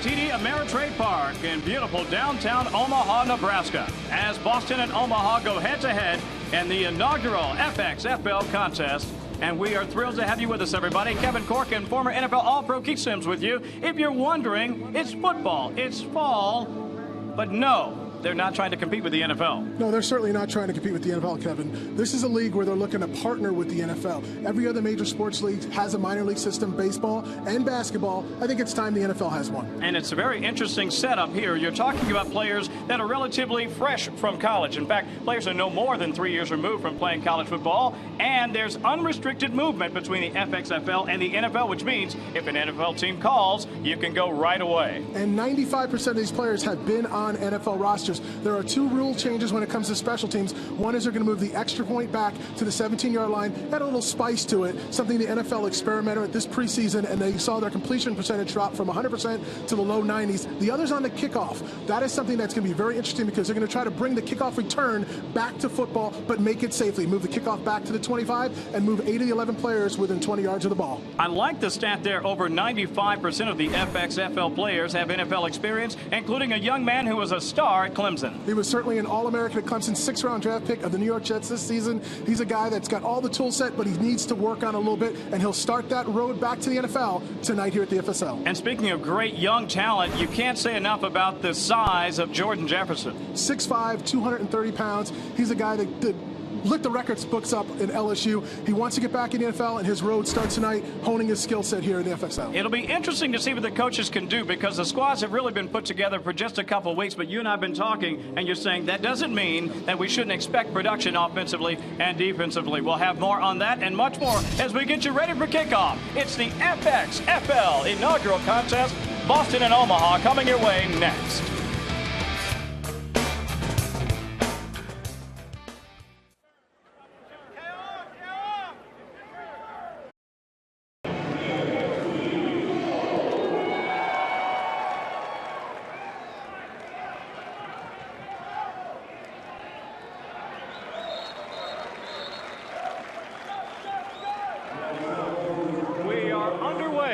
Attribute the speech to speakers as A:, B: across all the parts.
A: TD Ameritrade Park in beautiful downtown Omaha, Nebraska, as Boston and Omaha go head-to-head in the inaugural FXFL contest. And we are thrilled to have you with us, everybody. Kevin Corkin, former NFL All-Pro Keith Sims with you. If you're wondering, it's football, it's fall, but no, they're not trying to compete with the NFL.
B: No, they're certainly not trying to compete with the NFL, Kevin. This is a league where they're looking to partner with the NFL. Every other major sports league has a minor league system, baseball and basketball. I think it's time the NFL has one.
A: And it's a very interesting setup here. You're talking about players that are relatively fresh from college. In fact, players are no more than 3 years removed from playing college football. And there's unrestricted movement between the FXFL and the NFL, which means if an NFL team calls, you can go right away.
B: And 95% of these players have been on NFL rosters. There are two rule changes when it comes to special teams. One is they're going to move the extra point back to the 17-yard line. Add a little spice to it, something the NFL experimented with this preseason, and they saw their completion percentage drop from 100% to the low 90s. The other's on the kickoff. That is something that's going to be very interesting because they're going to try to bring the kickoff return back to football, but make it safely. Move the kickoff back to the 25 and move 8 of the 11 players within 20 yards of the ball.
A: I like the stat there. Over 95% of the FXFL players have NFL experience, including a young man who was a star at Clemson.
B: He was certainly an All-American at Clemson, 6th-round draft pick of the New York Jets this season. He's a guy that's got all the tool set, but he needs to work on a little bit, and he'll start that road back to the NFL tonight here at the FSL.
A: And speaking of great young talent, you can't say enough about the size of Jordan Jefferson.
B: 6'5", 230 pounds. He's a guy that licked the records books up in LSU. He wants to get back in the NFL, and his road starts tonight, honing his skill set here in the FXL.
A: It'll be interesting to see what the coaches can do because the squads have really been put together for just a couple of weeks, but you and I have been talking, and you're saying that doesn't mean that we shouldn't expect production offensively and defensively. We'll have more on that and much more as we get you ready for kickoff. It's the FXFL inaugural contest, Boston and Omaha, coming your way next.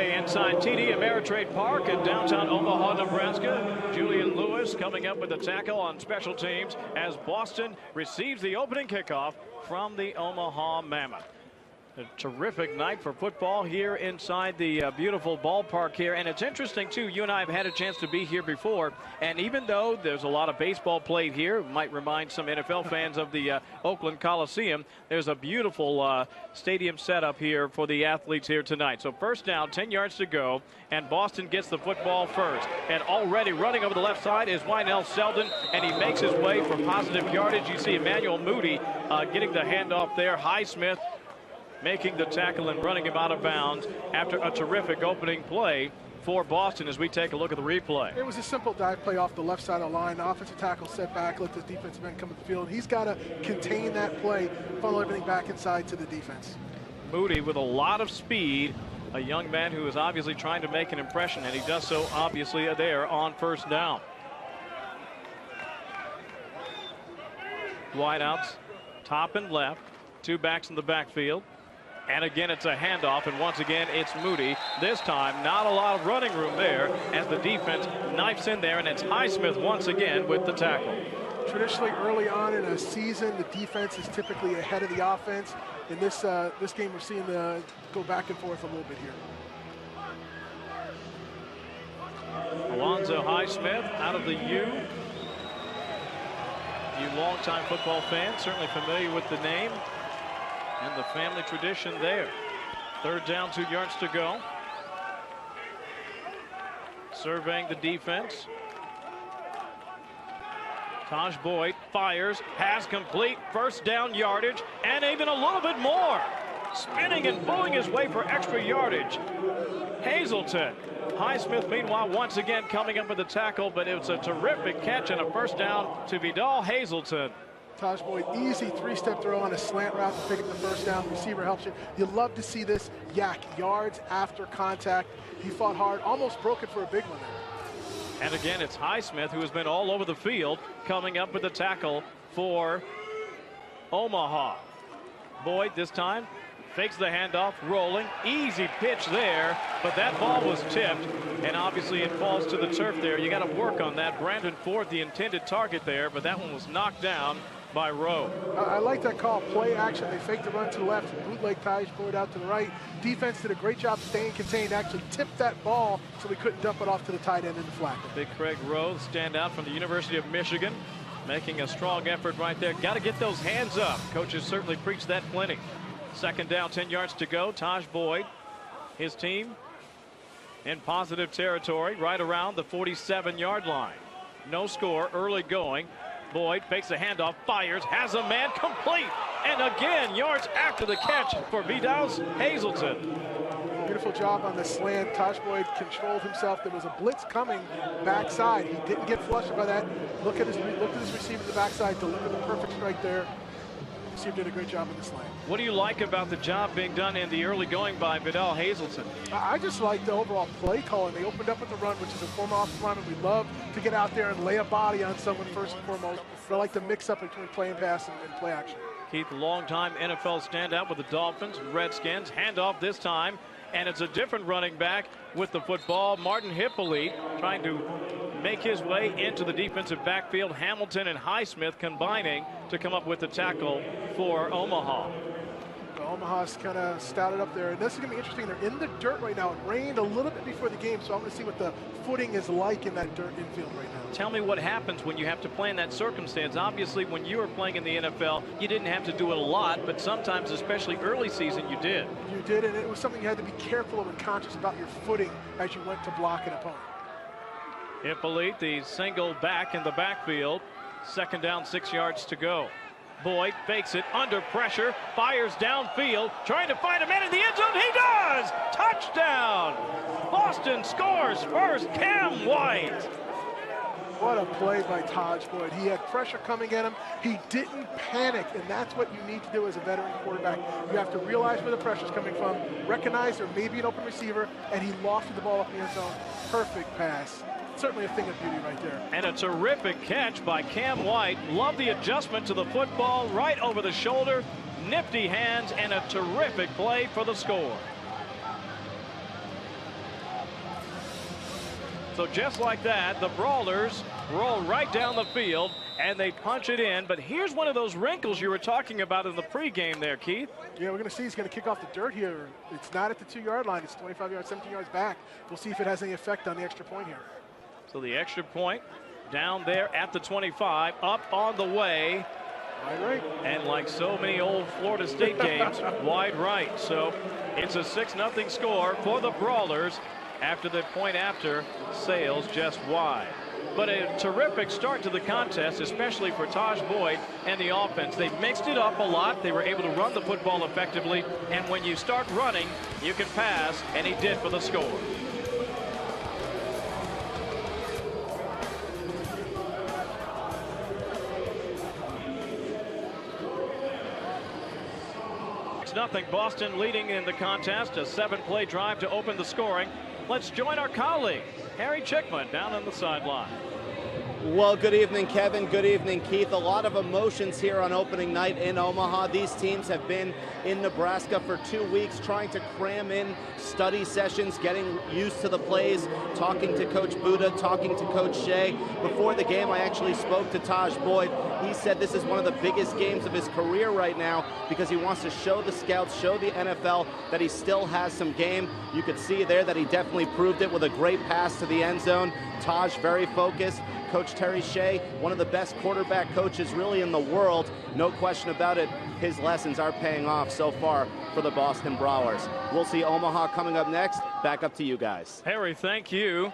A: Inside TD Ameritrade Park in downtown Omaha, Nebraska. Julian Lewis coming up with the tackle on special teams as Boston receives the opening kickoff from the Omaha Mammoth. A terrific night for football here inside the beautiful ballpark here. And it's interesting, too, you and I have had a chance to be here before. And even though there's a lot of baseball played here, might remind some NFL fans of the Oakland Coliseum, there's a beautiful stadium setup here for the athletes here tonight. So first down, 10 yards to go, and Boston gets the football first. And already running over the left side is Wynell Selden, and he makes his way for positive yardage. You see Emmanuel Moody getting the handoff there. Highsmith making the tackle and running him out of bounds after a terrific opening play for Boston as we take a look at the replay.
B: It was a simple dive play off the left side of the line. The offensive tackle set back, let the defensive end come to the field. He's got to contain that play, funnel everything back inside to the defense.
A: Moody with a lot of speed, a young man who is obviously trying to make an impression, and he does so obviously there on first down. Wideouts, top and left, two backs in the backfield. And again, it's a handoff, and once again, it's Moody. This time, not a lot of running room there as the defense knifes in there, and it's Highsmith once again with the tackle.
B: Traditionally, early on in a season, the defense is typically ahead of the offense. In this game, we're seeing the go back and forth a little bit here.
A: Alonzo Highsmith out of the U. You longtime football fans, certainly familiar with the name and the family tradition there. Third down, 2 yards to go. Surveying the defense. Taj Boyd fires, pass complete, first down yardage, and even a little bit more. Spinning and pulling his way for extra yardage. Hazelton. Highsmith, meanwhile, once again coming up with the tackle, but it was a terrific catch and a first down to Vidal Hazelton.
B: Taj Boyd, easy three-step throw on a slant route to pick up the first down. The receiver helps you. You love to see this yak yards after contact. He fought hard, almost broke it for a big one there.
A: And again, it's Highsmith, who has been all over the field, coming up with the tackle for Omaha. Boyd this time fakes the handoff, rolling, easy pitch there, but that ball was tipped, and obviously it falls to the turf there. You got to work on that. Brandon Ford, the intended target there, but that one was knocked down by Rowe.
B: I like that call, play action. They faked the run to the left, bootleg Taj Boyd out to the right. Defense did a great job staying contained, actually tipped that ball so we couldn't dump it off to the tight end in the flat.
A: Big Craig Rowe, standout from the University of Michigan, making a strong effort right there. Got to get those hands up. Coaches certainly preach that plenty. Second down, 10 yards to go. Taj Boyd, his team in positive territory right around the 47-yard line. No score, early going. Boyd fakes a handoff, fires, has a man, complete, and again yards after the catch for Vidal's Hazelton.
B: Beautiful job on the slant. Taj Boyd controlled himself. There was a blitz coming backside. He didn't get flushed by that. Look at his receiver to the backside, delivered the perfect strike there. Receiver did a great job on the slant.
A: What do you like about the job being done in the early going by Vidal Hazelton?
B: I just like the overall play calling. They opened up with the run, which is a former offensive lineman. We love to get out there and lay a body on someone first and foremost. But I like the mix up between play and pass and play action.
A: Keith, longtime NFL standout with the Dolphins, Redskins. Handoff this time, and it's a different running back with the football. Martin Hippolyte trying to make his way into the defensive backfield. Hamilton and Highsmith combining to come up with the tackle for Omaha.
B: Omaha's kind of stouted up there, and this is going to be interesting. They're in the dirt right now. It rained a little bit before the game, so I'm going to see what the footing is like in that dirt infield right now.
A: Tell me what happens when you have to play in that circumstance. Obviously, when you were playing in the NFL, you didn't have to do it a lot, but sometimes, especially early season, you did.
B: You did, and it was something you had to be careful of and conscious about your footing as you went to block an opponent.
A: Hippolyte, the single back in the backfield. Second down, 6 yards to go. Boyd fakes it under pressure, fires downfield, trying to find a man in the end zone. He does! Touchdown! Boston scores first. Cam White.
B: What a play by Taj Boyd. He had pressure coming at him. He didn't panic, and that's what you need to do as a veteran quarterback. You have to realize where the pressure's coming from, recognize there may be an open receiver, and he lofted the ball up in the end zone. Perfect pass. Certainly a thing of beauty right there.
A: And a terrific catch by Cam White. Love the adjustment to the football, right over the shoulder. Nifty hands, and a terrific play for the score. So just like that, the Brawlers roll right down the field, and they punch it in. But here's one of those wrinkles you were talking about in the pregame there, Keith.
B: Yeah, we're going to see he's going to kick off the dirt here. It's not at the 2-yard line. It's 25 yards, 17 yards back. We'll see if it has any effect on the extra point here.
A: So the extra point down there at the 25, up on the way.
B: Wide right.
A: And like so many old Florida State games, wide right. So it's a 6-0 score for the Brawlers after the point after sails just wide. But a terrific start to the contest, especially for Taj Boyd and the offense. They mixed it up a lot. They were able to run the football effectively. And when you start running, you can pass, and he did for the score. Nothing. Boston leading in the contest. A 7-play drive to open the scoring. Let's join our colleague Harry Chickman down on the sideline.
C: Well, good evening, Kevin. Good evening, Keith. A lot of emotions here on opening night in Omaha. These teams have been in Nebraska for 2 weeks trying to cram in study sessions, getting used to the plays, talking to Coach Buda, talking to Coach Shea. Before the game, I actually spoke to Taj Boyd. He said this is one of the biggest games of his career right now because he wants to show the scouts, show the NFL that he still has some game. You could see there that he definitely proved it with a great pass to the end zone. Taj very focused. Coach Terry Shea, one of the best quarterback coaches really in the world. No question about it. His lessons are paying off so far for the Boston Brawlers. We'll see Omaha coming up next. Back up to you guys.
A: Harry, thank you.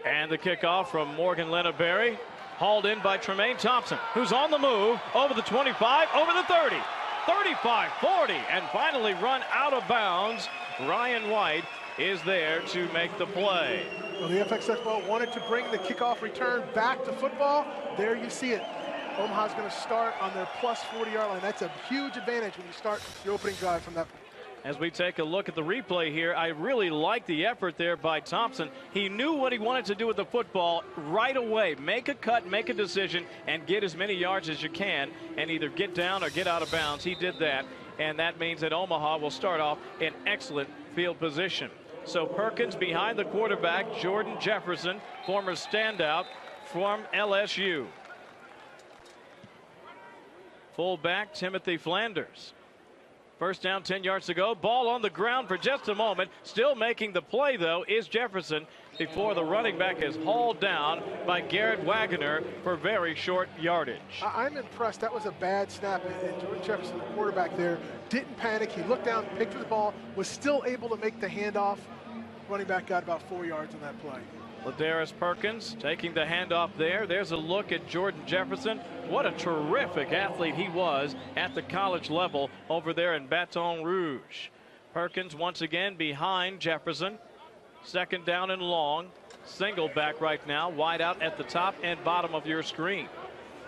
A: And the kickoff from Morgan Lenaberry, hauled in by Tremaine Thompson, who's on the move over the 25, over the 30, 35, 40, and finally run out of bounds. Ryan White is there to make the play.
B: Well, the FXFL wanted to bring the kickoff return back to football. There you see it. Omaha's going to start on their plus 40-yard line. That's a huge advantage when you start your opening drive from that point.
A: As we take a look at the replay here, I really like the effort there by Thompson. He knew what he wanted to do with the football right away. Make a cut, make a decision, and get as many yards as you can, and either get down or get out of bounds. He did that. and that means that Omaha will start off in excellent field position. So Perkins behind the quarterback, Jordan Jefferson, former standout from LSU. Fullback Timothy Flanders. First down, 10 yards to go. Ball on the ground for just a moment. Still making the play, though, is Jefferson before the running back is hauled down by Garrett Wagoner for very short yardage.
B: I'm impressed. That was a bad snap, and Jordan Jefferson, the quarterback there, didn't panic. He looked down, picked up the ball, was still able to make the handoff. Running back got about 4 yards on that play. Ladarius
A: Perkins taking the handoff there. There's a look at Jordan Jefferson. What a terrific athlete he was at the college level over there in Baton Rouge. Perkins once again behind Jefferson. Second down and long. Single back right now. Wide out at the top and bottom of your screen.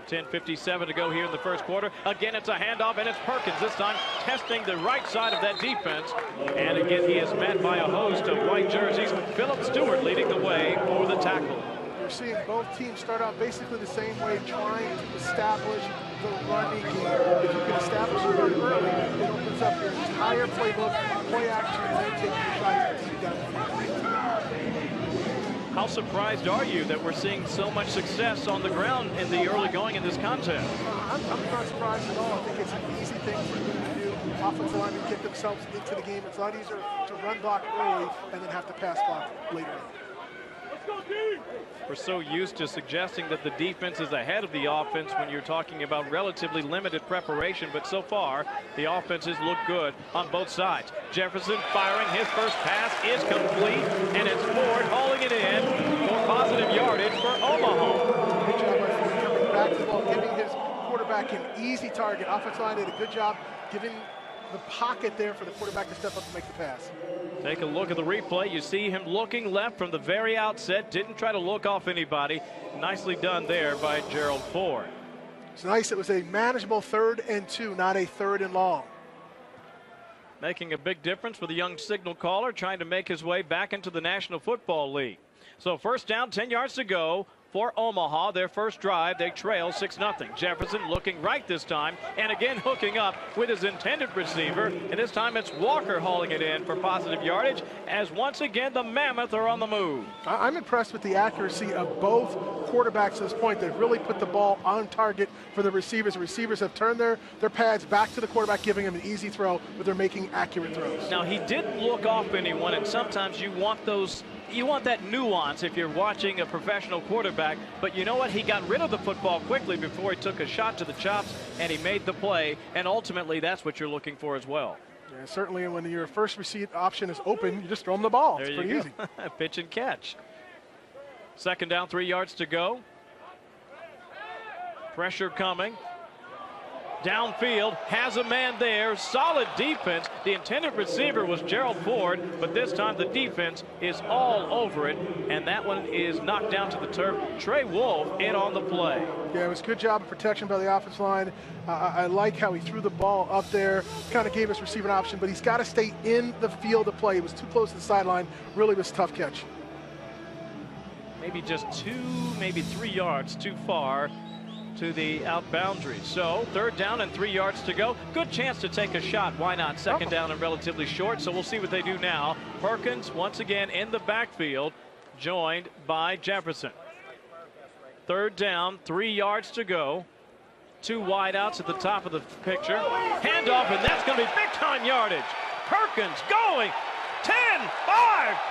A: 10:57 to go here in the first quarter. Again, it's a handoff, and it's Perkins this time testing the right side of that defense. And again, he is met by a host of white jerseys. Philip Stewart leading the way for the tackle.
B: You're seeing both teams start out basically the same way, trying to establish the running game. If you can establish the run early, it opens up your entire playbook, play action, and then take your shots and see down.
A: How surprised are you that we're seeing so much success on the ground in the early going in this contest?
B: I'm not surprised at all. I think it's an easy thing for them to do. Offensive linemen get themselves into the game. It's a lot easier to run block early and then have to pass block later on.
A: We're so used to suggesting that the defense is ahead of the offense when you're talking about relatively limited preparation, but so far the offenses look good on both sides. Jefferson firing his first pass is complete, and it's Ford hauling it in for positive yardage for Omaha.
B: Great job by Ford coming back to the ball, giving his quarterback an easy target. Offensive line did a good job giving the pocket there for the quarterback to step up and make the pass.
A: Take a look at the replay. You see him looking left from the very outset. Didn't try to look off anybody. Nicely done there by Gerald Ford.
B: It's nice. It was a manageable 3rd and 2, not a 3rd and long.
A: Making a big difference for the young signal caller, trying to make his way back into the National Football League. So first down, 10 yards to go for Omaha. Their first drive, they trail 6-0. Jefferson looking right this time, and again hooking up with his intended receiver, and this time it's Walker hauling it in for positive yardage, as once again the Mammoth are on the move.
B: I'm impressed with the accuracy of both quarterbacks at this point. They've really put the ball on target for the receivers. The receivers have turned their pads back to the quarterback, giving him an easy throw, but they're making accurate throws.
A: Now, he didn't look off anyone, and sometimes you want that nuance if you're watching a professional quarterback, but you know what? He got rid of the football quickly before he took a shot to the chops, and he made the play, and ultimately that's what you're looking for as well.
B: Yeah, certainly when your first receive option is open, you just throw him the ball. It's pretty easy.
A: Pitch and catch. Second down, 3 yards to go. Pressure coming. Downfield, has a man there, solid defense. The intended receiver was Gerald Ford, but this time the defense is all over it, and that one is knocked down to the turf. Trey Wolf in on the play.
B: Yeah, it was a good job of protection by the offensive line. I like how he threw the ball up there, kind of gave us receiving option, but he's got to stay in the field of play. It was too close to the sideline. Really was a tough catch.
A: Maybe just 2, maybe 3 yards too far to the out boundary. So 3rd down and 3 yards to go. Good chance to take a shot. Why not? Second down and relatively short. So we'll see what they do now. Perkins once again in the backfield, joined by Jefferson. 3rd down, 3 yards to go. 2 wideouts at the top of the picture. Handoff, and that's going to be big time yardage. Perkins going 10-5,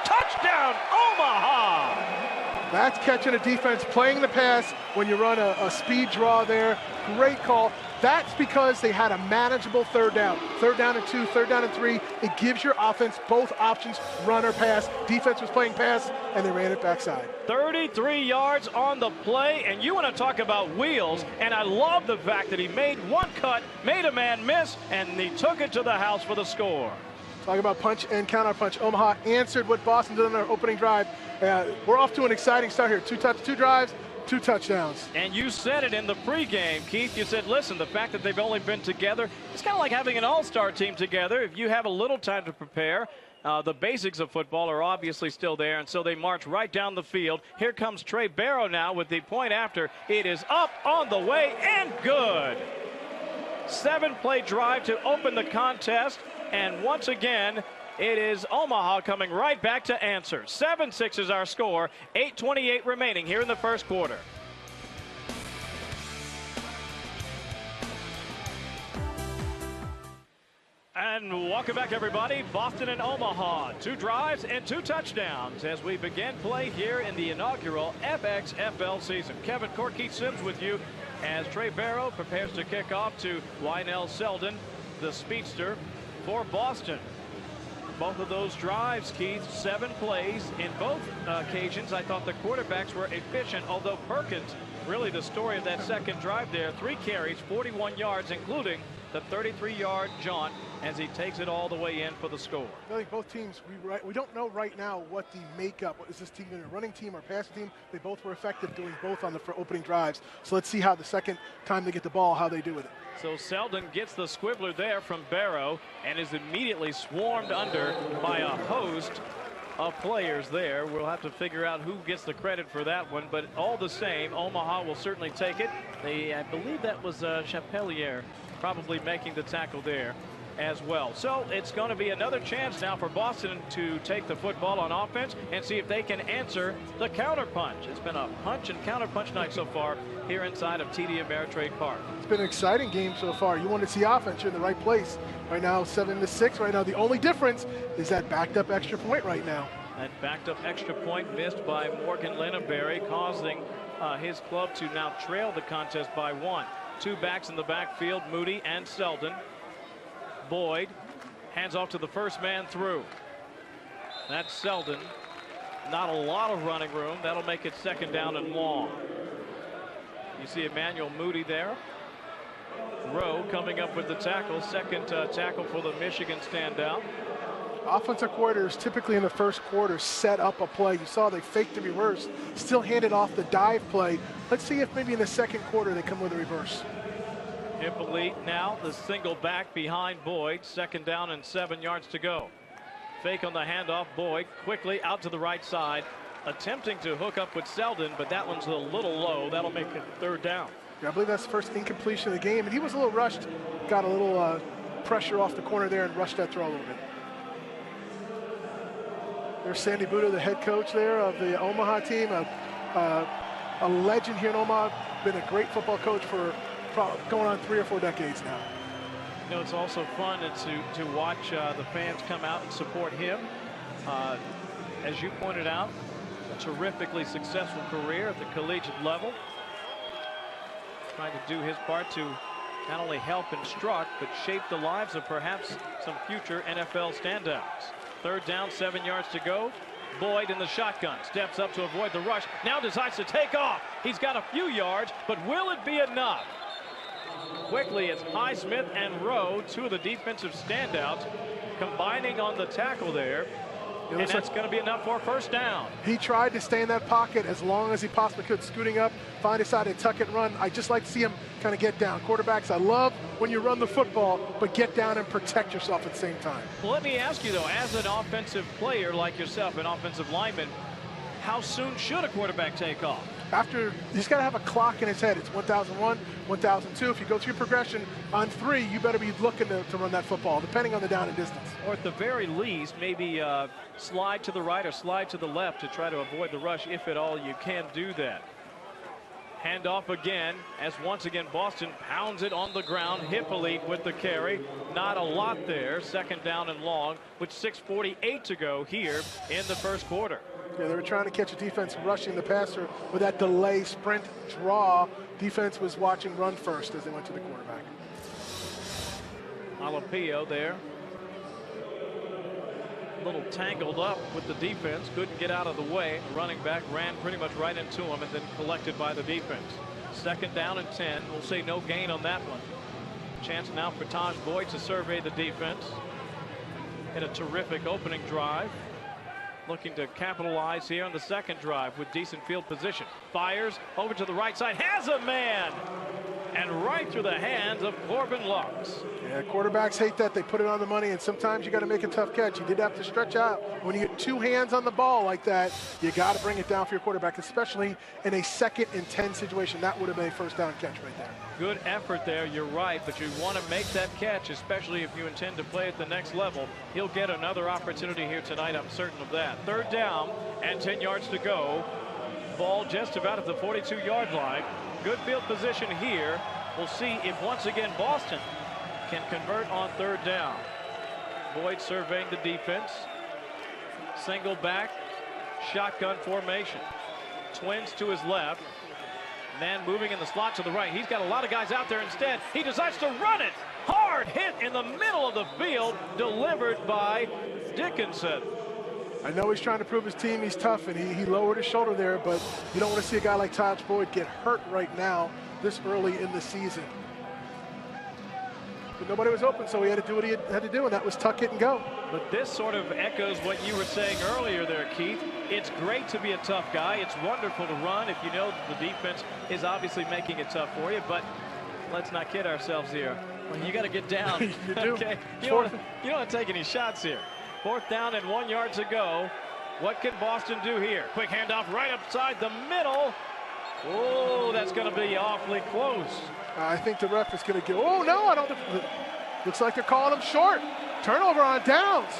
A: touchdown Omaha.
B: That's catching a defense, playing the pass when you run a speed draw there. Great call. That's because they had a manageable 3rd down. 3rd down and 2, 3rd down and 3. It gives your offense both options, run or pass. Defense was playing pass, and they ran it backside.
A: 33 yards on the play, and you want to talk about wheels, and I love the fact that he made one cut, made a man miss, and he took it to the house for the score.
B: Talk about punch and counter punch. Omaha answered what Boston did on their opening drive. We're off to an exciting start here. 2 drives, 2 touchdowns.
A: And you said it in the pregame, Keith. You said, listen, the fact that they've only been together, it's kind of like having an all-star team together. If you have a little time to prepare, the basics of football are obviously still there, and so they march right down the field. Here comes Trey Barrow now with the point after. It is up, on the way, and good. 7-play drive to open the contest. And once again, it is Omaha coming right back to answer. 7-6 is our score. 8:28 remaining here in the first quarter. And welcome back, everybody. Boston and Omaha, 2 drives and 2 touchdowns as we begin play here in the inaugural FXFL season. Kevin Corky Sims with you as Trey Barrow prepares to kick off to Lionel Selden, the speedster for Boston. Both of those drives, Keith, 7 plays. In both occasions, I thought the quarterbacks were efficient, although Perkins, really the story of that second drive there, 3 carries, 41 yards, including the 33-yard jaunt as he takes it all the way in for the score.
B: I think both teams, we don't know right now what the makeup, is this team going to be a running team or passing team? They both were effective doing both on the opening drives. So let's see how the second time they get the ball, how they do with it.
A: So Selden gets the squibbler there from Barrow and is immediately swarmed under by a host of players there. We'll have to figure out who gets the credit for that one, but all the same, Omaha will certainly take it. I believe that was Chapelier probably making the tackle there as well. So it's going to be another chance now for Boston to take the football on offense and see if they can answer the counterpunch. It's been a punch and counterpunch night so far here inside of TD Ameritrade Park.
B: It's been an exciting game so far. You want to see offense, you're in the right place. Right now, 7-6. Right now, the only difference is that backed up extra point right now.
A: That backed up extra point missed by Morgan Linneberry, causing his club to now trail the contest by 1. 2 backs in the backfield, Moody and Selden. Boyd hands off to the first man through. That's Selden. Not a lot of running room. That'll make it 2nd down and long. You see Emmanuel Moody there. Rowe coming up with the tackle. Second tackle for the Michigan standout.
B: Offensive coordinators typically in the first quarter set up a play. You saw they faked the reverse, still handed off the dive play. Let's see if maybe in the second quarter they come with a reverse.
A: Hippolyte now the single back behind Boyd. 2nd down and 7 yards to go. Fake on the handoff. Boyd quickly out to the right side, attempting to hook up with Selden, but that one's a little low. That'll make it 3rd down.
B: Yeah, I believe that's the first incompletion of the game, and he was a little rushed. Got a little pressure off the corner there and rushed that throw a little bit. There's Sandy Buda, the head coach there of the Omaha team, a legend here in Omaha. Been a great football coach for going on 3 or 4 decades now.
A: You know, it's also fun to watch the fans come out and support him. As you pointed out, a terrifically successful career at the collegiate level. Trying to do his part to not only help instruct, but shape the lives of perhaps some future NFL standouts. 3rd down, 7 yards to go. Boyd in the shotgun, steps up to avoid the rush. Now decides to take off. He's got a few yards, but will it be enough? Quickly, it's Highsmith and Rowe, 2 of the defensive standouts, combining on the tackle there. And that's going to be enough for a 1st down.
B: He tried to stay in that pocket as long as he possibly could, scooting up, finally decided to tuck and run. I just like to see him kind of get down. Quarterbacks, I love when you run the football, but get down and protect yourself at the same time.
A: Well, let me ask you, though, as an offensive player like yourself, an offensive lineman, how soon should a quarterback take off?
B: After, he's got to have a clock in his head. It's 1,001, 1,002. If you go through your progression on 3, you better be looking to run that football, depending on the down and distance.
A: Or at the very least, maybe slide to the right or slide to the left to try to avoid the rush, if at all you can do that. Handoff again, as once again Boston pounds it on the ground. Hippolyte with the carry. Not a lot there. 2nd down and long with 6:48 to go here in the first quarter.
B: Yeah, they were trying to catch a defense rushing the passer with that delay, sprint, draw. Defense was watching run first as they went to the quarterback.
A: Alapio there. A little tangled up with the defense. Couldn't get out of the way. The running back ran pretty much right into him and then collected by the defense. 2nd down and 10. We'll say no gain on that one. Chance now for Taj Boyd to survey the defense. In a terrific opening drive. Looking to capitalize here on the second drive with decent field position. Fires over to the right side. Has a man! and right through the hands of Corbin Lux.
B: Yeah, quarterbacks hate that. They put it on the money, and sometimes you got to make a tough catch. You did have to stretch out. When you get two hands on the ball like that, you got to bring it down for your quarterback, especially in a 2nd and 10 situation. That would have been a first down catch right there.
A: Good effort there, you're right, but you want to make that catch, especially if you intend to play at the next level. He'll get another opportunity here tonight, I'm certain of that. 3rd down and 10 yards to go. Ball just about at the 42-yard line. Good field position here. We'll see if once again Boston can convert on 3rd down. Boyd surveying the defense. Single back, shotgun formation. Twins to his left. Man moving in the slot to the right. He's got a lot of guys out there. Instead, he decides to run it. Hard hit in the middle of the field, delivered by Dickinson.
B: I know he's trying to prove his team he's tough, and he lowered his shoulder there, but you don't want to see a guy like Taj Boyd get hurt right now this early in the season. But nobody was open, so he had to do what he had to do, and that was tuck it and go.
A: But this sort of echoes what you were saying earlier there, Keith. It's great to be a tough guy. It's wonderful to run if you know the defense is obviously making it tough for you, but let's not kid ourselves here. You got to get down.
B: You do.
A: Okay? You don't want to take any shots here. 4th down and 1 yard to go. What can Boston do here? Quick handoff right upside the middle. Oh, that's going to be awfully close.
B: I think the ref is going to go, oh, no, I don't. Looks like they're calling him short. Turnover on downs.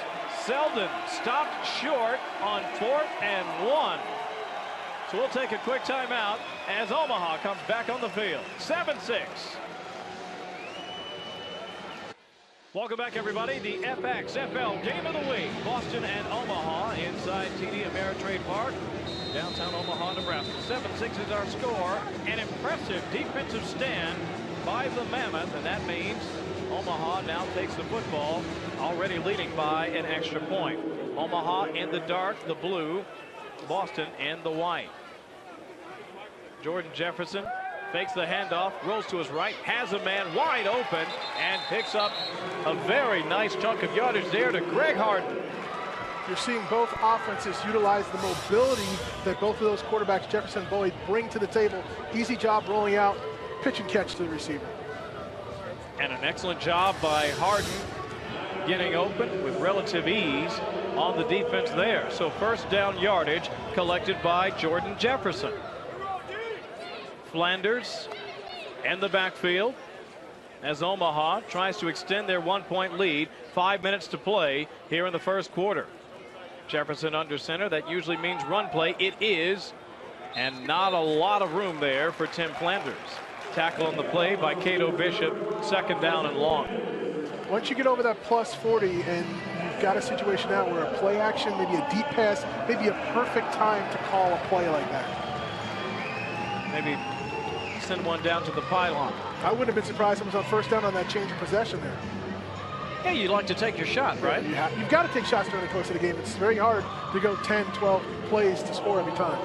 A: Selden stopped short on 4th and 1. So we'll take a quick timeout as Omaha comes back on the field. 7-6. Welcome back, everybody. The FXFL Game of the Week. Boston and Omaha inside TD Ameritrade Park, downtown Omaha, Nebraska. 7-6 is our score. An impressive defensive stand by the Mammoth, and that means Omaha now takes the football, already leading by an extra point. Omaha in the dark, the blue. Boston in the white. Jordan Jefferson fakes the handoff, rolls to his right, has a man wide open, and picks up a very nice chunk of yardage there to Greg Harden.
B: You're seeing both offenses utilize the mobility that both of those quarterbacks, Jefferson and Boyd, bring to the table. Easy job rolling out, pitch and catch to the receiver.
A: And an excellent job by Harden getting open with relative ease on the defense there. So 1st down yardage collected by Jordan Jefferson. Flanders and the backfield as Omaha tries to extend their 1-point lead. 5 minutes to play here in the 1st quarter. Jefferson under center. That usually means run play. It is, and not a lot of room there for Tim Flanders. Tackle on the play by Cato Bishop. 2nd down and long.
B: Once you get over that plus 40 and you've got a situation now where a play action, maybe a deep pass, maybe a perfect time to call a play like that.
A: Maybe send one down to the pylon.
B: I wouldn't have been surprised if it was on 1st down on that change of possession there.
A: Yeah, you'd like to take your shot, right?
B: You've got to take shots during the course of the game. It's very hard to go 10, 12 plays to score every time.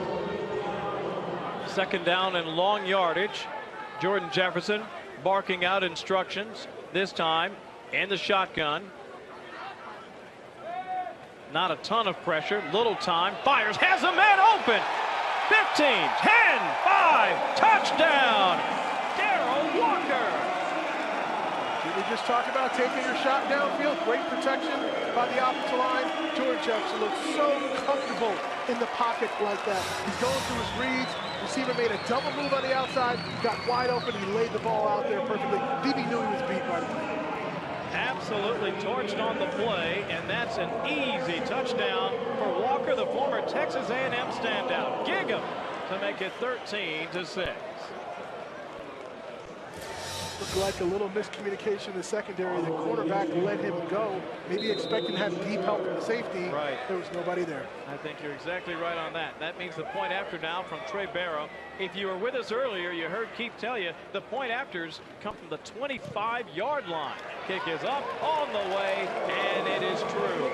A: 2nd down and long yardage. Jordan Jefferson barking out instructions, this time in the shotgun. Not a ton of pressure, little time, fires, has a man open. 15, 10, 5, touchdown, Darrell Walker.
B: Did we just talk about taking your shot downfield? Great protection by the offensive line. Jordan Jefferson looks so comfortable in the pocket like that. He's going through his reads. Receiver made a double move on the outside, got wide open, he laid the ball out there perfectly. DB knew he was beat right away.
A: Absolutely torched on the play, and that's an easy touchdown for Walker, the former Texas A&M standout. Gig'em to make it 13-6.
B: Looked like a little miscommunication in the secondary. The quarterback let him go, maybe expecting to have deep help from the safety.
A: Right.
B: There was nobody there.
A: I think you're exactly right on that. That means the point after now from Trey Barrow. If you were with us earlier, you heard Keith tell you the point afters come from the 25-yard line. Kick is up, on the way, and it is true.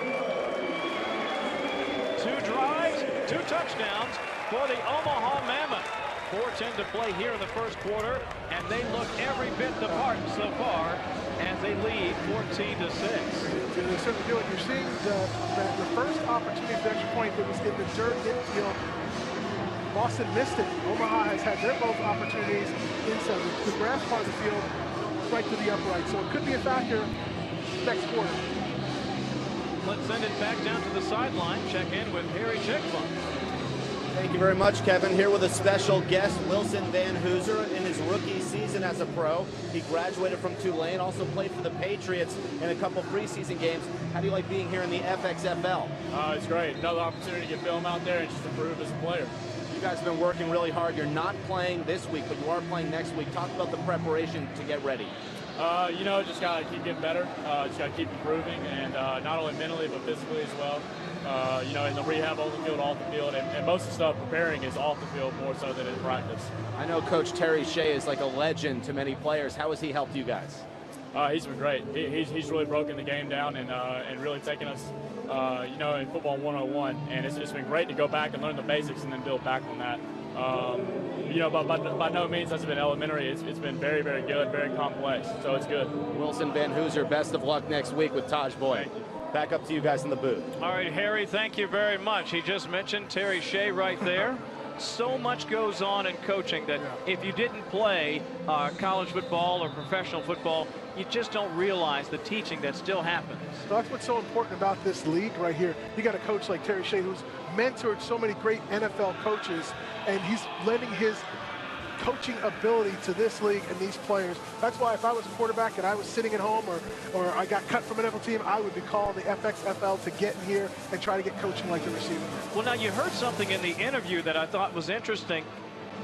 A: 2 drives, 2 touchdowns for the Omaha Mammoth. 4:10 to play here in the 1st quarter, and they look every bit the part so far as they lead 14-6.
B: They certainly do it. You're seeing the first opportunity for extra point that was in the dirt infield. Boston missed it. Omaha has had their both opportunities inside the grass part of the field, right to the upright. So it could be a factor next quarter.
A: Let's send it back down to the sideline. Check in with Harry Chickful.
C: Thank you very much, Kevin. Here with a special guest, Wilson Van Hooser, in his rookie season as a pro. He graduated from Tulane, also played for the Patriots in a couple preseason games. How do you like being here in the FXFL?
D: It's great. Another opportunity to get film out there and just improve as a player.
C: You guys have been working really hard. You're not playing this week, but you are playing next week. Talk about the preparation to get ready.
D: Just got to keep getting better. Just got to keep improving, and not only mentally, but physically as well. In the rehab, on the field, off the field, and most of the stuff preparing is off the field more so than in practice.
C: I know Coach Terry Shea is like a legend to many players. How has he helped you guys?
D: He's been great. He's really broken the game down and really taken us, in football 101. And it's been great to go back and learn the basics and then build back on that. But by no means has it been elementary. It's been very, very good, very complex. So it's good.
C: Wilson Van Hooser, best of luck next week with Taj Boyd. Back up to you guys in the booth.
A: All right, Harry, thank you very much. He just mentioned Terry Shea right there. So much goes on in coaching that if you didn't play college football or professional football, you just don't realize the teaching that still happens.
B: That's what's so important about this league right here. You got a coach like Terry Shea who's mentored so many great NFL coaches, and he's lending his coaching ability to this league and these players. That's why if I was a quarterback and I was sitting at home or I got cut from an NFL team, I would be calling the FXFL to get in here and try to get coaching like the receiver.
A: Well, now you heard something in the interview that I thought was interesting.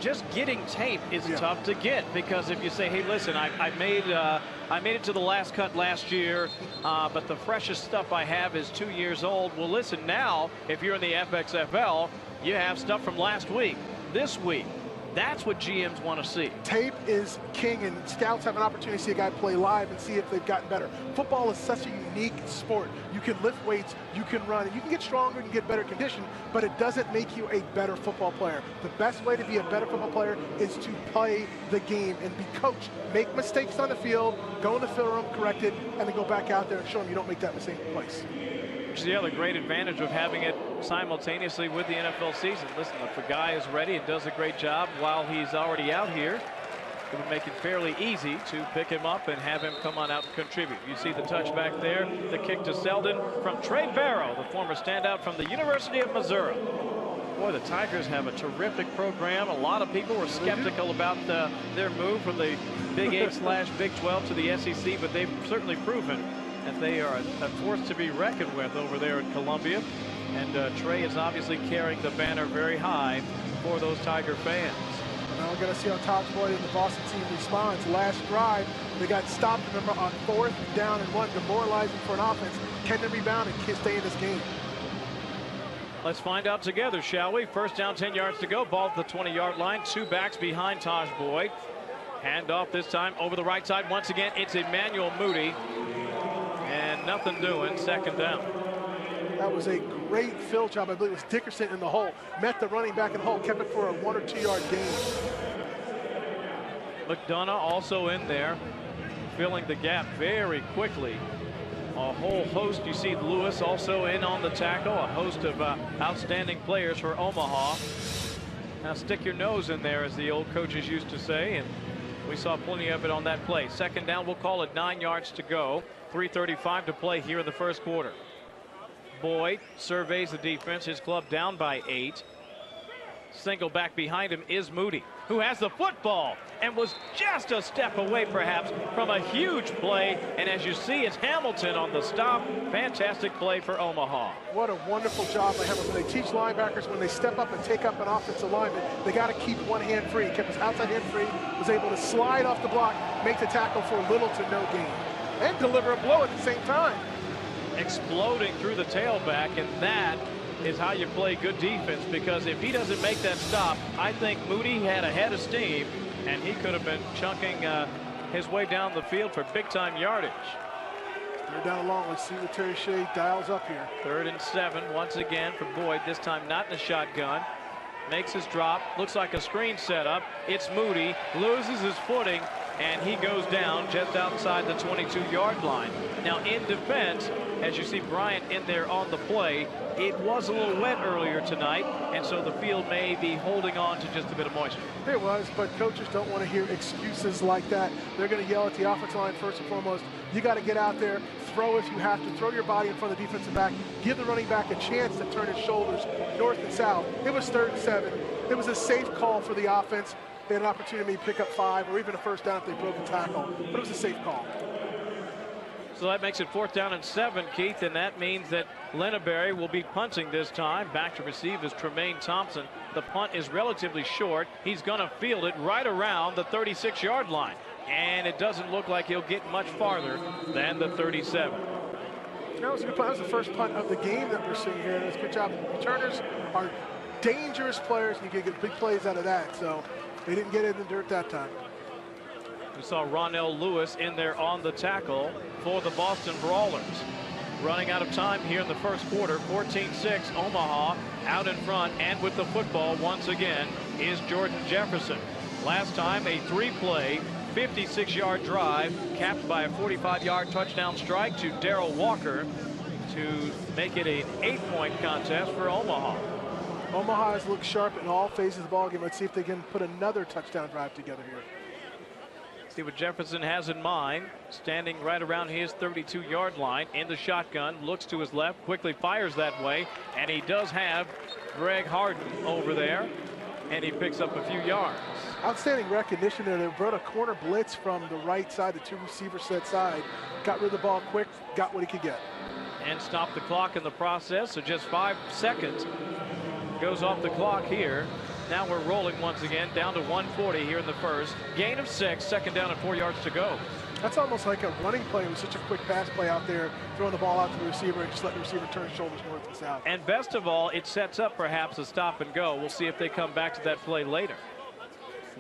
A: Just getting tape is tough to get, because if you say, hey, listen, I made it to the last cut last year, but the freshest stuff I have is 2 years old. Well, listen, now, if you're in the FXFL, you have stuff from last week, this week. That's what GMs want to see.
B: Tape is king, and scouts have an opportunity to see a guy play live and see if they've gotten better. Football is such a unique sport. You can lift weights, you can run, and you can get stronger and get better condition, but it doesn't make you a better football player. The best way to be a better football player is to play the game and be coached. Make mistakes on the field, go in the film room, correct it, and then go back out there and show them you don't make that mistake twice.
A: Which is the other great advantage of having it simultaneously with the NFL season. Listen, if a guy is ready and does a great job while he's already out here, it would make it fairly easy to pick him up and have him come on out and contribute. You see the touchback there, the kick to Selden from Trey Barrow, the former standout from the University of Missouri. Boy, the Tigers have a terrific program. A lot of people were skeptical about their move from the Big 8/Big 12 to the SEC, but they've certainly proven that they are a force to be reckoned with over there in Columbia. And Trey is obviously carrying the banner very high for those Tiger fans.
B: Now we're going to see how Taj Boyd and the Boston team responds. Last drive, they got stopped, remember, on 4th down and 1, demoralizing for an offense. Can they rebound and stay in this game?
A: Let's find out together, shall we? First down, 10 yards to go. Ball at the 20-yard line. Two backs behind Taj Boyd. Hand off this time over the right side. Once again, it's Emmanuel Moody. And nothing doing. Second down.
B: That was a great fill job. I believe it was Dickerson in the hole. Met the running back in the hole. Kept it for a 1 or 2 yard gain.
A: McDonough also in there, filling the gap very quickly. A whole host. You see Lewis also in on the tackle. A host of outstanding players for Omaha. Now stick your nose in there, as the old coaches used to say, and we saw plenty of it on that play. Second down, we'll call it 9 yards to go. 3:35 to play here in the first quarter. Boyd surveys the defense. His club down by 8. Single back behind him is Moody, who has the football and was just a step away perhaps from a huge play. And as you see, it's Hamilton on the stop. Fantastic play for Omaha.
B: What a wonderful job by Hamilton. They teach linebackers when they step up and take up an offensive lineman, they got to keep one hand free. Kept his outside hand free, was able to slide off the block, make the tackle for little to no gain, and deliver a blow at the same time.
A: Exploding through the tailback, and that is how you play good defense, because if he doesn't make that stop, I think Moody had a head of steam, and he could have been chunking his way down the field for big-time yardage.
B: They're down long. Let's see what Terry Shea dials up here.
A: 3rd and 7 once again for Boyd, this time not in a shotgun. Makes his drop. Looks like a screen setup. It's Moody. Loses his footing and he goes down just outside the 22-yard line. Now, in defense, as you see Bryant in there on the play, it was a little wet earlier tonight, and so the field may be holding on to just a bit of moisture.
B: It was, but coaches don't want to hear excuses like that. They're going to yell at the offensive line first and foremost. You got to get out there, throw if you have to, throw your body in front of the defensive back, give the running back a chance to turn his shoulders north and south. It was 3rd and 7. It was a safe call for the offense. They had an opportunity to pick up 5 or even a first down if they broke a tackle, but it was a safe call.
A: So that makes it 4th down and 7, Keith, and that means that Linneberry will be punting this time. Back to receive is Tremaine Thompson. The punt is relatively short. He's going to field it right around the 36-yard line, and it doesn't look like he'll get much farther than the 37.
B: That was a good punt. That was the first punt of the game that we're seeing here. That's a good job. Returners are dangerous players, and you can get big plays out of that. So they didn't get in the dirt that time.
A: We saw Ronell Lewis in there on the tackle for the Boston Brawlers. Running out of time here in the first quarter. 14-6 Omaha out in front, and with the football once again is Jordan Jefferson. Last time a 3-play 56-yard drive capped by a 45-yard touchdown strike to Darrell Walker to make it an 8-point contest for Omaha.
B: Omaha has looked sharp in all phases of the ball game. Let's see if they can put another touchdown drive together here.
A: See what Jefferson has in mind. Standing right around his 32-yard line in the shotgun. Looks to his left, quickly fires that way, and he does have Greg Harden over there, and he picks up a few yards.
B: Outstanding recognition there. They brought a corner blitz from the right side, the 2 receiver set side. Got rid of the ball quick, got what he could get.
A: And stopped the clock in the process, so just 5 seconds goes off the clock here. Now we're rolling once again, down to 140 here in the first. Gain of 6, 2nd down and 4 yards to go.
B: That's almost like a running play with such a quick pass play out there, throwing the ball out to the receiver and just letting the receiver turn his shoulders north and south.
A: And best of all, it sets up perhaps a stop and go. We'll see if they come back to that play later.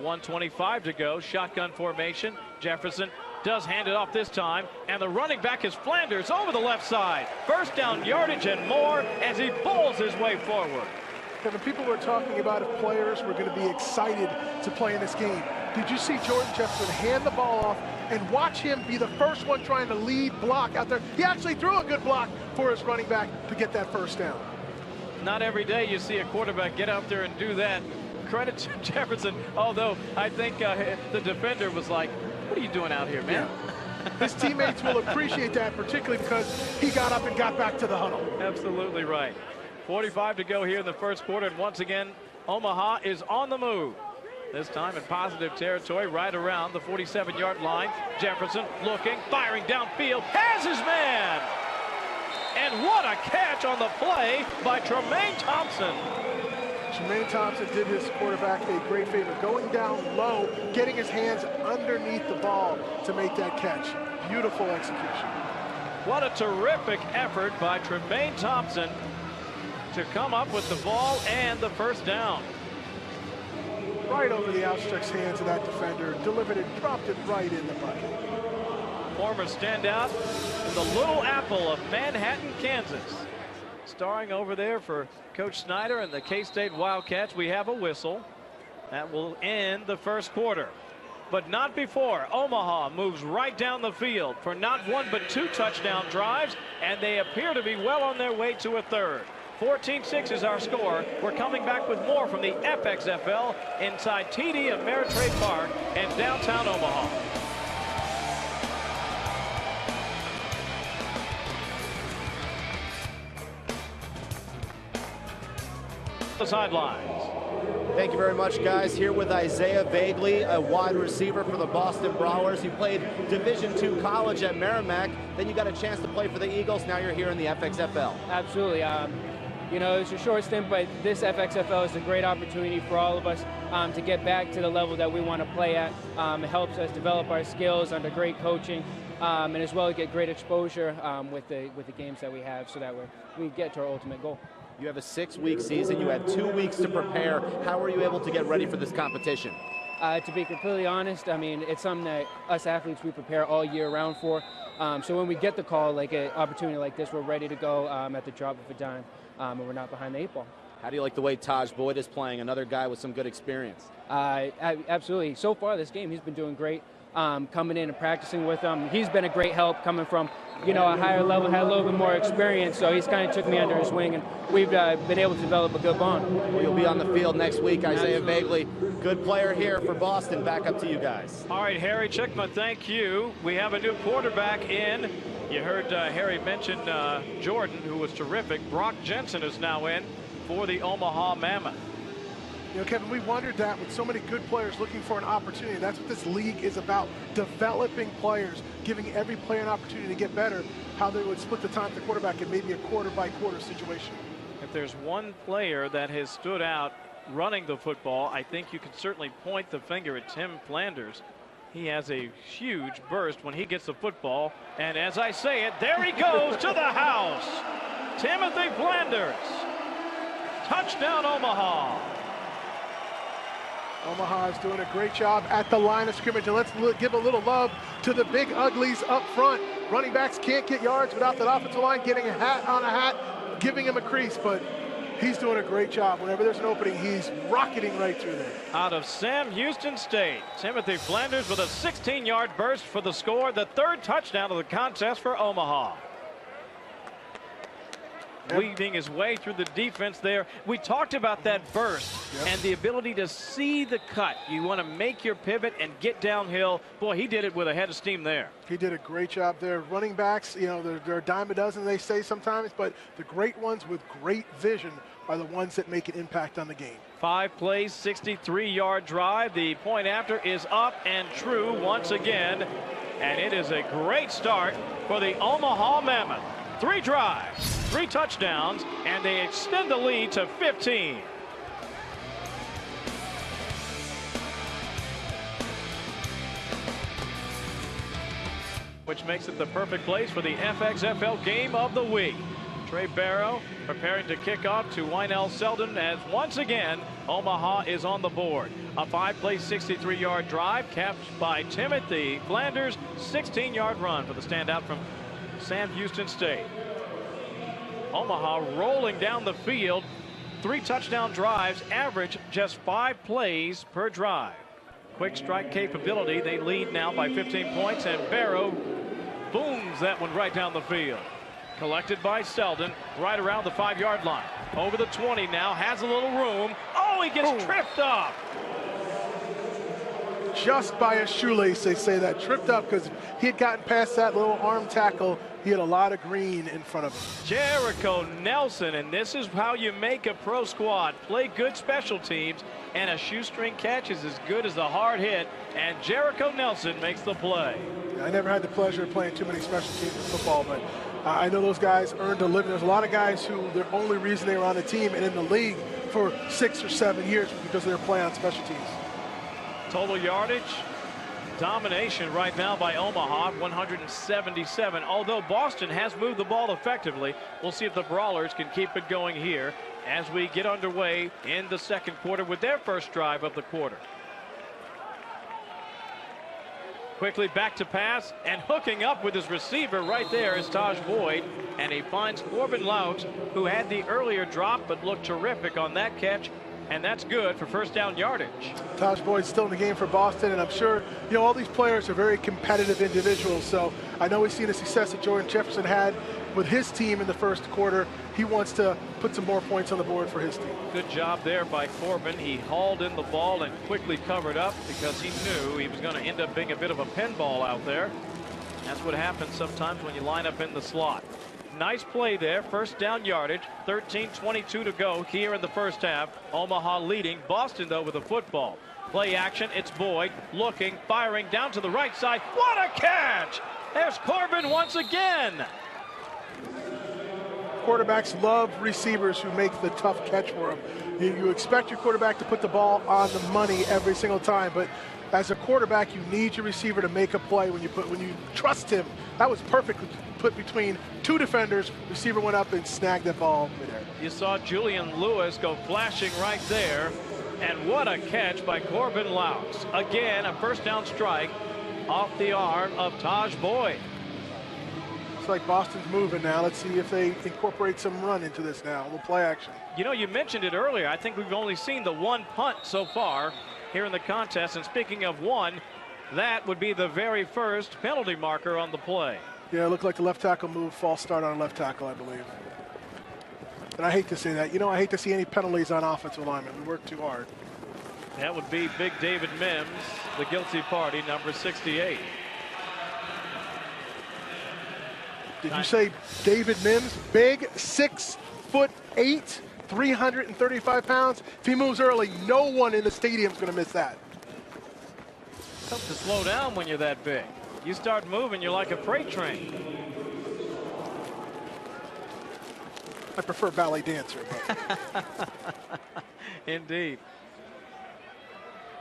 A: 1:25 to go, shotgun formation. Jefferson does hand it off this time, and the running back is Flanders over the left side. First down yardage and more as he pulls his way forward.
B: Kevin, people were talking about if players were going to be excited to play in this game. Did you see Jordan Jefferson hand the ball off and watch him be the first one trying to lead block out there? He actually threw a good block for his running back to get that first down.
A: Not every day you see a quarterback get out there and do that. Credit to Jefferson, although I think the defender was like, what are you doing out here, man?
B: Yeah. His teammates will appreciate that, particularly because he got up and got back to the huddle.
A: Absolutely right. 45 to go here in the first quarter, and once again, Omaha is on the move. This time in positive territory, right around the 47-yard line. Jefferson looking, firing downfield, has his man! And what a catch on the play by Tremaine Thompson.
B: Tremaine Thompson did his quarterback a great favor, going down low, getting his hands underneath the ball to make that catch. Beautiful execution.
A: What a terrific effort by Tremaine Thompson to come up with the ball and the first down.
B: Right over the outstretched hands of that defender, delivered it, dropped it right in the bucket.
A: Former standout in the Little Apple of Manhattan, Kansas. Starring over there for Coach Snyder and the K-State Wildcats. We have a whistle. That will end the first quarter. But not before Omaha moves right down the field for not 1 but 2 touchdown drives, and they appear to be well on their way to a third. 14-6 is our score. We're coming back with more from the FXFL inside TD Ameritrade Park in downtown Omaha. The sidelines.
C: Thank you very much, guys. Here with Isaiah Vagley, a wide receiver for the Boston Brawlers. You played Division II college at Merrimack. Then you got a chance to play for the Eagles. Now you're here in the FXFL.
E: Absolutely. You know, it's a short stint, but this FXFL is a great opportunity for all of us to get back to the level that we want to play at. It helps us develop our skills under great coaching, and as well as get great exposure with the games that we have, so that we get to our ultimate goal.
C: You have a 6-week season. You had 2 weeks to prepare. How were you able to get ready for this competition?
E: To be completely honest, I mean, it's something that us athletes, we prepare all year round for. So when we get the call, like an opportunity like this, we're ready to go at the drop of a dime, and we're not behind the 8 ball.
C: How do you like the way Taj Boyd is playing, another guy with some good experience?
E: Absolutely. So far this game, he's been doing great. coming in and practicing with him. He's been a great help coming from, a higher level, had a little bit more experience, so he's kind of took me under his wing, and we've been able to develop a good bond.
C: Well, you'll be on the field next week, Isaiah Bagley. Good player here for Boston. Back up to you guys.
A: All right, Harry Chickman, thank you. We have a new quarterback in. You heard Harry mention Jordan, who was terrific. Brock Jensen is now in for the Omaha Mammoth.
B: Kevin, we wondered that with so many good players looking for an opportunity. That's what this league is about, developing players, giving every player an opportunity to get better, how they would split the time to quarterback in maybe a quarter-by-quarter situation.
A: If there's one player that has stood out running the football, I think you can certainly point the finger at Tim Flanders. He has a huge burst when he gets the football, and as I say it, there he goes to the house. Timothy Flanders. Touchdown, Omaha.
B: Omaha is doing a great job at the line of scrimmage, and let's give a little love to the big uglies up front. Running backs can't get yards without that offensive line getting a hat on a hat, giving him a crease, but he's doing a great job. Whenever there's an opening, he's rocketing right through there.
A: Out of Sam Houston State, Timothy Flanders with a 16-yard burst for the score, the third touchdown of the contest for Omaha. Weaving his way through the defense there. We talked about that burst and the ability to see the cut. You want to make your pivot and get downhill. Boy, he did it with a head of steam there.
B: He did a great job there. Running backs, they're a dime a dozen, they say sometimes, but the great ones with great vision are the ones that make an impact on the game. 5
A: plays, 63-yard drive. The point after is up and true once again. And it is a great start for the Omaha Mammoth. 3 drives, 3 touchdowns, and they extend the lead to 15. Which makes it the perfect place for the FXFL game of the week. Trey Barrow preparing to kick off to Wynell Selden as once again Omaha is on the board. A 5-play 63-yard drive capped by Timothy Flanders. 16-yard run for the standout from Sam Houston State. Omaha rolling down the field. 3 touchdown drives, average just 5 plays per drive. Quick strike capability. They lead now by 15 points, and Barrow booms that one right down the field. Collected by Selden right around the 5-yard line. Over the 20 now, has a little room. Oh, he gets tripped up.
B: Just by a shoelace, they say that. Tripped up because he had gotten past that little arm tackle. He had a lot of green in front of him.
A: Jericho Nelson, and this is how you make a pro squad. Play good special teams, and a shoestring catch is as good as a hard hit, and Jericho Nelson makes the play.
B: I never had the pleasure of playing too many special teams in football, but I know those guys earned a living. There's a lot of guys who their only reason they were on the team and in the league for 6 or 7 years was because they were playing on special teams.
A: Total yardage, domination right now by Omaha, 177. Although Boston has moved the ball effectively, we'll see if the Brawlers can keep it going here as we get underway in the second quarter with their first drive of the quarter. Quickly back to pass, and hooking up with his receiver right there is Taj Boyd, and he finds Corbin Louts, who had the earlier drop but looked terrific on that catch. And that's good for first down yardage.
B: Taj Boyd's still in the game for Boston, and I'm sure, all these players are very competitive individuals. So I know we've seen the success that Jordan Jefferson had with his team in the first quarter. He wants to put some more points on the board for his team.
A: Good job there by Corbin. He hauled in the ball and quickly covered up because he knew he was going to end up being a bit of a pinball out there. That's what happens sometimes when you line up in the slot. Nice play there. First down yardage. 13:22 to go here in the first half. Omaha leading. Boston, though, with the football. Play action. It's Boyd looking, firing down to the right side. What a catch! There's Corbin once again.
B: Quarterbacks love receivers who make the tough catch for them. You expect your quarterback to put the ball on the money every single time, but as a quarterback, you need your receiver to make a play when you trust him. That was perfectly put between 2 defenders. Receiver went up and snagged that ball midair.
A: You saw Julian Lewis go flashing right there, and what a catch by Corbin Louts. Again, a first down strike off the arm of Taj Boyd.
B: Looks like Boston's moving now. Let's see if they incorporate some run into this now. A little play action.
A: You mentioned it earlier. I think we've only seen the 1 punt so far here in the contest. And speaking of one, That would be the very first penalty marker on the play.
B: Yeah, it looked like the left tackle move, false start on left tackle, I believe. And I hate to say that. You know, I hate to see any penalties on offensive linemen. We work too hard.
A: That would be Big David Mims, the guilty party, number 68.
B: Did you say David Mims? Big, 6'8", 335 pounds. If he moves early, no one in the stadium's going to miss that.
A: Tough to slow down when you're that big. You start moving, you're like a freight train.
B: I prefer ballet dancer. But.
A: Indeed.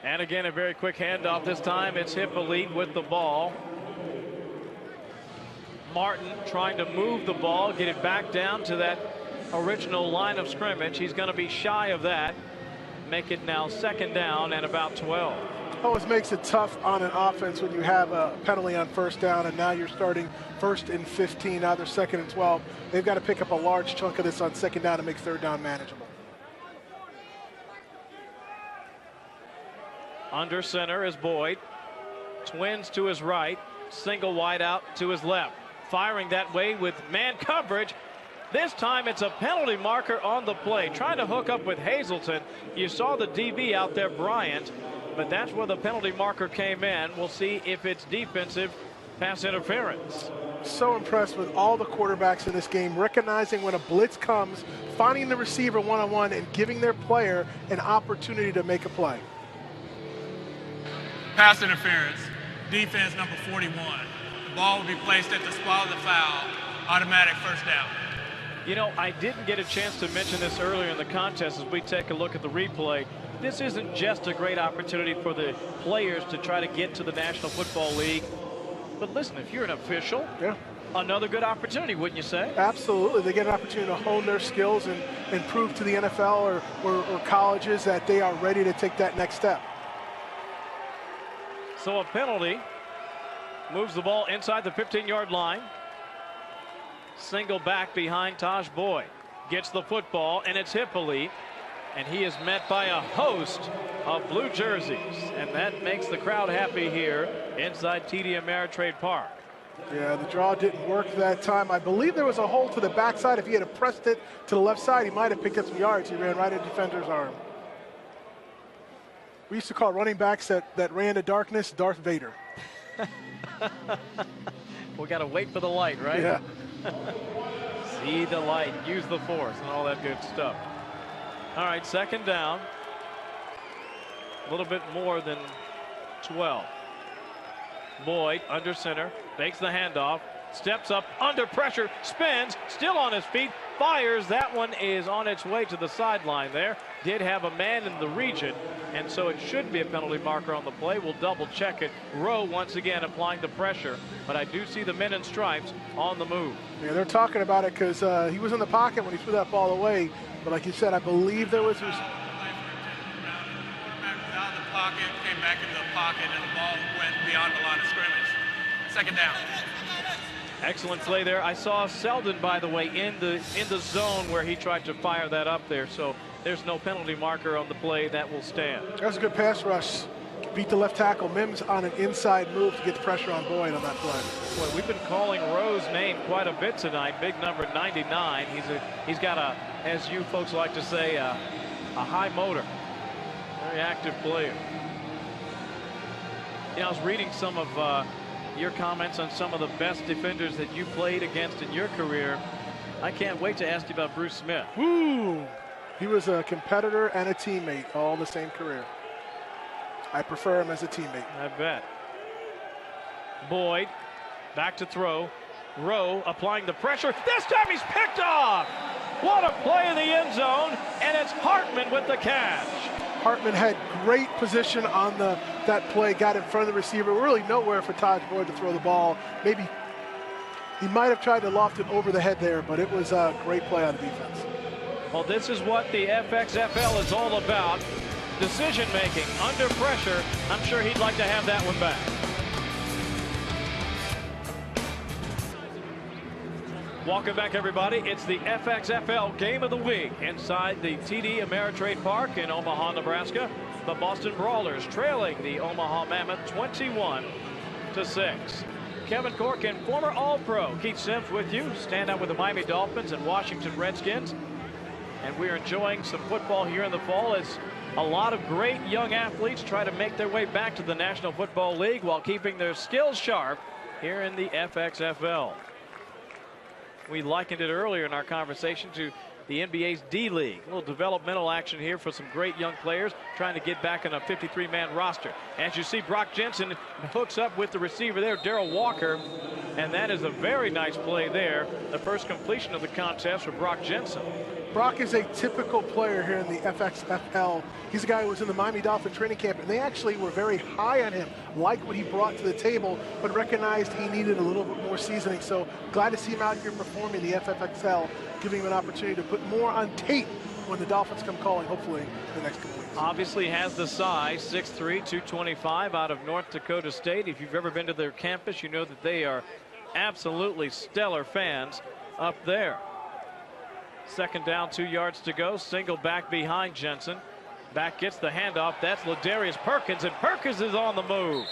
A: And again, a very quick handoff. This time it's Hippolyte with the ball. Martin trying to move the ball, get it back down to that original line of scrimmage. He's going to be shy of that. Make it now 2nd down and about 12.
B: Always makes it tough on an offense when you have a penalty on 1st down and now you're starting 1st and 15, now they're 2nd and 12. They've got to pick up a large chunk of this on 2nd down to make 3rd down manageable.
A: Under center is Boyd. Twins to his right. Single wide out to his left. Firing that way with man coverage. This time it's a penalty marker on the play. Trying to hook up with Hazelton. You saw the DB out there, Bryant. But that's where the penalty marker came in. We'll see if it's defensive pass interference.
B: So impressed with all the quarterbacks in this game, recognizing when a blitz comes, finding the receiver one-on-one and giving their player an opportunity to make a play.
F: Pass interference, defense number 41. The ball will be placed at the spot of the foul, automatic 1st down.
A: You know, I didn't get a chance to mention this earlier in the contest as we take a look at the replay. This isn't just a great opportunity for the players to try to get to the National Football League. But listen, if you're an official, another good opportunity, wouldn't you say?
B: Absolutely. They get an opportunity to hone their skills and prove to the NFL or colleges that they are ready to take that next step.
A: So a penalty moves the ball inside the 15-yard line. Single back behind Taj Boyd. Gets the football, and it's Hippolyte. And he is met by a host of blue jerseys. And that makes the crowd happy here inside TD Ameritrade Park.
B: Yeah, the draw didn't work that time. I believe there was a hole to the backside. If he had pressed it to the left side, he might have picked up some yards. He ran right at defender's arm. We used to call running backs that ran to darkness Darth Vader.
A: We got to wait for the light, right?
B: Yeah.
A: See the light, use the force, and all that good stuff. All right, 2nd down. A little bit more than 12. Boyd under center, fakes the handoff, steps up under pressure, spins, still on his feet, fires. That one is on its way to the sideline there. Did have a man in the region, and so it should be a penalty marker on the play. We'll double check it. Rowe once again applying the pressure, but I do see the men in stripes on the move.
B: Yeah, they're talking about it because he was in the pocket when he threw that ball away. But like you said, I believe there was...
F: Quarterback was out of the pocket, came back into the pocket, and the ball went beyond the line of scrimmage. 2nd down.
A: Excellent play there. I saw Selden, by the way, in the zone where he tried to fire that up there. So there's no penalty marker on the play. That will stand.
B: That was a good pass rush. Beat the left tackle. Mims on an inside move to get the pressure on Boyd on that play.
A: Boy, we've been calling Rowe's name quite a bit tonight. Big number 99. He's got a, as you folks like to say, a high motor. Very active player. You know, I was reading some of your comments on some of the best defenders that you played against in your career. I can't wait to ask you about Bruce Smith.
B: Woo! He was a competitor and a teammate all in the same career. I prefer him as a teammate.
A: I bet. Boyd back to throw. Rowe applying the pressure. This time he's picked off. What a play in the end zone, and it's Hartman with the catch.
B: Hartman had great position on that play, got in front of the receiver. Really nowhere for Taj Boyd to throw the ball. Maybe he might have tried to loft it over the head there, but it was a great play on defense.
A: Well, this is what the FXFL is all about. Decision making under pressure. I'm sure he'd like to have that one back. Welcome back, everybody. It's the FXFL Game of the Week inside the TD Ameritrade Park in Omaha, Nebraska. The Boston Brawlers trailing the Omaha Mammoth 21-6. Kevin Corkin, former All-Pro. Keith Sims with you. Stand out with the Miami Dolphins and Washington Redskins. And we're enjoying some football here in the fall as a lot of great young athletes try to make their way back to the National Football League while keeping their skills sharp here in the FXFL. We likened it earlier in our conversation to the NBA's D-League. A little developmental action here for some great young players trying to get back on a 53-man roster. As you see, Brock Jensen hooks up with the receiver there, Darrell Walker, and that is a very nice play there. The first completion of the contest for Brock Jensen.
B: Brock is a typical player here in the FXFL. He's a guy who was in the Miami Dolphin training camp, and they actually were very high on him, liked what he brought to the table, but recognized he needed a little bit more seasoning. So glad to see him out here performing the FXFL, giving him an opportunity to put more on tape when the Dolphins come calling, hopefully, in the next couple weeks.
A: Obviously has the size, 6'3", 225 out of North Dakota State. If you've ever been to their campus, you know that they are absolutely stellar fans up there. Second down, 2 yards to go. Single back behind Jensen. Back gets the handoff. That's Ladarius Perkins, and Perkins is on the move.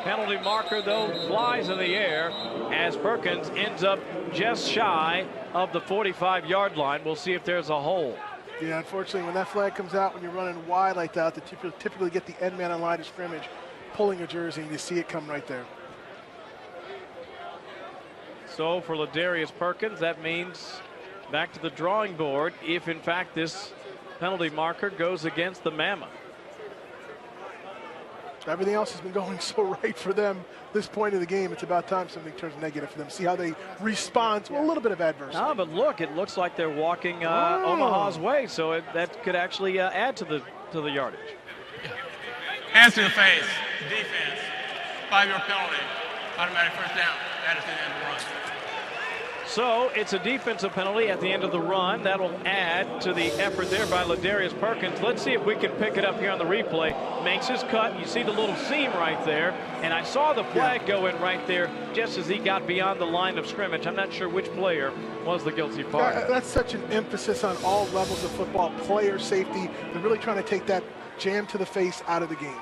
A: Penalty marker, though, flies in the air as Perkins ends up just shy of the 45-yard line. We'll see if there's a hole.
B: Yeah, unfortunately, when that flag comes out, when you're running wide like that, they typically get the end man on line of scrimmage, pulling a jersey, and you see it come right there.
A: So for Ladarius Perkins, that means back to the drawing board if, in fact, this penalty marker goes against the Mammoth.
B: Everything else has been going so right for them this point of the game. It's about time something turns negative for them. See how they respond to a little bit of adversity.
A: Ah, but look, it looks like they're walking Omaha's way, so that could actually add to the yardage.
F: Hands to the face, defense, 5-yard penalty, automatic first down. That is the end of the run.
A: So it's a defensive penalty at the end of the run. That'll add to the effort there by Ladarius Perkins. Let's see if we can pick it up here on the replay. Makes his cut. You see the little seam right there. And I saw the flag go in right there just as he got beyond the line of scrimmage. I'm not sure which player was the guilty party.
B: That's such an emphasis on all levels of football. Player safety. They're really trying to take that jam to the face out of the game.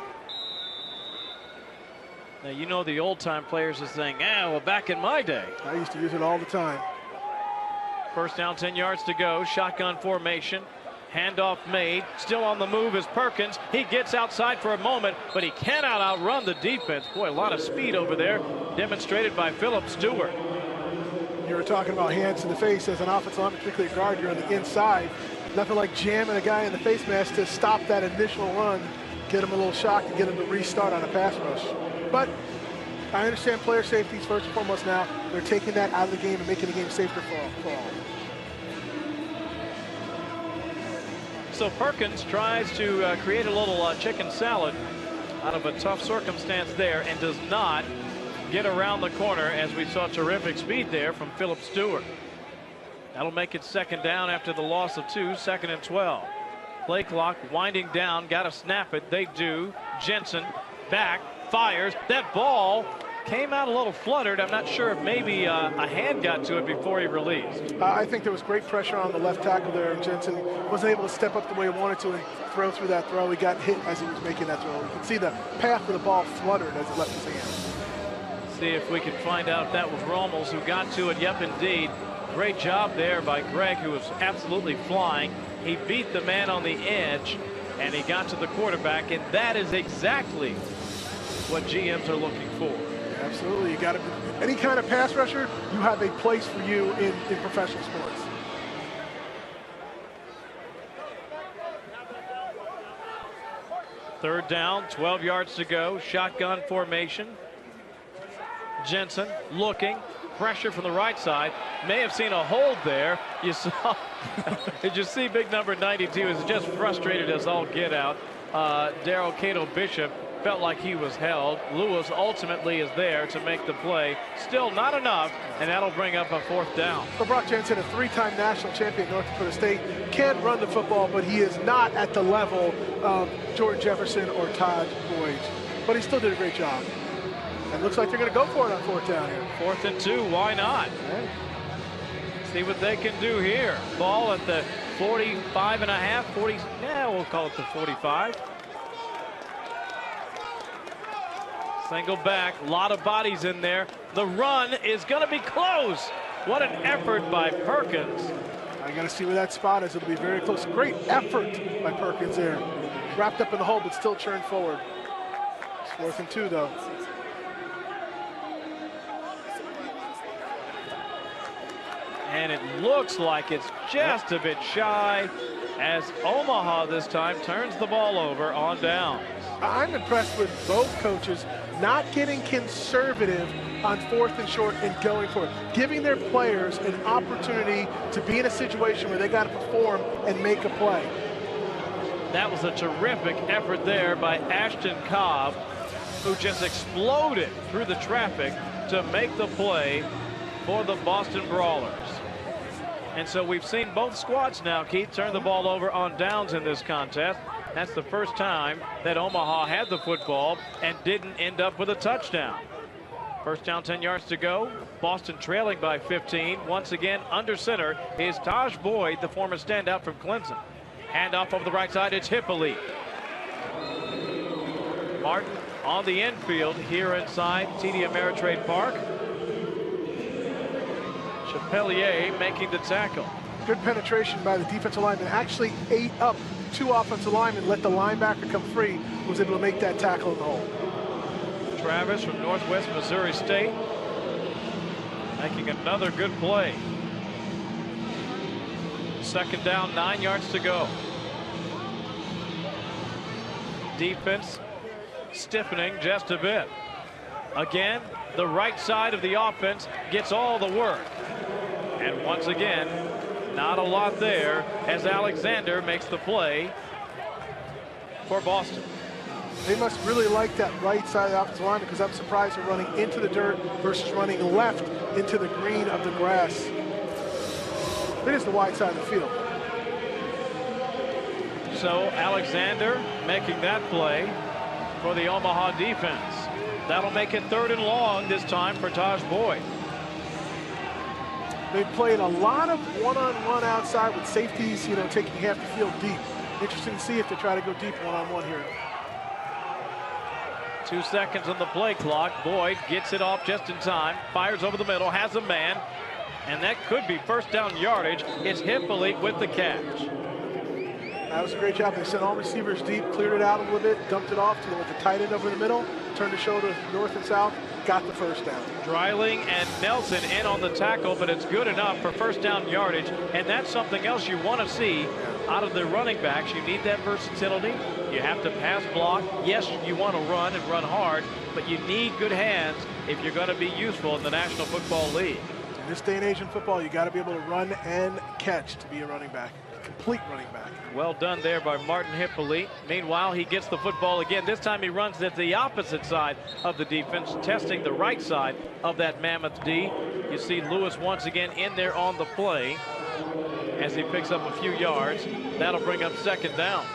A: Now, you know the old-time players are saying, well, back in my day.
B: I used to use it all the time.
A: First down, 10 yards to go. Shotgun formation. Handoff made. Still on the move is Perkins. He gets outside for a moment, but he cannot outrun the defense. Boy, a lot of speed over there, demonstrated by Philip Stewart.
B: You were talking about hands to the face as an offensive lineman, particularly a guard. You're on the inside. Nothing like jamming a guy in the face mask to stop that initial run, get him a little shock, and get him to restart on a pass rush. But I understand player safety is first and foremost now. They're taking that out of the game and making the game safer for all.
A: So Perkins tries to create a little chicken salad out of a tough circumstance there and does not get around the corner, as we saw terrific speed there from Philip Stewart. That'll make it second down after the loss of 2, 2nd and 12. Play clock winding down, got to snap it. They do. Jensen back. Fires. That ball came out a little fluttered. I'm not sure if maybe a hand got to it before he released.
B: I think there was great pressure on the left tackle there, and Jensen wasn't able to step up the way he wanted to and throw through that throw. He got hit as he was making that throw. You can see the path of the ball fluttered as it left his hand.
A: See if we can find out if that was Rommels who got to it. Yep, indeed. Great job there by Greg, who was absolutely flying. He beat the man on the edge, and he got to the quarterback, and that is exactly what GMs are looking for.
B: Absolutely. You got to, any kind of pass rusher, you have a place for you in professional sports.
A: Third down, 12 yards to go. Shotgun formation. Jensen looking. Pressure from the right side. May have seen a hold there. You saw. Did you see big number 92 is just frustrated as all get out. Darrell Cato Bishop felt like he was held. Lewis ultimately is there to make the play. Still not enough, and that'll bring up a 4th down.
B: So Brock Jensen, a 3-time national champion at North Dakota State, can run the football, but he is not at the level of Jordan Jefferson or Todd Boyd. But he still did a great job. And looks like they're going to go for it on 4th down here.
A: 4th and 2, why not?
B: Right.
A: See what they can do here. Ball at the 45 and a half, 40, yeah, we'll call it the 45. Single back, a lot of bodies in there. The run is going to be close. What an effort by Perkins.
B: I got to see where that spot is. It'll be very close. Great effort by Perkins there. Wrapped up in the hole, but still churned forward. It's 4th and 2, though.
A: And it looks like it's just a bit shy as Omaha this time turns the ball over on downs.
B: I'm impressed with both coaches not getting conservative on 4th and short and going for it, giving their players an opportunity to be in a situation where they got to perform and make a play.
A: That was a terrific effort there by Ashton Cobb, who just exploded through the traffic to make the play for the Boston Brawlers. And so we've seen both squads now, Keith, turn the ball over on downs in this contest. That's the first time that Omaha had the football and didn't end up with a touchdown. First down, 10 yards to go. Boston trailing by 15. Once again, under center is Taj Boyd, the former standout from Clemson. Handoff over the right side, it's Hippolyte. Martin on the infield here inside TD Ameritrade Park. Chapelier making the tackle.
B: Good penetration by the defensive lineman. Actually ate up 2 offensive linemen, let the linebacker come free, was able to make that tackle in the hole.
A: Travis from Northwest Missouri State making another good play. Second down, 9 yards to go. Defense stiffening just a bit. Again, the right side of the offense gets all the work. And once again, not a lot there as Alexander makes the play for Boston.
B: They must really like that right side of the offensive line, because I'm surprised they're running into the dirt versus running left into the green of the grass. It is the wide side of the field.
A: So Alexander making that play for the Omaha defense. That'll make it 3rd and long this time for Taj Boyd.
B: They played a lot of one-on-one outside with safeties, taking half the field deep. Interesting to see if they try to go deep one-on-one here.
A: 2 seconds on the play clock. Boyd gets it off just in time, fires over the middle, has a man, and that could be first down yardage. It's Hippolyte with the catch.
B: That was a great job. They sent all receivers deep, cleared it out a little bit, dumped it off to the tight end over the middle, turned the shoulder north and south, got the first down.
A: Dreiling and Nelson in on the tackle, but it's good enough for first down yardage, and that's something else you want to see out of the running backs. You need that versatility. You have to pass block. Yes, you want to run and run hard, but you need good hands if you're going to be useful in the National Football League.
B: In this day and age in football, you got to be able to run and catch to be a running back, complete running back.
A: Well done there by Martin Hippolyte. Meanwhile, he gets the football again. This time he runs at the opposite side of the defense, testing the right side of that Mammoth D. You see Lewis once again in there on the play as he picks up a few yards. That'll bring up 2nd down.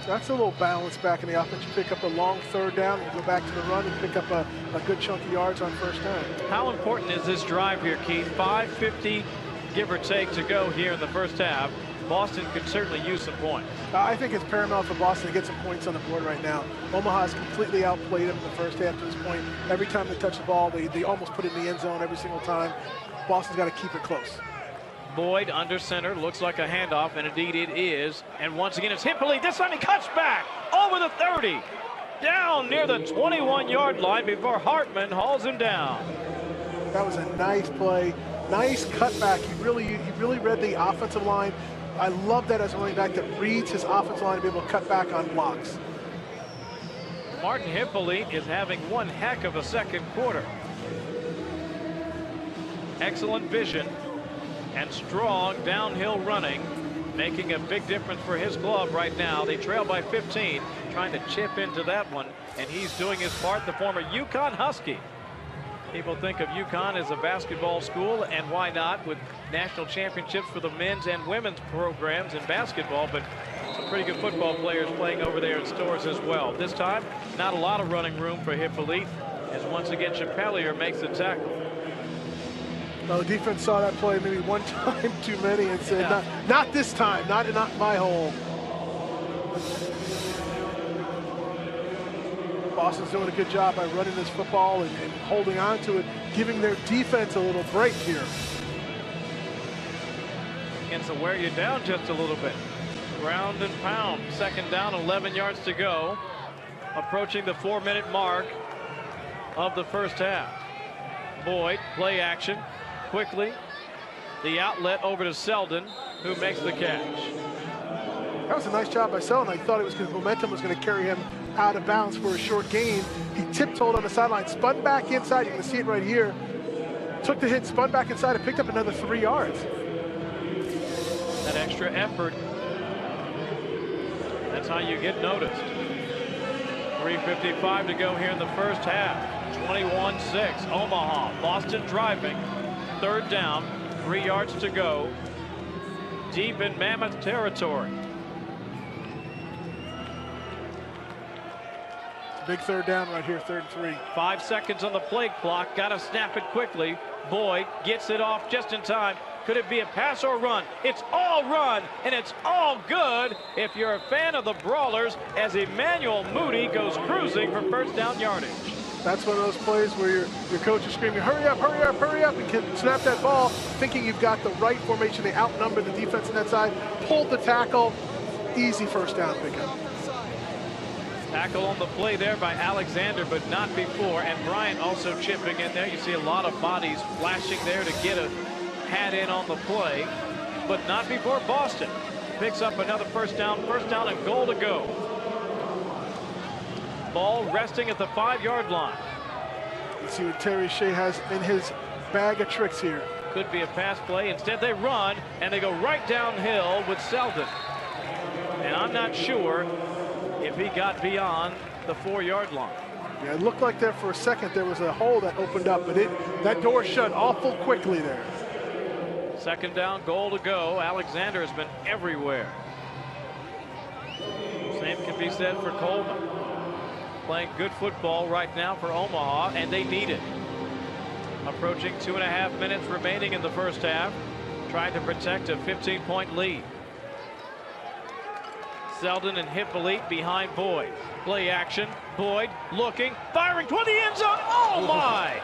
B: That's a little balance back in the offense. You pick up a long 3rd down, you go back to the run and pick up a good chunk of yards on first down.
A: How important is this drive here, Keith? 5:50, give or take, to go here in the first half. Boston could certainly use some points.
B: I think it's paramount for Boston to get some points on the board right now. Omaha's completely outplayed them in the first half to this point. Every time they touch the ball, they almost put it in the end zone every single time. Boston's got to keep it close.
A: Boyd under center, looks like a handoff, and indeed it is. And once again, it's Hippolyte. This time he cuts back over the 30, down near the 21-yard line before Hartman hauls him down.
B: That was a nice play, nice cutback. He really read the offensive line. I love that as a running back that reads his offensive line to be able to cut back on blocks.
A: Martin Hippolyte is having one heck of a second quarter. Excellent vision and strong downhill running, making a big difference for his club right now. They trail by 15, trying to chip into that one, and he's doing his part. The former UConn Husky. People think of UConn as a basketball school, and why not, with national championships for the men's and women's programs in basketball, but some pretty good football players playing over there in Stores as well. This time, not a lot of running room for Hippolyte, as once again Chapelier makes the tackle.
B: Well, the defense saw that play maybe one time too many and said, not this time, not my hole. Boston's doing a good job by running this football and holding on to it, giving their defense a little break here.
A: Begins to wear you down just a little bit. Ground and pound. Second down, 11 yards to go. Approaching the 4-minute mark of the first half. Boyd, play action, quickly. The outlet over to Selden, who makes the catch.
B: That was a nice job by Selden. I thought it was because momentum was going to carry him out of bounds for a short gain. He tiptoed on the sideline, spun back inside. You can see it right here. Took the hit, spun back inside, and picked up another 3 yards.
A: That extra effort, that's how you get noticed. 3:55 to go here in the first half. 21-6, Omaha. Boston driving. Third down, 3 yards to go. Deep in Mammoth territory.
B: Big third down right here, 3rd and 3.
A: 5 seconds on the play clock. Got to snap it quickly. Boyd gets it off just in time. Could it be a pass or run? It's all run, and it's all good if you're a fan of the Brawlers, as Emmanuel Moody goes cruising for first down yardage.
B: That's one of those plays where your coach is screaming, hurry up, hurry up, hurry up, and can snap that ball, thinking you've got the right formation. They outnumber the defense on that side, pulled the tackle, easy first down pickup.
A: Tackle on the play there by Alexander, but not before. And Bryant also chipping in there. You see a lot of bodies flashing there to get a hat in on the play, but not before Boston picks up another first down and goal to go. Ball resting at the 5-yard line.
B: Let's see what Terry Shea has in his bag of tricks here.
A: Could be a pass play. Instead they run, and they go right downhill with Selden. And I'm not sure if he got beyond the 4-yard line.
B: Yeah, it looked like there for a second there was a hole that opened up, but that door shut awful quickly there.
A: Second down, goal to go. Alexander has been everywhere. Same can be said for Coleman. Playing good football right now for Omaha, and they need it. Approaching 2.5 minutes remaining in the first half. Trying to protect a 15-point lead. Selden and Hippolyte behind Boyd. Play action. Boyd looking, firing toward the end zone. Oh my!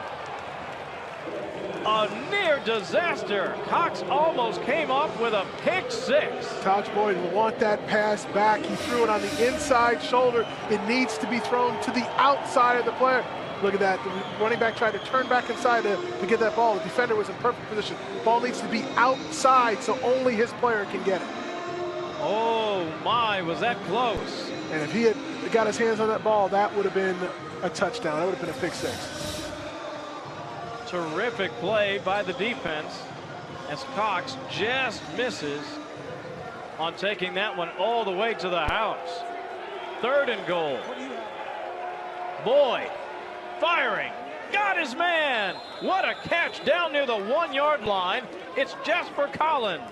A: A near disaster. Cox almost came up with a pick six.
B: Taj Boyd will want that pass back. He threw it on the inside shoulder. It needs to be thrown to the outside of the player. Look at that. The running back tried to turn back inside to get that ball. The defender was in perfect position. Ball needs to be outside so only his player can get it.
A: Oh my, was that close?
B: And if he had got his hands on that ball, that would have been a touchdown. That would have been a pick six.
A: Terrific play by the defense as Cox just misses on taking that one all the way to the house. 3rd and goal. Boyd firing. Got his man. What a catch down near the 1-yard line. It's Jasper Collins.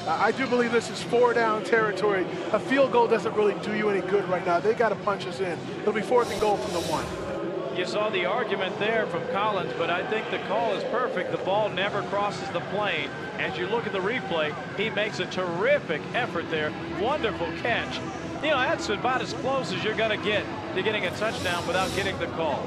B: I do believe this is 4-down territory. A field goal doesn't really do you any good right now. They got to punch us in. It'll be 4th and goal from the 1.
A: You saw the argument there from Collins, but I think the call is perfect. The ball never crosses the plane. As you look at the replay, he makes a terrific effort there. Wonderful catch. You know, that's about as close as you're going to get to getting a touchdown without getting the call.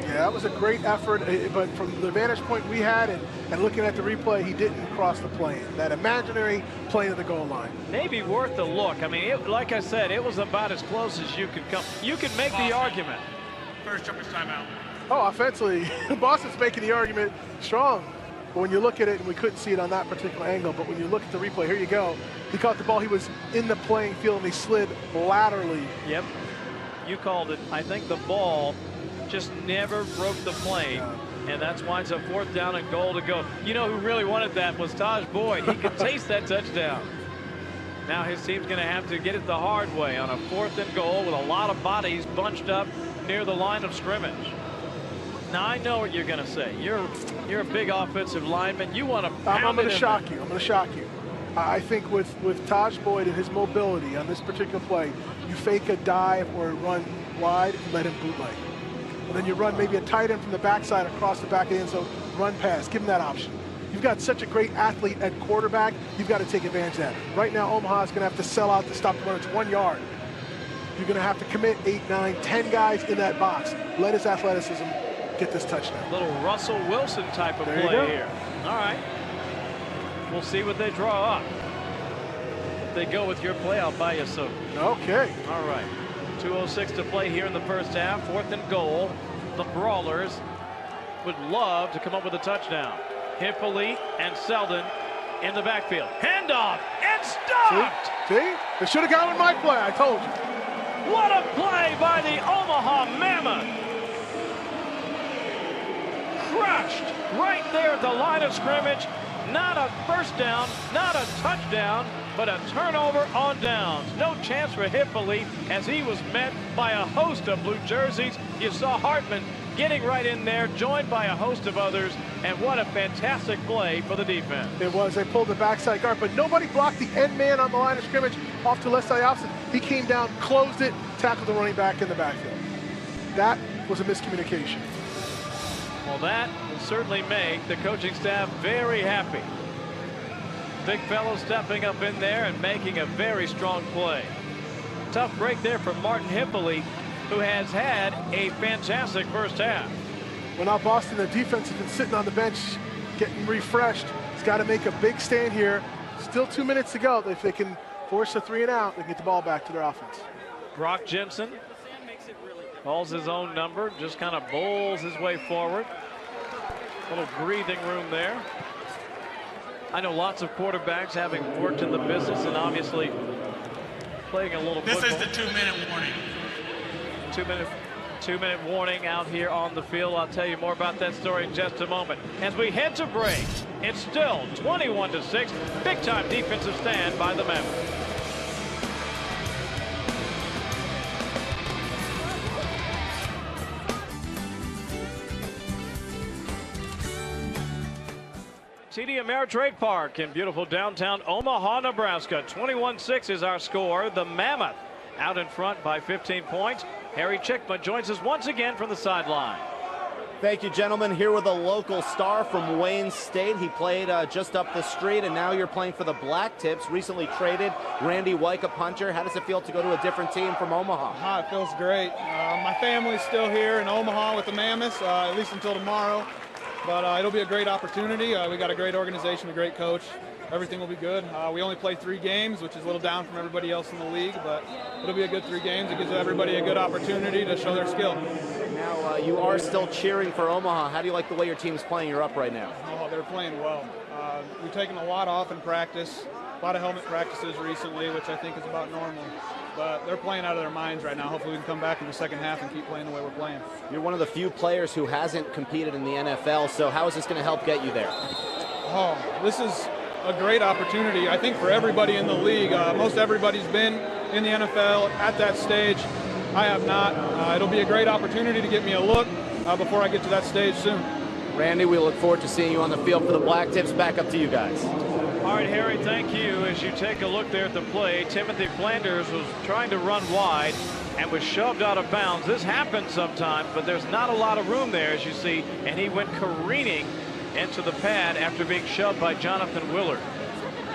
B: Yeah, that was a great effort, but from the vantage point we had and looking at the replay, he didn't cross the plane, that imaginary plane of the goal line.
A: Maybe worth a look. I mean, like I said, it was about as close as you could come. You can make the argument.
F: First jumper's timeout.
B: Oh, offensively, Boston's making the argument strong. But when you look at it, and we couldn't see it on that particular angle, but when you look at the replay, here you go. He caught the ball. He was in the playing field, and he slid laterally.
A: Yep. You called it. I think the ball just never broke the plane, and that's why it's a 4th down and goal to go. You know who really wanted that was Taj Boyd. He could taste that touchdown. Now his team's going to have to get it the hard way on a 4th and goal with a lot of bodies bunched up near the line of scrimmage. Now I know what you're going to say. You're a big offensive lineman. You want to pound
B: I'm going
A: it
B: to
A: in
B: shock
A: there.
B: you. I'm going to shock you. I think with Taj Boyd and his mobility on this particular play, you fake a dive or run wide and let him bootleg. And then you run maybe a tight end from the backside across the back of the end zone, run pass, give him that option. You've got such a great athlete at quarterback, you've got to take advantage of that. Right now, Omaha is going to have to sell out to stop the run. It's 1 yard. you're going to have to commit 8, 9, 10 guys in that box. Let his athleticism get this touchdown.
A: Little Russell Wilson type of play here. All right. We'll see what they draw up. If they go with your play, I'll buy you some.
B: Okay.
A: All right. 2:06 to play here in the first half. 4th and goal. The Brawlers would love to come up with a touchdown. Hippolyte and Selden in the backfield. Handoff and stopped.
B: See? They should have gone with my play. I told you.
A: What a play by the Omaha Mammoth. Crushed right there at the line of scrimmage. Not a first down, not a touchdown, but a turnover on downs. No chance for Hippolyte as he was met by a host of blue jerseys. You saw Hartman getting right in there, joined by a host of others, and what a fantastic play for the defense.
B: It was. They pulled the backside guard, but nobody blocked the end man on the line of scrimmage off to left side opposite. He came down, closed it, tackled the running back in the backfield. That was a miscommunication.
A: Well, that will certainly make the coaching staff very happy. Big fellow stepping up in there and making a very strong play. Tough break there for Martin Hippolyte, who has had a fantastic first half.
B: Well, now Boston, the defense has been sitting on the bench, getting refreshed. He's got to make a big stand here. Still 2 minutes to go. If they can force a 3 and out, they can get the ball back to their offense.
A: Brock Jensen calls his own number, just kind of bowls his way forward. A little breathing room there. I know lots of quarterbacks, having worked in the business and obviously playing a little football.
F: This is the 2-minute warning.
A: 2-minute warning out here on the field. I'll tell you more about that story in just a moment. As we head to break, it's still 21-6. Big time defensive stand by the Mammoth. TD Ameritrade Park in beautiful downtown Omaha, Nebraska. 21-6 is our score. The Mammoth out in front by 15 points. Harry Chickma joins us once again from the sideline.
C: Thank you, gentlemen. Here with a local star from Wayne State. He played just up the street, and now you're playing for the Black Tips. Recently traded Randy Wyke, a punter. How does it feel to go to a different team from Omaha?
G: It feels great. My family's still here in Omaha with the Mammoths, at least until tomorrow. But it'll be a great opportunity. We got a great organization, a great coach. Everything will be good. We only play 3 games, which is a little down from everybody else in the league, but it'll be a good 3 games. It gives everybody a good opportunity to show their skill.
C: Now, you are still cheering for Omaha. How do you like the way your team's playing? You're up right now.
G: Oh, they're playing well. We've taken a lot off in practice, a lot of helmet practices recently, which I think is about normal. But they're playing out of their minds right now. Hopefully we can come back in the second half and keep playing the way we're playing.
C: You're one of the few players who hasn't competed in the NFL, so how is this going to help get you there?
G: Oh, this is a great opportunity, I think, for everybody in the league. Most everybody's been in the NFL at that stage. I have not. It'll be a great opportunity to get me a look before I get to that stage soon.
C: Randy, we look forward to seeing you on the field for the Black Tips. Back up to you guys.
A: All right, Harry, thank you. As you take a look there at the play, Timothy Flanders was trying to run wide and was shoved out of bounds. This happens sometimes, but there's not a lot of room there, as you see, and he went careening into the pad after being shoved by Jonathan Willard.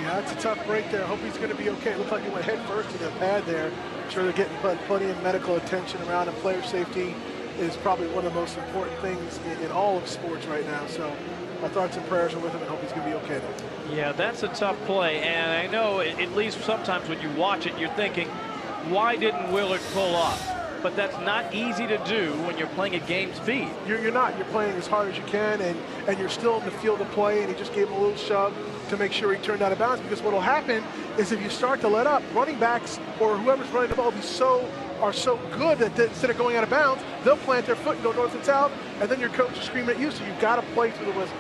B: Yeah, that's a tough break there. I hope he's going to be okay. It looked like he went head first to the pad there. I'm sure they're getting plenty of medical attention around, and player safety is probably one of the most important things in all of sports right now. So my thoughts and prayers are with him, and hope he's going to be okay though.
A: Yeah, that's a tough play, and I know at least sometimes when you watch it, you're thinking, why didn't Willard pull off? But that's not easy to do when you're playing at game speed.
B: You're not. You're playing as hard as you can, and you're still in the field of play, and he just gave him a little shove to make sure he turned out of bounds, because what will happen is if you start to let up, running backs or whoever's running the ball are so good that instead of going out of bounds, they'll plant their foot and go north and south, and then your coach is screaming at you, so you've got to play through the whistle.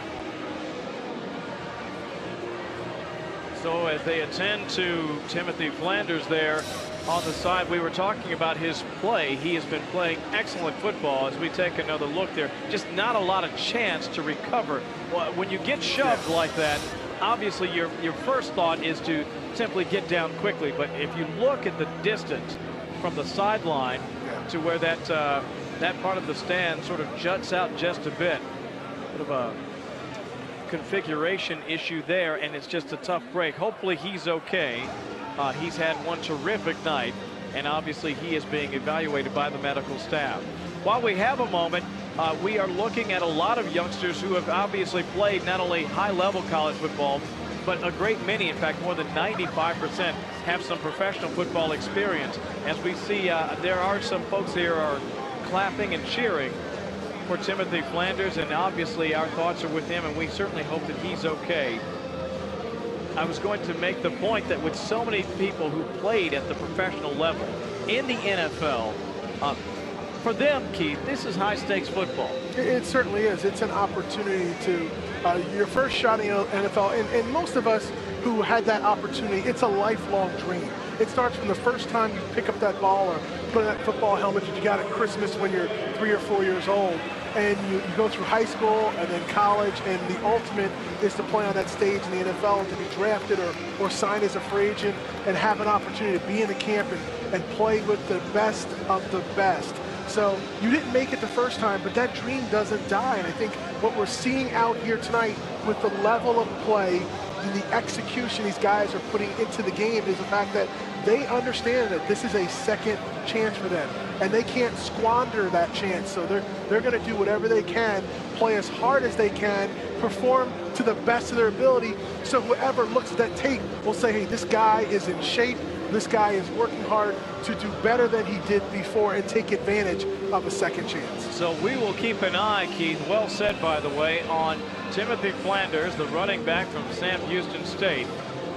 A: So as they attend to Timothy Flanders there on the side, we were talking about his play. He has been playing excellent football. As we take another look there, just not a lot of chance to recover. Well, when you get shoved like that, obviously your first thought is to simply get down quickly. But if you look at the distance from the sideline to where that part of the stand sort of juts out just a bit, bit of a configuration issue there, and it's just a tough break. Hopefully he's okay. He's had one terrific night and obviously he is being evaluated by the medical staff. While we have a moment, we are looking at a lot of youngsters who have obviously played not only high-level college football, but a great many, in fact, more than 95% have some professional football experience. As we see, there are some folks here are clapping and cheering for Timothy Flanders, and obviously our thoughts are with him, and we certainly hope that he's okay. I was going to make the point that with so many people who played at the professional level in the NFL, for them, Keith, this is high-stakes football.
B: It certainly is. It's an opportunity to your first shot in the NFL, and most of us who had that opportunity, it's a lifelong dream. It starts from the first time you pick up that ball or put on that football helmet that you got at Christmas when you're 3 or 4 years old, and you go through high school and then college, and the ultimate is to play on that stage in the NFL and to be drafted or signed as a free agent and have an opportunity to be in the camp and play with the best of the best. So you didn't make it the first time, but that dream doesn't die. And I think what we're seeing out here tonight with the level of play and the execution these guys are putting into the game is the fact that they understand that this is a second chance for them, and they can't squander that chance. So they're going to do whatever they can, play as hard as they can, perform to the best of their ability. So whoever looks at that tape will say, hey, this guy is in shape. This guy is working hard to do better than he did before and take advantage of a second chance.
A: So we will keep an eye, Keith, well said, by the way, on Timothy Flanders, the running back from Sam Houston State,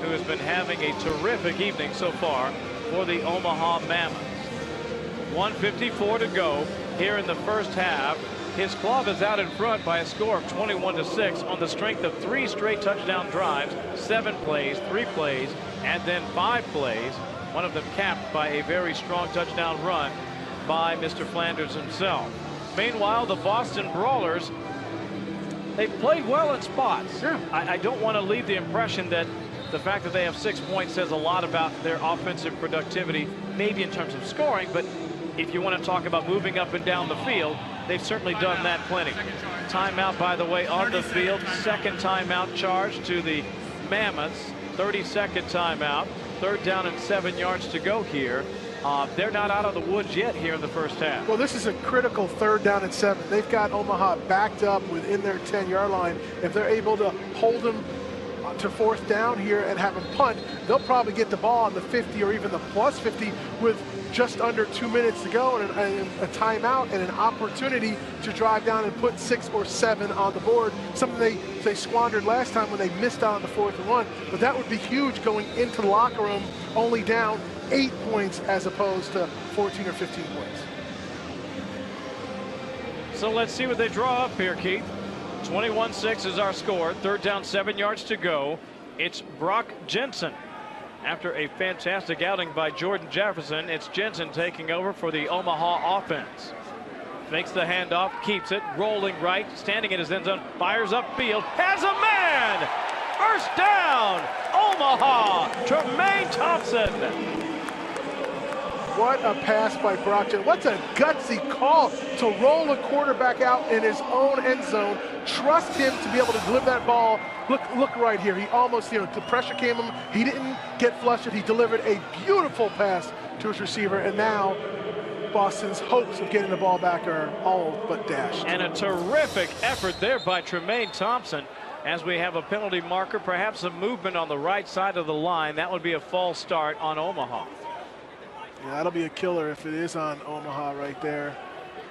A: who has been having a terrific evening so far for the Omaha Mammoths. 1:54 to go here in the first half. His club is out in front by a score of 21-6 on the strength of 3 straight touchdown drives, 7 plays, 3 plays, and then 5 plays, one of them capped by a very strong touchdown run by Mr. Flanders himself. Meanwhile, the Boston Brawlers, they've played well in spots.
B: Yeah.
A: I don't want to leave the impression that the fact that they have 6 points says a lot about their offensive productivity, maybe in terms of scoring, but if you want to talk about moving up and down the field, they've certainly done that plenty. Timeout, by the way, on the field. Second timeout charge to the Mammoths. 32nd timeout. 3rd down and 7 yards to go here. They're not out of the woods yet here in the first half.
B: Well, this is a critical 3rd down and 7. They've got Omaha backed up within their 10-yard line. If they're able to hold them to 4th down here and have them punt, they'll probably get the ball on the 50 or even the plus 50 with just under 2 minutes to go and a timeout and an opportunity to drive down and put 6 or 7 on the board, something they squandered last time when they missed out on the 4th and 1. But that would be huge going into the locker room only down 8 points as opposed to 14 or 15 points.
A: So let's see what they draw up here, Keith. 21-6 is our score. 3rd down, 7 yards to go. It's Brock Jensen. After a fantastic outing by Jordan Jefferson, it's Jensen taking over for the Omaha offense. Makes the handoff, keeps it, rolling right, standing in his end zone, fires upfield, has a man! First down, Omaha, Tremaine Thompson.
B: What a pass by Brock Jensen. What's a gutsy call to roll a quarterback out in his own end zone. Trust him to be able to deliver that ball. Look right here. He almost, the pressure came him. He didn't get flustered. He delivered a beautiful pass to his receiver, and now Boston's hopes of getting the ball back are all but dashed.
A: And a terrific effort there by Tremaine Thompson. As we have a penalty marker, perhaps a movement on the right side of the line. That would be a false start on Omaha.
B: Yeah, that'll be a killer if it is on Omaha right there.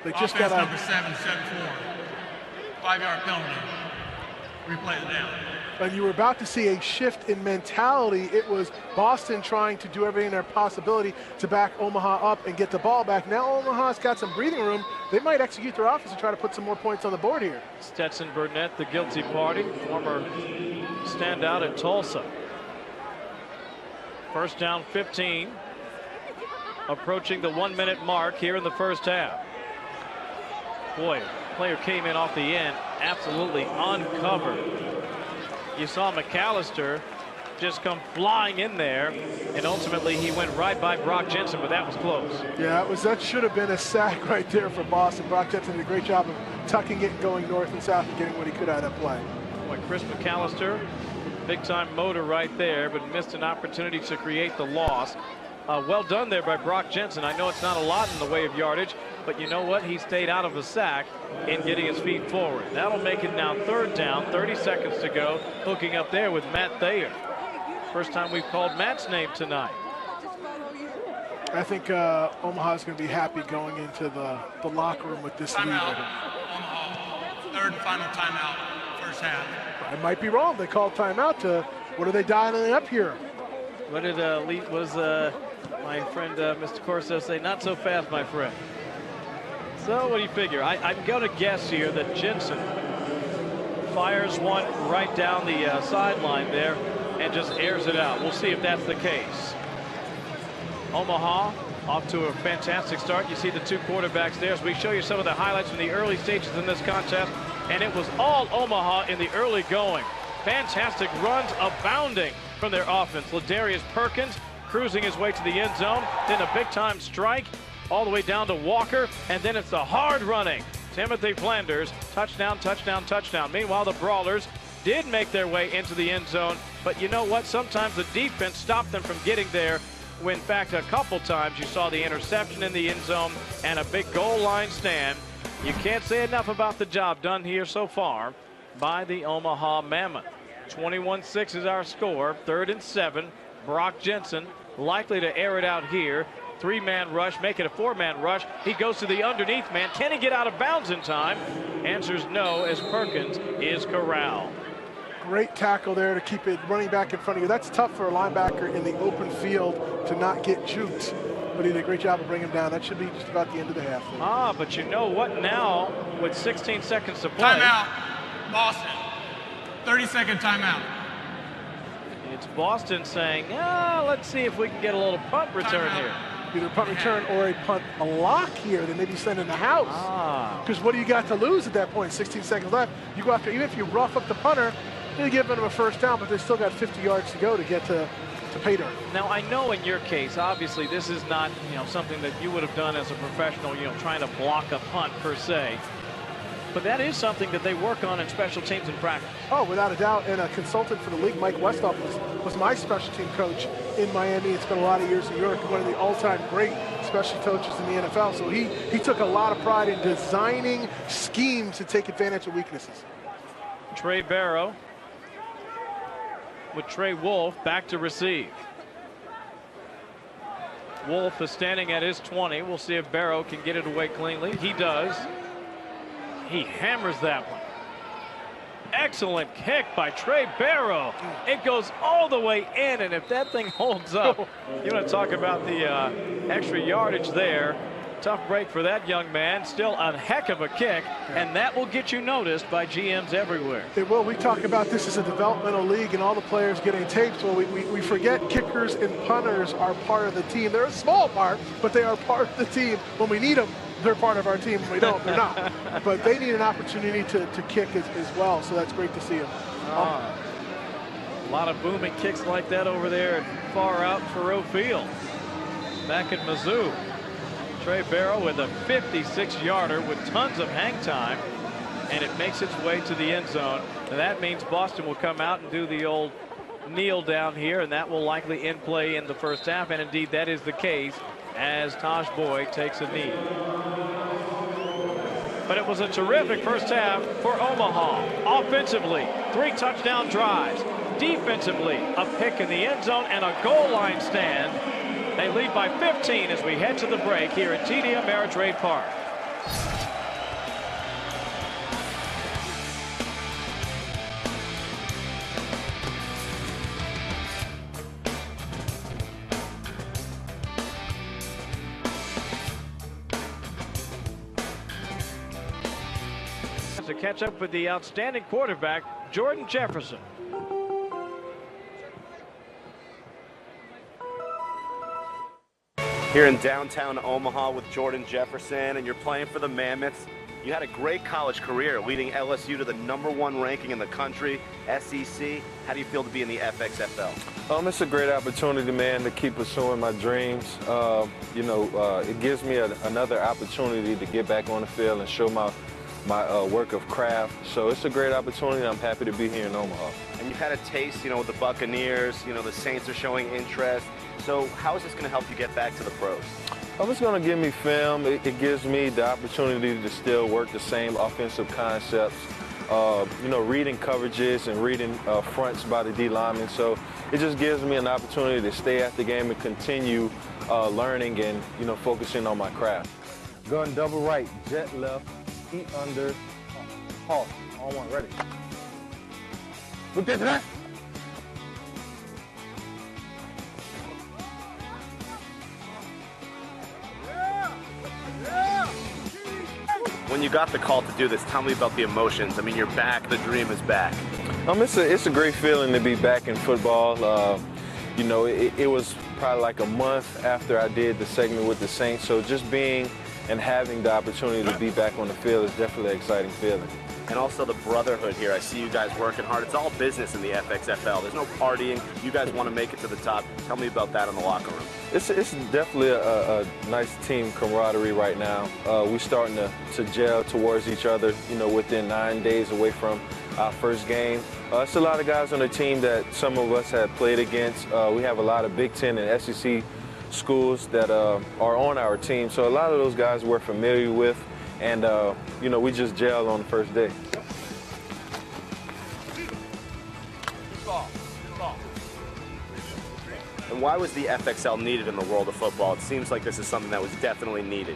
B: They just
F: Offense
B: got
F: number 7, 7-4. 5-yard penalty. Replay the down.
B: And you were about to see a shift in mentality. It was Boston trying to do everything in their possibility to back Omaha up and get the ball back. Now Omaha's got some breathing room. They might execute their offense and try to put some more points on the board here.
A: Stetson Burnett, the guilty party, former standout at Tulsa. 1st down, 15. Approaching the 1-minute mark here in the first half. Boy, player came in off the end, absolutely uncovered. You saw McAllister just come flying in there, and ultimately he went right by Brock Jensen, but that was close.
B: Yeah, that should have been a sack right there for Boston. Brock Jensen did a great job of tucking it and going north and south and getting what he could out of that play.
A: Boy, Chris McAllister, big-time motor right there, but missed an opportunity to create the loss. Well done there by Brock Jensen. I know it's not a lot in the way of yardage, but you know what? He stayed out of a sack in getting his feet forward. That'll make it now 3rd down, 30 seconds to go, hooking up there with Matt Thayer. First time we've called Matt's name tonight.
B: I think Omaha's going to be happy going into the locker room with this lead.
F: Omaha, 3rd and final timeout, first half.
B: I might be wrong. They called timeout to, what are they dialing up here?
A: What did my friend Mr. Corso say? Not so fast, my friend. So what do you figure? I'm going to guess here that Jensen fires one right down the sideline there and just airs it out. We'll see if that's the case. Omaha off to a fantastic start. You see the 2 quarterbacks there as we show you some of the highlights from the early stages in this contest, and it was all Omaha in the early going. Fantastic runs abounding from their offense. Ladarius Perkins cruising his way to the end zone, then a big-time strike all the way down to Walker, and then it's the hard running Timothy Flanders. Touchdown, touchdown, touchdown. Meanwhile, the Brawlers did make their way into the end zone, but you know what? Sometimes the defense stopped them from getting there. In fact, a couple times you saw the interception in the end zone and a big goal line stand. You can't say enough about the job done here so far by the Omaha Mammoth. 21-6 is our score. 3rd and 7. Brock Jensen likely to air it out here. 3-man rush, make it a 4-man rush. He goes to the underneath man. Can he get out of bounds in time? Answers no, as Perkins is corralled.
B: Great tackle there to keep it running back in front of you. That's tough for a linebacker in the open field to not get juked. But he did a great job of bringing him down. That should be just about the end of the half.
A: But you know what now with 16 seconds to play?
F: Timeout, Boston. 30-second timeout.
A: It's Boston saying, let's see if we can get a little punt return here.
B: Either a punt return or a punt a lock here. They may be sending the house. Because what do you got to lose at that point? 16 seconds left. You go after, even if you rough up the punter, you give them a 1st down, but they still got 50 yards to go to get to pay dirt.
A: Now, I know in your case, obviously, this is not, something that you would have done as a professional, trying to block a punt per se. But that is something that they work on in special teams in practice.
B: Oh, without a doubt. And a consultant for the league, Mike Westhoff, was my special team coach in Miami. It's been a lot of years in New York. One of the all-time great special coaches in the NFL. So he took a lot of pride in designing schemes to take advantage of weaknesses.
A: Trey Barrow with Trey Wolf back to receive. Wolf is standing at his 20. We'll see if Barrow can get it away cleanly. He does. He hammers that one. Excellent kick by Trey Barrow. It goes all the way in, and if that thing holds up, you want to talk about the extra yardage there. Tough break for that young man. Still a heck of a kick, and that will get you noticed by GMs everywhere.
B: It will. We talk about this as a developmental league and all the players getting tapes. Well, we forget kickers and punters are part of the team. They're a small part, but they are part of the team. When we need them, they're part of our team. When we don't, they're not. But they need an opportunity to kick as well, so that's great to see them.
A: A lot of booming kicks like that over there far out Faroe Field. Back in Mizzou. Trey Barrow with a 56-yarder with tons of hang time, and it makes its way to the end zone. And that means Boston will come out and do the old kneel down here, and that will likely end play in the first half. And indeed, that is the case as Taj Boyd takes a knee. But it was a terrific first half for Omaha. Offensively, 3 touchdown drives. Defensively, a pick in the end zone and a goal line stand. They lead by 15 as we head to the break here at TD Ameritrade Park. To catch up with the outstanding quarterback, Jordan Jefferson.
C: Here in downtown Omaha with Jordan Jefferson, and you're playing for the Mammoths. You had a great college career, leading LSU to the #1 ranking in the country, SEC. How do you feel to be in the FXFL?
H: It's a great opportunity, man, to keep pursuing my dreams. It gives me another opportunity to get back on the field and show my my work of craft. So it's a great opportunity. I'm happy to be here in Omaha.
C: And you've had a taste, with the Buccaneers, the Saints are showing interest. So how is this going to help you get back to the pros?
H: It's going to give me film. It gives me the opportunity to still work the same offensive concepts, reading coverages and reading fronts by the D linemen. So it just gives me an opportunity to stay at the game and continue learning and, focusing on my craft. Gun double right, jet left, feet under, halt, on one, ready. Look at that.
C: When you got the call to do this, tell me about the emotions. I mean, you're back, the dream is back.
H: It's a great feeling to be back in football. It was probably like a month after I did the segment with the Saints, so just being and having the opportunity to be back on the field is definitely an exciting feeling.
C: And also the brotherhood here. I see you guys working hard. It's all business in the FXFL. There's no partying. You guys want to make it to the top. Tell me about that in the locker room.
H: It's definitely a nice team camaraderie right now. We're starting to gel towards each other, within 9 days away from our first game. It's a lot of guys on the team that some of us have played against. We have a lot of Big Ten and SEC schools that are on our team. So a lot of those guys we're familiar with. And, we just gelled on the first day.
C: And why was the FXL needed in the world of football? It seems like this is something that was definitely needed.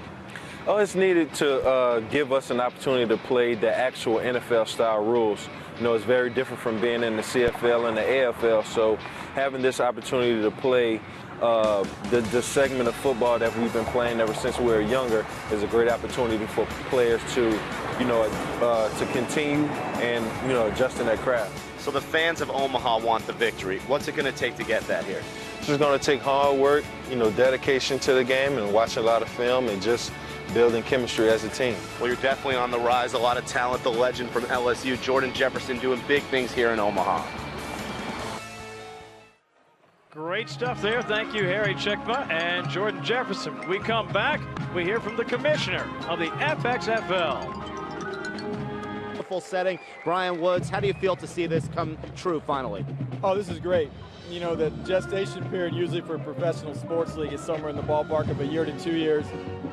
H: Oh, it's needed to give us an opportunity to play the actual NFL-style rules. It's very different from being in the CFL and the AFL, so having this opportunity to play the segment of football that we've been playing ever since we were younger is a great opportunity for players to, to continue and, adjusting their craft.
C: So the fans of Omaha want the victory. What's it going to take to get that here?
H: It's just going to take hard work, dedication to the game and watching a lot of film and just building chemistry as a team.
C: Well, you're definitely on the rise. A lot of talent. The legend from LSU, Jordan Jefferson, doing big things here in Omaha.
A: Great stuff there. Thank you, Harry Chickma and Jordan Jefferson. When we come back, we hear from the commissioner of the FXFL.
C: Full setting. Brian Woods, how do you feel to see this come true finally?
G: Oh, this is great. The gestation period usually for a professional sports league is somewhere in the ballpark of a year to 2 years,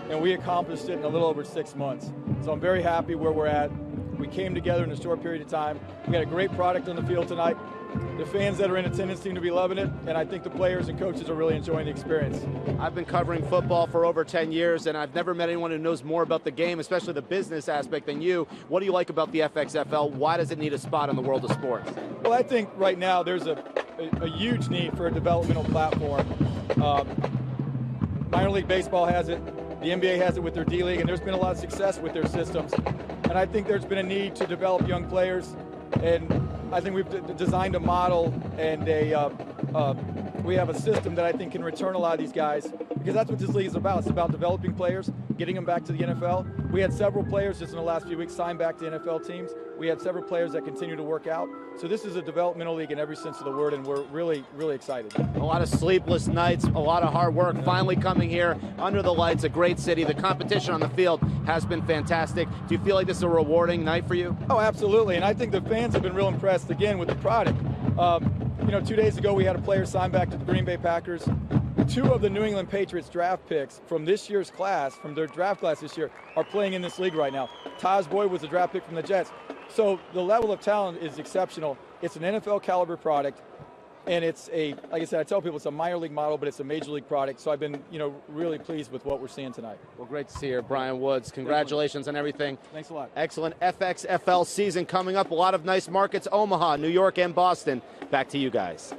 G: and we accomplished it in a little over 6 months. So I'm very happy where we're at. We came together in a short period of time. We got a great product on the field tonight. The fans that are in attendance seem to be loving it, and I think the players and coaches are really enjoying the experience.
C: I've been covering football for over 10 years, and I've never met anyone who knows more about the game, especially the business aspect, than you. What do you like about the FXFL? Why does it need a spot in the world of sports?
G: Well, I think right now there's a huge need for a developmental platform. Minor League Baseball has it. The NBA has it with their D-League, and there's been a lot of success with their systems. And I think there's been a need to develop young players, and I think we've designed a model and we have a system that I think can return a lot of these guys, because that's what this league is about. It's about developing players, getting them back to the NFL. We had several players just in the last few weeks sign back to NFL teams. We had several players that continue to work out. So this is a developmental league in every sense of the word, and we're really, really excited.
C: A lot of sleepless nights, a lot of hard work, finally coming here under the lights, a great city. The competition on the field has been fantastic. Do you feel like this is a rewarding night for you?
G: Oh, absolutely, and I think the fans have been real impressed, again, with the product. 2 days ago we had a player sign back to the Green Bay Packers. 2 of the New England Patriots draft picks from this year's class, from their draft class this year, are playing in this league right now. Taj Boyd was a draft pick from the Jets. So the level of talent is exceptional. It's an NFL caliber product, and it's like I said, I tell people it's a minor league model, but it's a major league product. So I've been, really pleased with what we're seeing tonight.
C: Well, great to see you, Brian Woods. Congratulations on everything.
G: Thanks a lot.
C: Excellent FXFL season coming up. A lot of nice markets, Omaha, New York, and Boston. Back to you guys.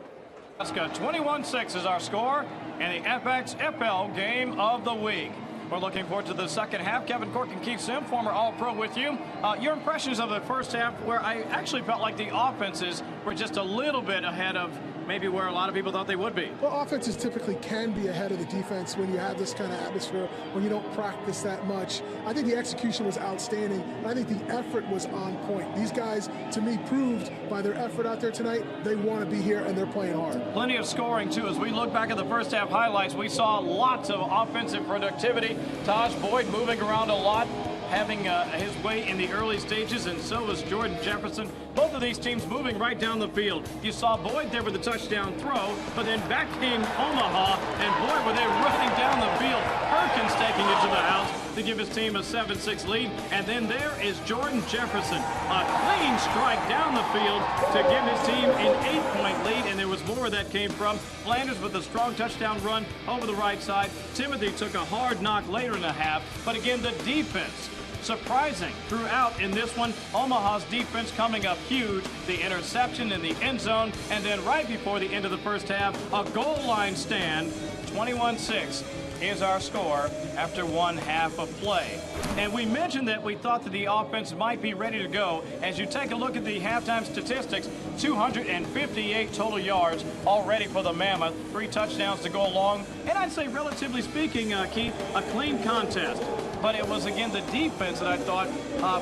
A: 21-6 is our score, and the FXFL game of the week. We're looking forward to the second half. Kevin Cork and Keith Sim, former All-Pro, with you. Your impressions of the first half, where I actually felt like the offenses were just a little bit ahead of maybe where a lot of people thought they would be.
B: Well, offenses typically can be ahead of the defense when you have this kind of atmosphere, when you don't practice that much. I think the execution was outstanding, and I think the effort was on point. These guys, to me, proved by their effort out there tonight, they want to be here and they're playing hard.
A: Plenty of scoring, too. As we look back at the first half highlights, we saw lots of offensive productivity. Taj Boyd moving around a lot. having his way in the early stages, and so was Jordan Jefferson. Both of these teams moving right down the field. You saw Boyd there with the touchdown throw, but then back came Omaha, and boy, were they running down the field. Perkins taking it to the house to give his team a 7-6 lead. And then there is Jordan Jefferson, a clean strike down the field to give his team an 8-point lead, and there was more where that came from. Flanders with a strong touchdown run over the right side. Timothy took a hard knock later in the half, but again, the defense surprising throughout in this one. Omaha's defense coming up huge. The interception in the end zone, and then right before the end of the first half, a goal line stand. 21-6 is our score after one half of play. And we mentioned that we thought that the offense might be ready to go. As you take a look at the halftime statistics, 258 total yards already for the Mammoth, 3 touchdowns to go along. And I'd say, relatively speaking, Keith, a clean contest. But it was, again, the defense that I thought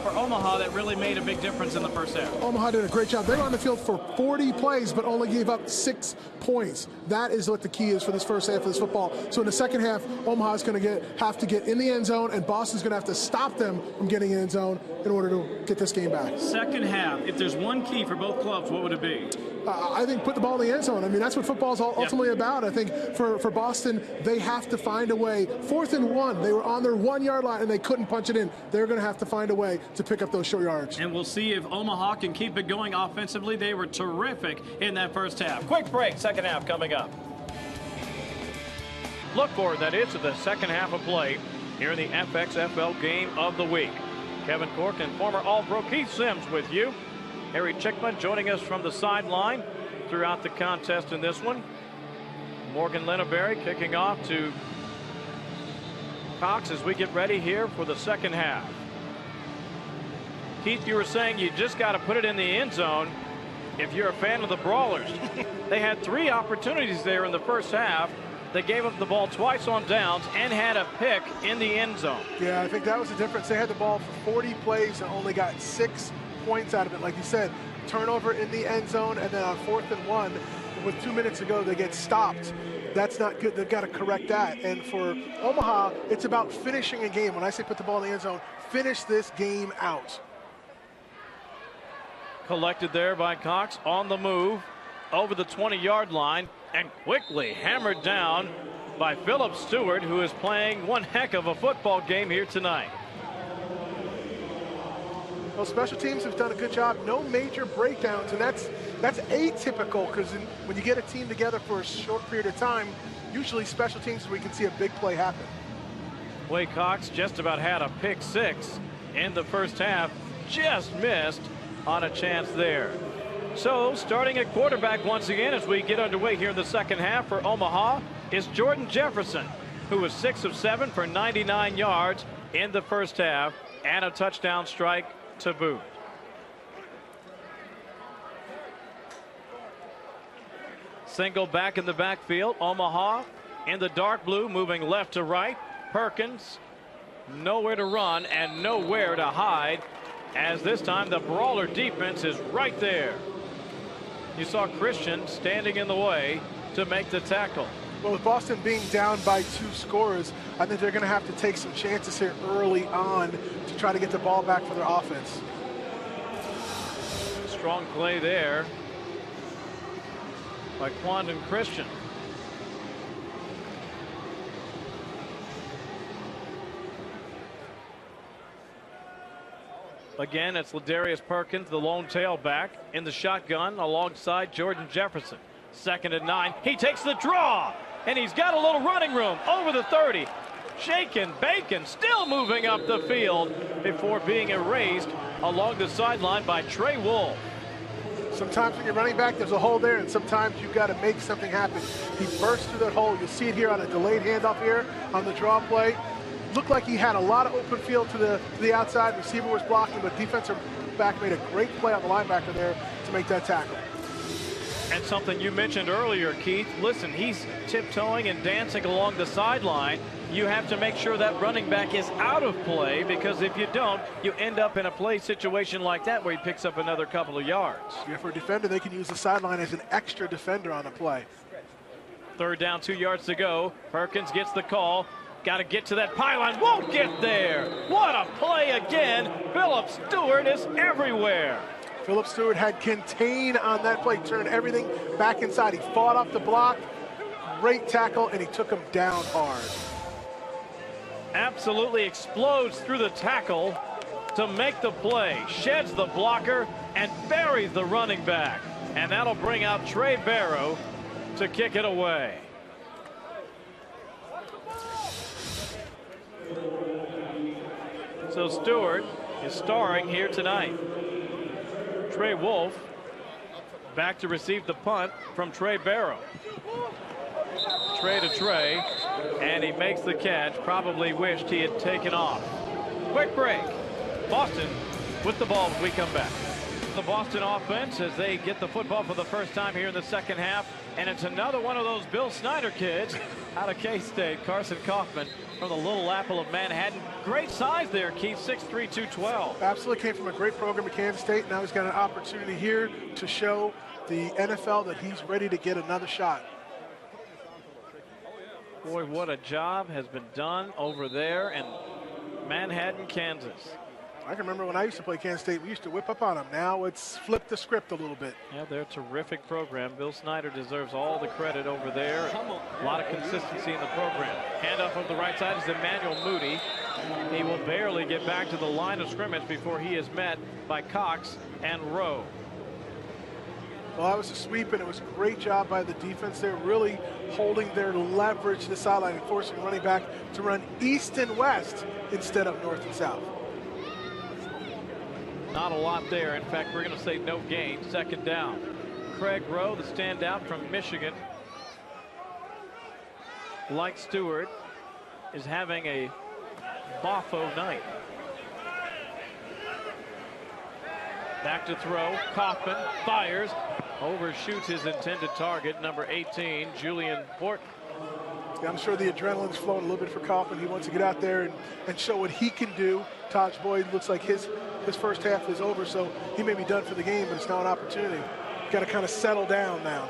A: for Omaha that really made a big difference in the first half.
B: Omaha did a great job. They were on the field for 40 plays, but only gave up 6 points. That is what the key is for this first half of this football. So in the second half, Omaha's going to have to get in the end zone, and Boston's going to have to stop them from getting in the end zone in order to get this game back.
A: Second half, if there's one key for both clubs, what would it be?
B: I think put the ball in the end zone. I mean, that's what football is ultimately about. I think for Boston, they have to find a way. 4th and 1, they were on their 1-yard line, and they couldn't punch it in. They're going to have to find a way to pick up those short yards.
A: And we'll see if Omaha can keep it going offensively. They were terrific in that first half. Quick break, second half coming up. Look forward, that is, to the second half of play here in the FXFL Game of the Week. Kevin Cork and former All-Pro Keith Sims with you. Harry Chickman joining us from the sideline throughout the contest in this one. Morgan Linneberry kicking off to Cox as we get ready here for the second half. Keith, you were saying you just got to put it in the end zone if you're a fan of the Brawlers. They had 3 opportunities there in the first half. They gave up the ball twice on downs and had a pick in the end zone.
B: Yeah, I think that was the difference. They had the ball for 40 plays and only got 6 points out of it. Like you said, turnover in the end zone, and then on 4th and 1, with 2 minutes to go, they get stopped. That's not good. They've got to correct that. And for Omaha, it's about finishing a game. When I say put the ball in the end zone, finish this game out.
A: Collected there by Cox on the move over the 20-yard line and quickly hammered down by Philip Stewart, who is playing one heck of a football game here tonight.
B: Well, special teams have done a good job. No major breakdowns, and that's atypical, because when you get a team together for a short period of time, usually special teams we can see a big play happen.
A: Way Cox just about had a pick 6 in the first half, just missed on a chance there. So starting at quarterback once again as we get underway here in the second half for Omaha is Jordan Jefferson, who was 6 of 7 for 99 yards in the first half and a touchdown strike to boot. Single back in the backfield. Omaha in the dark blue, moving left to right. Perkins nowhere to run and nowhere to hide, as this time the Brawler defense is right there. You saw Christian standing in the way to make the tackle.
B: Well, with Boston being down by 2 scores, I think they're going to have to take some chances here early on to try to get the ball back for their offense.
A: Strong play there by Quandon Christian. Again, it's Ladarius Perkins, the lone tailback, in the shotgun alongside Jordan Jefferson. 2nd and 9. He takes the draw, and he's got a little running room over the 30. Shaken, Bacon still moving up the field before being erased along the sideline by Trey Wolf.
B: Sometimes when you're running back, there's a hole there, and sometimes you've got to make something happen. He burst through that hole. You'll see it here on a delayed handoff here on the draw play. Looked like he had a lot of open field to the outside. Receiver was blocking, but defensive back made a great play on the linebacker there to make that tackle.
A: And something you mentioned earlier, Keith, listen, he's tiptoeing and dancing along the sideline. You have to make sure that running back is out of play, because if you don't, you end up in a play situation like that where he picks up another couple of yards.
B: Yeah, for a defender, they can use the sideline as an extra defender on a play.
A: 3rd down, 2 yards to go. Perkins gets the call, Got to get to that pylon. Won't get there. What a play again. Philip Stewart is everywhere.
B: Philip Stewart had contain on that play, turned everything back inside. He fought off the block, great tackle, and he took him down hard.
A: Absolutely explodes through the tackle to make the play. Sheds the blocker and buries the running back. And that'll bring out Trey Barrow to kick it away. So Stewart is starring here tonight. Trey Wolf back to receive the punt from Trey Barrow. Trey to Trey, and he makes the catch. Probably wished he had taken off. Quick break. Boston with the ball as we come back. The Boston offense as they get the football for the first time here in the second half. And it's another one of those Bill Snyder kids out of K-State, Carson Kaufman from the Little Apple of Manhattan. Great size there, Keith, 6'3", 212.
B: Absolutely came from a great program at Kansas State. Now he's got an opportunity here to show the NFL that he's ready to get another shot.
A: Boy, what a job has been done over there in Manhattan, Kansas.
B: I can remember when I used to play Kansas State, we used to whip up on them. Now it's flipped the script a little bit.
A: Yeah, they're a terrific program. Bill Snyder deserves all the credit over there. A lot of consistency in the program. Handoff on the right side is Emmanuel Moody. He will barely get back to the line of scrimmage before he is met by Cox and Rowe.
B: Well, that was a sweep, and it was a great job by the defense there, really holding their leverage to the sideline and forcing the running back to run east and west instead of north and south.
A: Not a lot there. In fact, we're going to say no gain. Second down. Craig Rowe, the standout from Michigan, like Stewart, is having a boffo night. Back to throw. Kaufman fires. Overshoots his intended target, number 18, Julian Horton.
B: Yeah, I'm sure the adrenaline's flowing a little bit for Kaufman. He wants to get out there and show what he can do. Taj Boyd looks like his first half is over, so he may be done for the game, but it's now an opportunity. Got to kind of settle down now.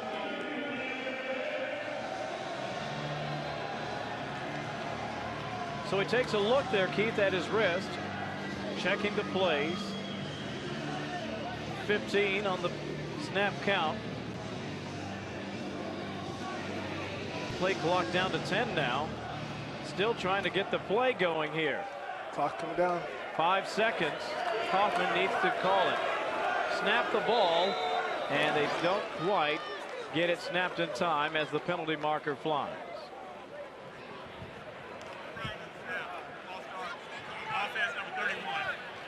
A: So he takes a look there, Keith, at his wrist, checking the plays. 15 on the snap count. Play clock down to 10 now. Still trying to get the play going here.
B: Clock coming down.
A: 5 seconds. Kaufman needs to call it. Snap the ball, and they don't quite get it snapped in time as the penalty marker flies.
F: Offense number 31,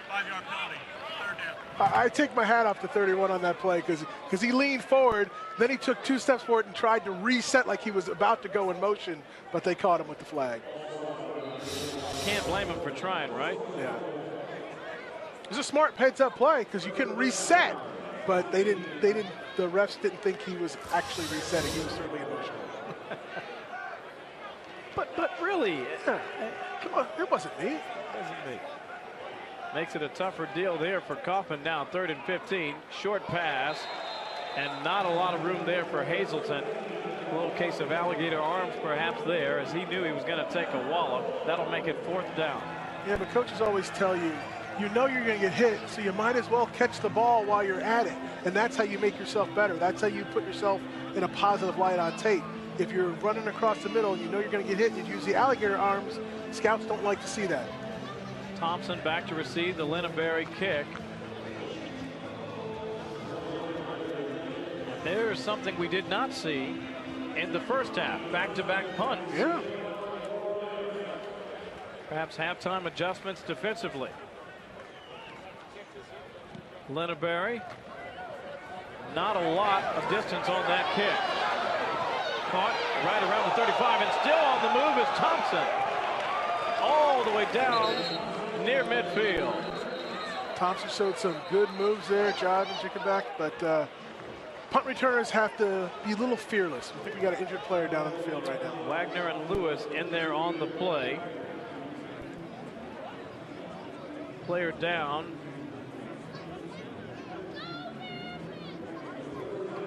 F: 5-yard penalty, third down.
B: I take my hat off to 31 on that play because he leaned forward, then he took 2 steps forward and tried to reset like he was about to go in motion, but they caught him with the flag.
A: Can't blame him for trying, right?
B: Yeah. It was a smart heads-up play because you couldn't reset, but the refs didn't think he was actually resetting. He was certainly in motion.
A: But really,
B: yeah. Come on, it wasn't me.
A: It wasn't me. Makes it a tougher deal there for Kaufman now. 3rd and 15. Short pass. And not a lot of room there for Hazelton. A little case of alligator arms perhaps there as he knew he was going to take a wallop. That'll make it 4th down.
B: Yeah, but coaches always tell you, you know you're going to get hit, so you might as well catch the ball while you're at it. And that's how you make yourself better. That's how you put yourself in a positive light on tape. If you're running across the middle and you know you're going to get hit, you use the alligator arms. Scouts don't like to see that.
A: Thompson back to receive the Linneberry kick. There's something we did not see in the first half. Back-to-back punts.
B: Yeah.
A: Perhaps halftime adjustments defensively. Linneberry. Not a lot of distance on that kick. Caught right around the 35, and still on the move is Thompson. All the way down near midfield.
B: Thompson showed some good moves there, driving, kicking back, but punt returners have to be a little fearless. I think we got an injured player down on the field right now.
A: Wagner and Lewis in there on the play. Player down.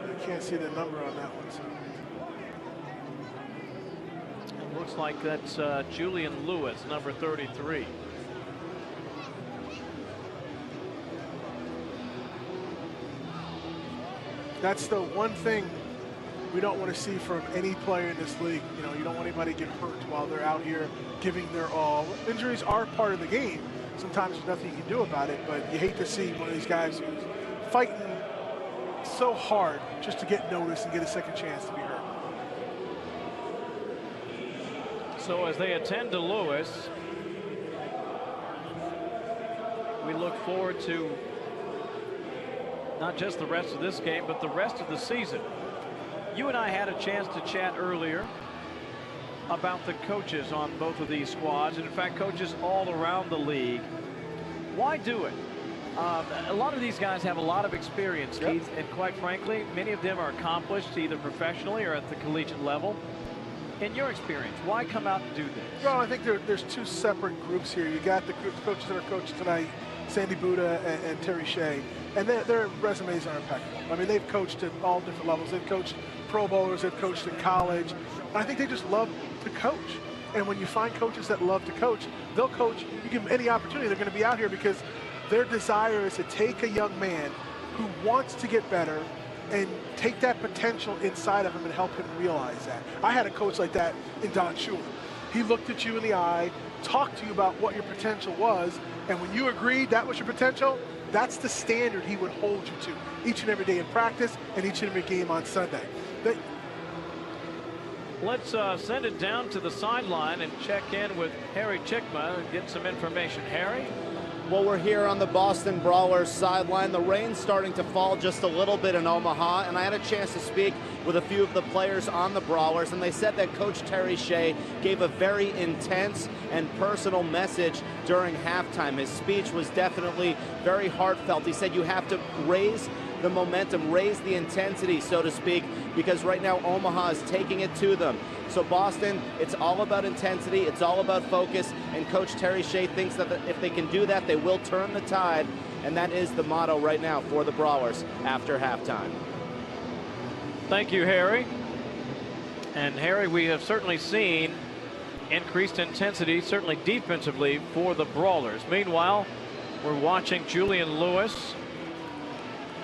B: I can't see the number on that one. So.
A: Looks like that's Julian Lewis, number 33.
B: That's the one thing we don't want to see from any player in this league. You know, you don't want anybody to get hurt while they're out here giving their all. Injuries are part of the game. Sometimes there's nothing you can do about it, but you hate to see one of these guys who's fighting so hard just to get noticed and get a second chance to be hurt.
A: So as they attend to Lewis, we look forward to not just the rest of this game, but the rest of the season. You and I had a chance to chat earlier about the coaches on both of these squads, and in fact, coaches all around the league. Why do it? A lot of these guys have a lot of experience, Keith, and quite frankly, many of them are accomplished either professionally or at the collegiate level. In your experience, why come out and do this?
B: Well, I think there's two separate groups here. You got the coaches that are coaching tonight, Sandy Buddha and Terry Shea, and their resumes are impeccable. I mean, they've coached at all different levels. They've coached Pro Bowlers, they've coached in college. And I think they just love to coach. And when you find coaches that love to coach, they'll coach. You give them any opportunity, they're going to be out here because their desire is to take a young man who wants to get better and take that potential inside of him and help him realize that. I had a coach like that in Don Shula. He looked at you in the eye, talked to you about what your potential was, and when you agreed that was your potential, that's the standard he would hold you to each and every day in practice and each and every game on Sunday.
A: Let's send it down to the sideline and check in with Harry Chickma and get some information. Harry?
C: Well, we're here on the Boston Brawlers sideline. The rain's starting to fall just a little bit in Omaha, and I had a chance to speak with a few of the players on the Brawlers, and they said that Coach Terry Shea gave a very intense and personal message during halftime. His speech was definitely very heartfelt. He said you have to raise the momentum, raise the intensity, so to speak, because right now Omaha is taking it to them. So Boston, it's all about intensity, it's all about focus, and Coach Terry Shea thinks that if they can do that, they will turn the tide, and that is the motto right now for the Brawlers after halftime.
A: Thank you, Harry. And Harry, we have certainly seen increased intensity, certainly defensively, for the Brawlers. Meanwhile, we're watching Julian Lewis,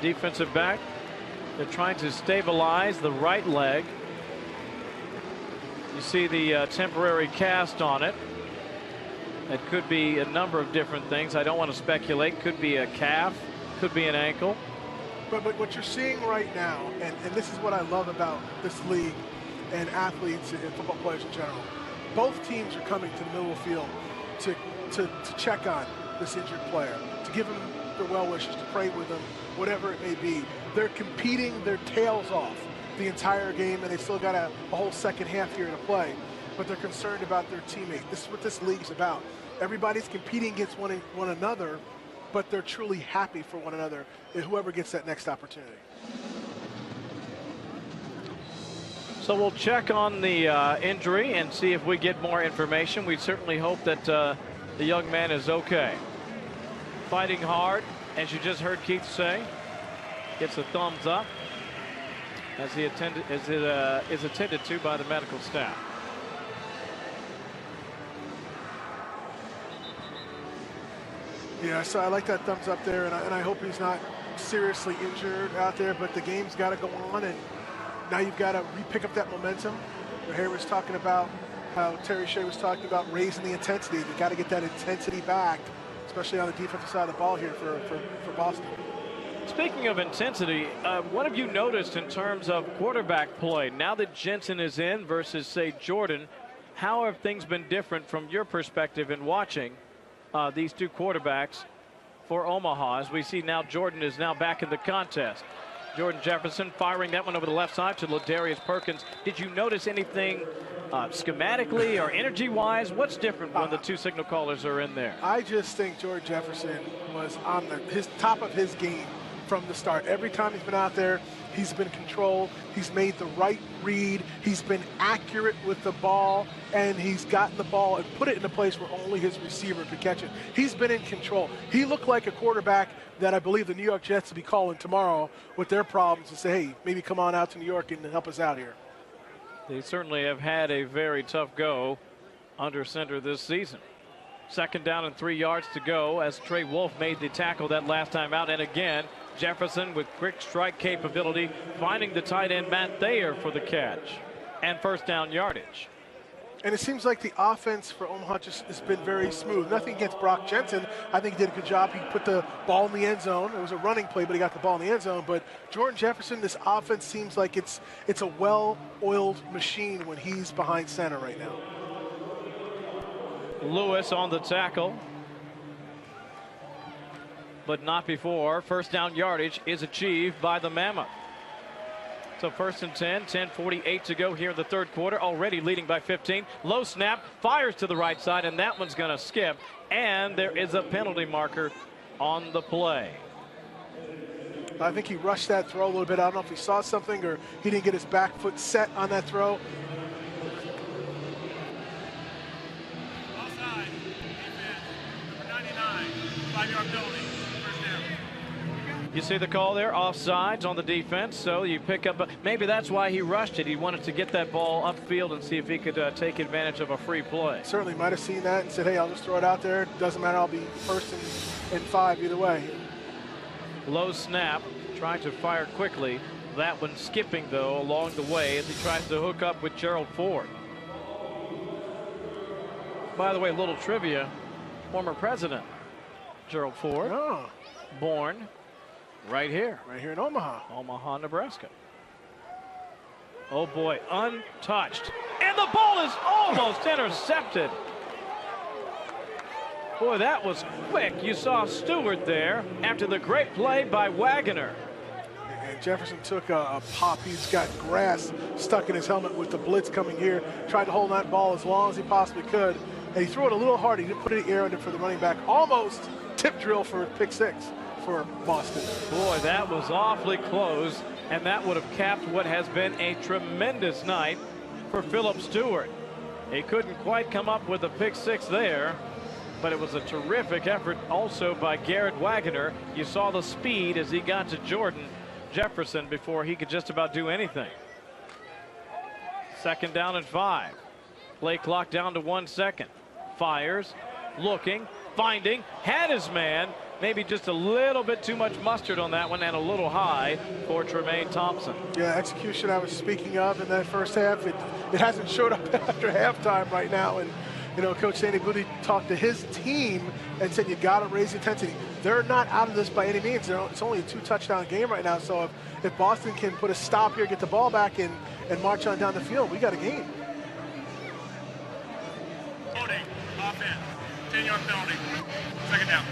A: defensive back. They're trying to stabilize the right leg. You see the temporary cast on it. It could be a number of different things. I don't want to speculate. Could be a calf, could be an ankle.
B: But what you're seeing right now, and this is what I love about this league and athletes and football players in general, both teams are coming to the middle of the field to check on this injured player, to give him their well wishes, to pray with them, whatever it may be. They're competing their tails off the entire game, and they still got a whole second half here to play, but they're concerned about their teammate. This is what this league's about. Everybody's competing against one another, but they're truly happy for one another, whoever gets that next opportunity.
A: So we'll check on the injury and see if we get more information. We certainly hope that the young man is okay. Fighting hard, as you just heard Keith say. Gets a thumbs up as he is attended to by the medical staff.
B: Yeah, so I like that thumbs up there, and I hope he's not seriously injured out there, but the game's got to go on, and now you've got to pick up that momentum. Harry was talking about how Terry Shea was talking about raising the intensity. You've got to get that intensity back, especially on the defensive side of the ball here for Boston.
A: Speaking of intensity, what have you noticed in terms of quarterback play? Now that Jensen is in versus, say, Jordan, how have things been different from your perspective in watching these two quarterbacks for Omaha, as we see now Jordan is now back in the contest? Jordan Jefferson firing that one over the left side to Ladarius Perkins. Did you notice anything schematically or energy-wise? What's different when the two signal callers are in there?
B: I just think Jordan Jefferson was on his top of his game from the start. Every time he's been out there, he's been controlled. He's made the right read. He's been accurate with the ball, and he's gotten the ball and put it in a place where only his receiver could catch it. He's been in control. He looked like a quarterback that I believe the New York Jets will be calling tomorrow with their problems and say, hey, maybe come on out to New York and help us out here.
A: They certainly have had a very tough go under center this season. 2nd down and 3 yards to go as Trey Wolf made the tackle that last time out. And again, Jefferson with quick strike capability, finding the tight end Matt Thayer for the catch and 1st down yardage.
B: And it seems like the offense for Omaha just has been very smooth. Nothing against Brock Jensen. I think he did a good job. He put the ball in the end zone. It was a running play, but he got the ball in the end zone. But Jordan Jefferson, this offense seems like it's a well-oiled machine when he's behind center right now.
A: Lewis on the tackle, but not before 1st down yardage is achieved by the Mammoth. So 1st and 10, 10:48 to go here in the 3rd quarter, already leading by 15. Low snap, fires to the right side, and that one's going to skip. And there is a penalty marker on the play.
B: I think he rushed that throw a little bit. I don't know if he saw something or he didn't get his back foot set on that throw.
F: Offside. Defense. Number 99. 5-yard penalty. 1st down.
A: You see the call there, offsides on the defense. So you pick up, maybe that's why he rushed it. He wanted to get that ball upfield and see if he could take advantage of a free play.
B: Certainly might have seen that and said, hey, I'll just throw it out there. Doesn't matter, I'll be 1st and 5 either way.
A: Low snap, trying to fire quickly. That one skipping, though, along the way as he tries to hook up with Gerald Ford. By the way, little trivia, former president Gerald Ford, born right here
B: in
A: Omaha, Nebraska. Oh boy, untouched, and the ball is almost intercepted. Boy, that was quick. You saw Stewart there after the great play by Wagoner.
B: And Jefferson took a pop. He's got grass stuck in his helmet with the blitz coming here. Tried to hold that ball as long as he possibly could. And he threw it a little hard. He didn't put any air in it for the running back. Almost tip drill for pick 6 for Boston.
A: Boy, that was awfully close. And that would have capped what has been a tremendous night for Philip Stewart. He couldn't quite come up with a pick 6 there. But it was a terrific effort also by Garrett Wagoner. You saw the speed as he got to Jordan Jefferson before he could just about do anything. 2nd down and 5. Play clock down to 1 second. Fires, looking, finding, had his man. Maybe just a little bit too much mustard on that one and a little high for Tremaine Thompson.
B: Yeah, execution I was speaking of in that first half. It hasn't showed up after halftime right now. And you know, Coach Sandy Booty talked to his team and said, you got to raise the intensity. They're not out of this by any means. It's only a 2-touchdown game right now. So if Boston can put a stop here, get the ball back and march on down the field, we got a game.
F: Holding. Offense. 10-yard penalty. 2nd down.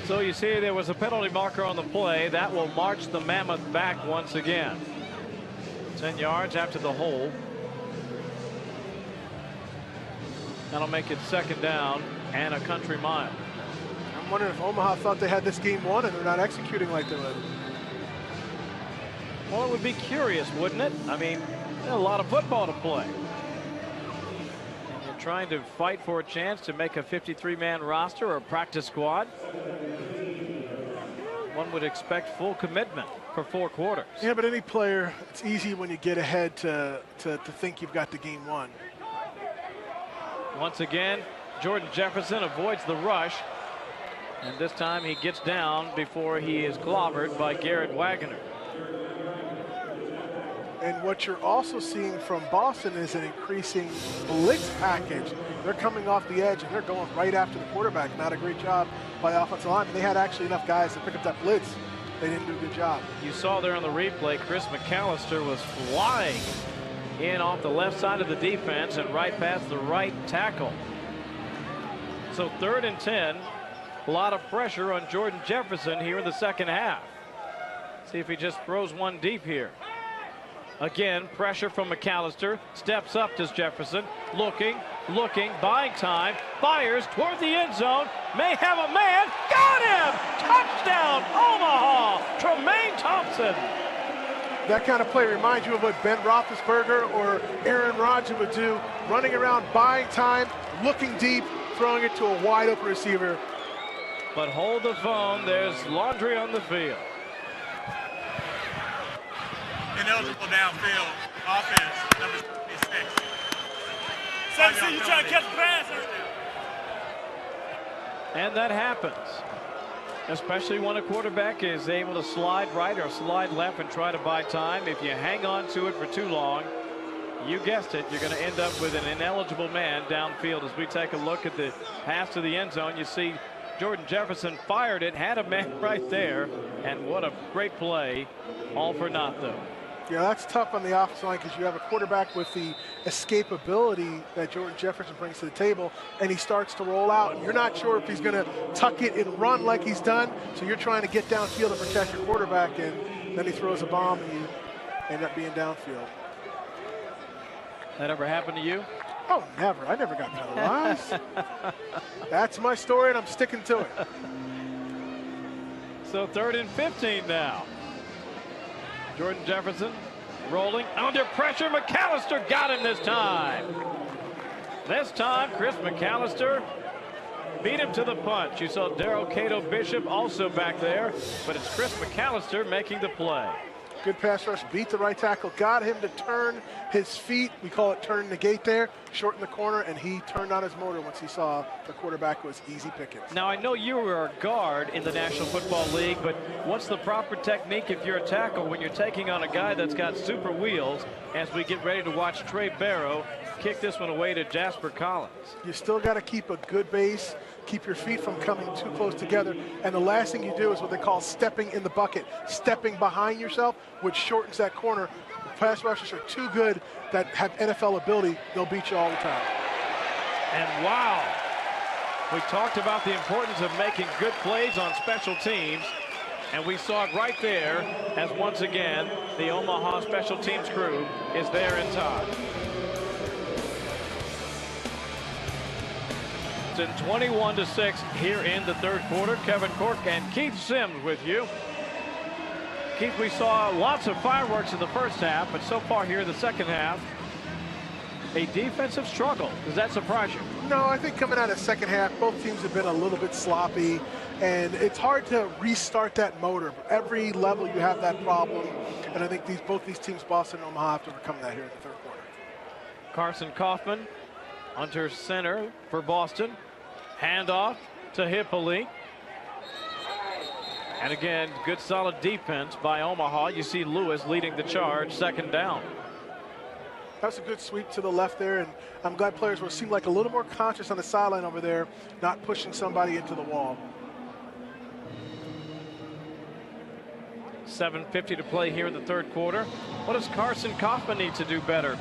A: So you see there was a penalty marker on the play. That will march the Mammoth back once again. 10 yards after the hold. That'll make it 2nd down and a country mile.
B: I'm wondering if Omaha thought they had this game won and they're not executing like they would.
A: Well, it would be curious, wouldn't it? I mean, there's a lot of football to play. And you're trying to fight for a chance to make a 53-man roster or a practice squad. One would expect full commitment for 4 quarters.
B: Yeah, but any player, it's easy when you get ahead to think you've got the game won.
A: Once again, Jordan Jefferson avoids the rush. And this time he gets down before he is clobbered by Garrett Wagoner.
B: And what you're also seeing from Boston is an increasing blitz package. They're coming off the edge and they're going right after the quarterback. Not a great job by the offensive line. They had actually enough guys to pick up that blitz. They didn't do a good job.
A: You saw there on the replay, Chris McAllister was flying in off the left side of the defense and right past the right tackle. So 3rd and 10, a lot of pressure on Jordan Jefferson here in the 2nd half. See if he just throws one deep here. Again, pressure from McAllister. Steps up to Jefferson. Looking, buying time. Fires toward the end zone. May have a man. Got him! Touchdown, Omaha! Tremaine Thompson.
B: That kind of play reminds you of what Ben Roethlisberger or Aaron Rodgers would do. Running around, buying time, looking deep, throwing it to a wide open receiver.
A: But hold the phone. There's laundry on the field.
F: Ineligible downfield. Offense, number 17, you trying to catch the pass?
A: And that happens, especially when a quarterback is able to slide right or slide left and try to buy time. If you hang on to it for too long, you guessed it, you're going to end up with an ineligible man downfield. As we take a look at the pass to the end zone, you see Jordan Jefferson fired it, had a man right there, and what a great play. All for naught, though.
B: Yeah, that's tough on the offensive line because you have a quarterback with the escapability that Jordan Jefferson brings to the table, and he starts to roll out. And you're not sure if he's going to tuck it and run like he's done, so you're trying to get downfield and protect your quarterback, and then he throws a bomb and you end up being downfield.
A: That ever happened to you?
B: Oh, never. I never got penalized. That's my story, and I'm sticking to it.
A: So 3rd and 15 now. Jordan Jefferson rolling under pressure. McAllister got him this time. This time, Chris McAllister beat him to the punch. You saw Darrell Cato Bishop also back there, but it's Chris McAllister making the play.
B: Good pass rush, beat the right tackle, got him to turn his feet. We call it turn the gate there, shorten the corner, and he turned on his motor once he saw the quarterback was easy pickings.
A: Now, I know you were a guard in the National Football League, but what's the proper technique if you're a tackle when you're taking on a guy that's got super wheels as we get ready to watch Trey Barrow kick this one away to Jasper Collins?
B: You still got to keep a good base, keep your feet from coming too close together, and the last thing you do is what they call stepping in the bucket, stepping behind yourself, which shortens that corner. Pass rushers are too good that have NFL ability, they'll beat you all the time.
A: And wow, we talked about the importance of making good plays on special teams, and we saw it right there as once again the Omaha special teams crew is there in time. It's 21-6 here in the 3rd quarter. Kevin Cork and Keith Sims with you. Keith, we saw lots of fireworks in the first half, but so far here in the second half, a defensive struggle. Does that surprise you?
B: No, I think coming out of second half, both teams have been a little bit sloppy, and it's hard to restart that motor. Every level you have that problem, and I think both these teams, Boston and Omaha, have to overcome that here in the 3rd quarter.
A: Carson Kaufman under center for Boston. Handoff to Hippolyte. And again, good solid defense by Omaha. You see Lewis leading the charge, 2nd down.
B: That's a good sweep to the left there, and I'm glad players will seem like a little more conscious on the sideline over there, not pushing somebody into the wall.
A: 7:50 to play here in the 3rd quarter. What does Carson Kaufman need to do better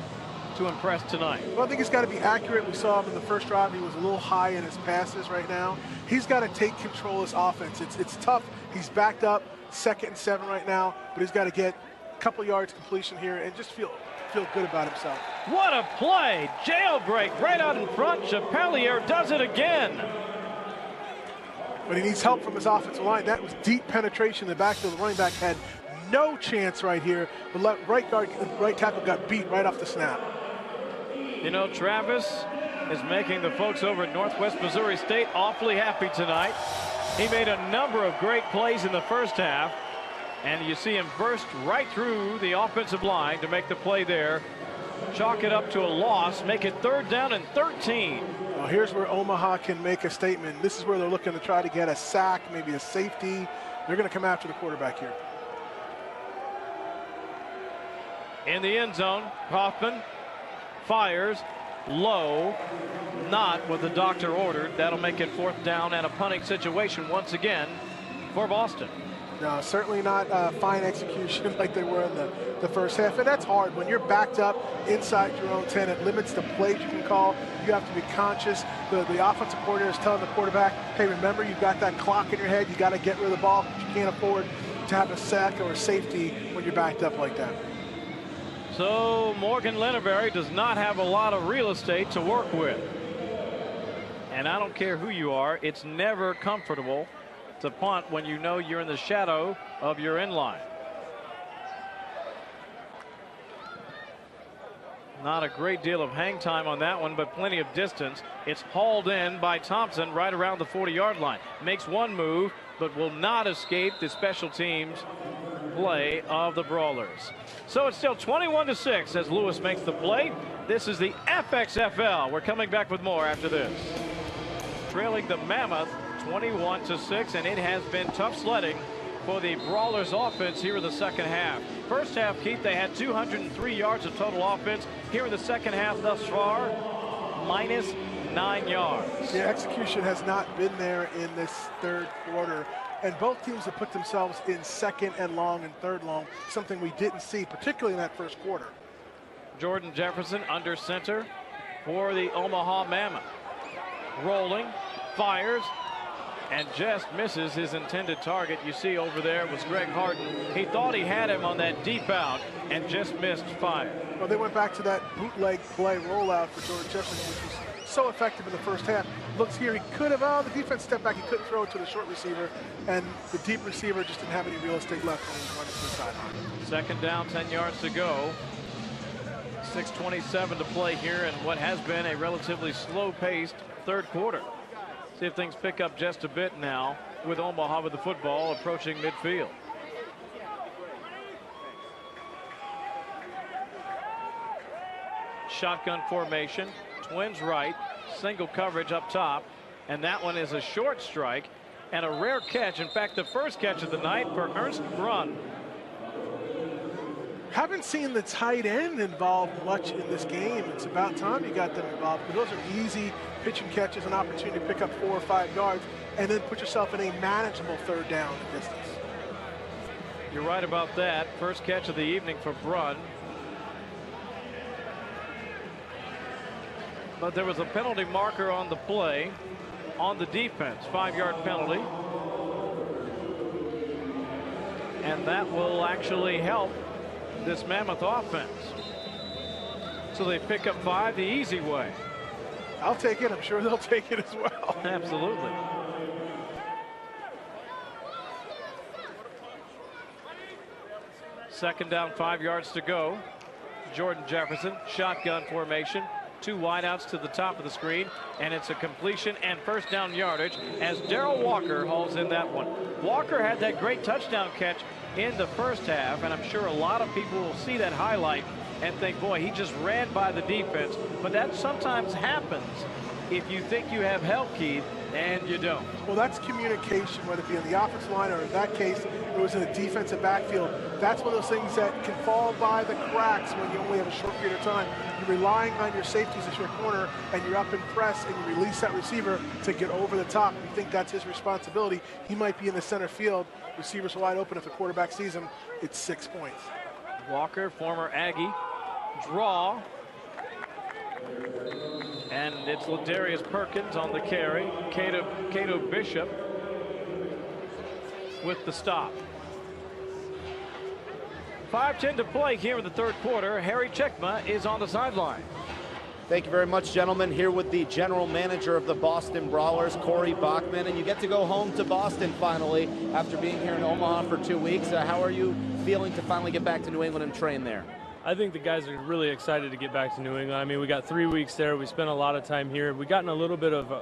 A: to impress tonight?
B: Well, I think he's got to be accurate. We saw him in the first drive. He was a little high in his passes right now. He's got to take control of his offense. It's tough. He's backed up 2nd and 7 right now, but he's got to get a couple yards completion here and just feel good about himself.
A: What a play. Jailbreak right out in front. Chapelier does it again.
B: But he needs help from his offensive line. That was deep penetration in the backfield. The running back had no chance right here. The right tackle got beat right off the snap.
A: You know, Travis is making the folks over at Northwest Missouri State awfully happy tonight. He made a number of great plays in the first half, and you see him burst right through the offensive line to make the play there. Chalk it up to a loss, make it 3rd down and 13.
B: Well, here's where Omaha can make a statement. This is where they're looking to try to get a sack, maybe a safety. They're going to come after the quarterback here.
A: In the end zone, Kaufman fires low, not what the doctor ordered. That'll make it 4th down and a punting situation once again for Boston.
B: No, certainly not fine execution like they were in the first half. And that's hard. When you're backed up inside your own 10, it limits the plays you can call. You have to be conscious. The offensive coordinator is telling the quarterback, hey, remember, you've got that clock in your head. You got to get rid of the ball. But you can't afford to have a sack or a safety when you're backed up like that.
A: So Morgan Linneberry does not have a lot of real estate to work with. And I don't care who you are, it's never comfortable to punt when you know you're in the shadow of your inline. Not a great deal of hang time on that one, but plenty of distance. It's hauled in by Thompson right around the 40-yard line. Makes one move, but will not escape the special teams play of the Brawlers. So it's still 21-6 as Lewis makes the play. This is the FXFL. We're coming back with more after this. Trailing the Mammoth 21-6, and it has been tough sledding for the Brawlers offense here in the second half. First half, Keith, they had 203 yards of total offense. Here in the second half thus far, minus 9 yards.
B: The execution has not been there in this third quarter, and both teams have put themselves in second and long and third long, something we didn't see, particularly in that first quarter.
A: Jordan Jefferson under center for the Omaha Mammoth. Rolling, fires, and just misses his intended target. You see over there was Greg Harden. He thought he had him on that deep out and just missed fire.
B: Well, they went back to that bootleg play rollout for Jordan Jefferson, which was so effective in the first half. Looks here, he could have, the defense stepped back, he couldn't throw it to the short receiver, and the deep receiver just didn't have any real estate left when he was running to the sideline.
A: Second down, 10 yards to go. 6:27 to play here in what has been a relatively slow-paced third quarter. See if things pick up just a bit now with Omaha with the football approaching midfield. Shotgun formation, twins right, single coverage up top, and that one is a short strike and a rare catch. In fact, the first catch of the night for Ernst Brunn.
B: Haven't seen the tight end involved much in this game. It's about time you got them involved, because those are easy pitch and catches, an opportunity to pick up 4 or 5 yards and then put yourself in a manageable third down distance.
A: You're right about that. First catch of the evening for Brunn. But there was a penalty marker on the play on the defense, 5-yard penalty. And that will actually help this Mammoth offense. So they pick up 5 the easy way.
B: I'll take it. I'm sure they'll take it as well.
A: Absolutely. Second down, 5 yards to go. Jordan Jefferson, shotgun formation. 2 wideouts to the top of the screen, and it's a completion and first down yardage as Darrell Walker hauls in that one. Walker had that great touchdown catch in the first half, and I'm sure a lot of people will see that highlight and think, boy, he just ran by the defense. But that sometimes happens if you think you have help, Keith, and you don't.
B: Well, that's communication, whether it be on the offensive line or in that case, it was in a defensive backfield. That's one of those things that can fall by the cracks when you only have a short period of time. You're relying on your safeties as your corner, and you're up in press, and you release that receiver to get over the top. You think that's his responsibility. He might be in the center field. Receivers wide open. If the quarterback sees him, it's 6 points.
A: Walker, former Aggie, draw. And it's Ladarius Perkins on the carry. Cato Bishop with the stop. 5:10 to play here in the third quarter. Harry Checkma is on the sideline.
C: Thank you very much, gentlemen. Here with the general manager of the Boston Brawlers, Corey Bachman, and you get to go home to Boston finally after being here in Omaha for 2 weeks. How are you feeling to finally get back to New England and train there?
I: I think the guys are really excited to get back to New England. I mean, we got 3 weeks there. We spent a lot of time here. We gotten a little bit of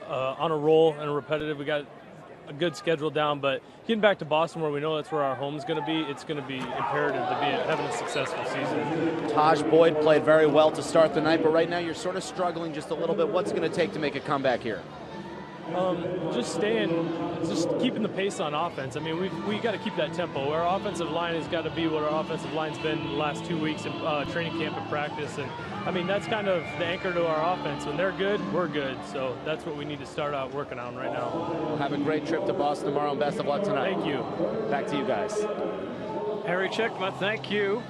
I: on a roll and repetitive. We got a good schedule down, but getting back to Boston, where we know that's where our home's going to be, it's going to be imperative to be having a successful season.
C: Taj Boyd played very well to start the night, but right now you're sort of struggling just a little bit. What's it going to take to make a comeback here?
I: Just keeping the pace on offense. I mean, we got to keep that tempo. Our offensive line has got to be what our offensive line's been the last 2 weeks in training camp and practice. And I mean, that's kind of the anchor to our offense. When they're good, we're good. So that's what we need to start out working on right now.
C: Well, have a great trip to Boston tomorrow, and best of luck tonight.
I: Thank you.
C: Back to you guys.
A: Harry Checkma, thank you.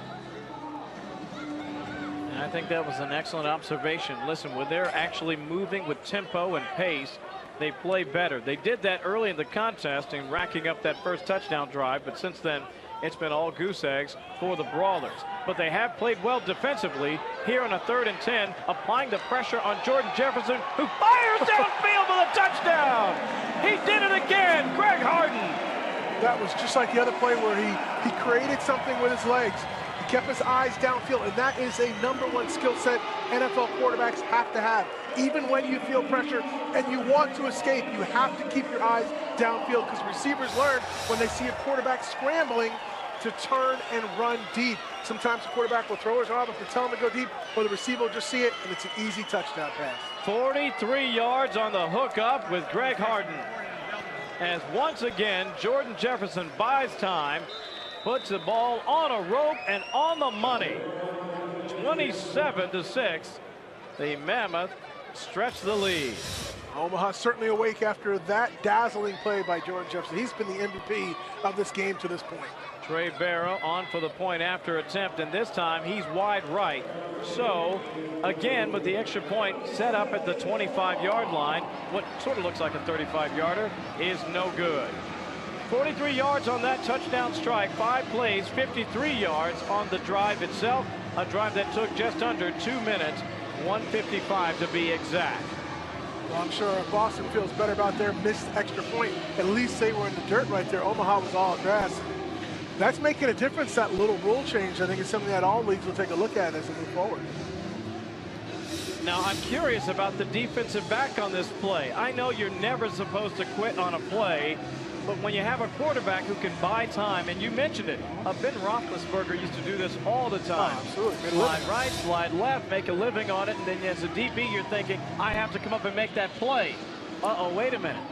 A: And I think that was an excellent observation. Listen, when they're actually moving with tempo and pace, they play better. They did that early in the contest in racking up that first touchdown drive, but since then it's been all goose eggs for the Brawlers. But they have played well defensively here on a 3rd and 10, applying the pressure on Jordan Jefferson, who fires downfield with a touchdown. He did it again, Greg Harden.
B: That was just like the other play where he created something with his legs. He kept his eyes downfield, and that is a #1 skill set NFL quarterbacks have to have. Even when you feel pressure and you want to escape, you have to keep your eyes downfield, because receivers learn when they see a quarterback scrambling to turn and run deep. Sometimes the quarterback will throw his arm if they tell him to go deep, or the receiver will just see it, and it's an easy touchdown pass.
A: 43 yards on the hookup with Greg Harden. As once again, Jordan Jefferson buys time, puts the ball on a rope and on the money. 27-6. The Mammoth stretch the lead.
B: Omaha certainly awake after that dazzling play by Jordan Jefferson. He's been the MVP of this game to this point.
A: Trey Barrow on for the point after attempt, and this time he's wide right. So, again, with the extra point set up at the 25-yard line, what sort of looks like a 35-yarder is no good. 43 yards on that touchdown strike, 5 plays, 53 yards on the drive itself, a drive that took just under 2 minutes, 1:55 to be exact.
B: Well, I'm sure Boston feels better about their missed extra point. At least they were in the dirt right there. Omaha was all grass. That's making a difference, that little rule change. I think it's something that all leagues will take a look at as they move forward.
A: Now, I'm curious about the defensive back on this play. I know you're never supposed to quit on a play, but when you have a quarterback who can buy time, and you mentioned it, Ben Roethlisberger used to do this all the time.
B: Oh, absolutely.
A: Slide right, slide left, make a living on it, and then as a DB, you're thinking, I have to come up and make that play. Uh-oh, wait a minute.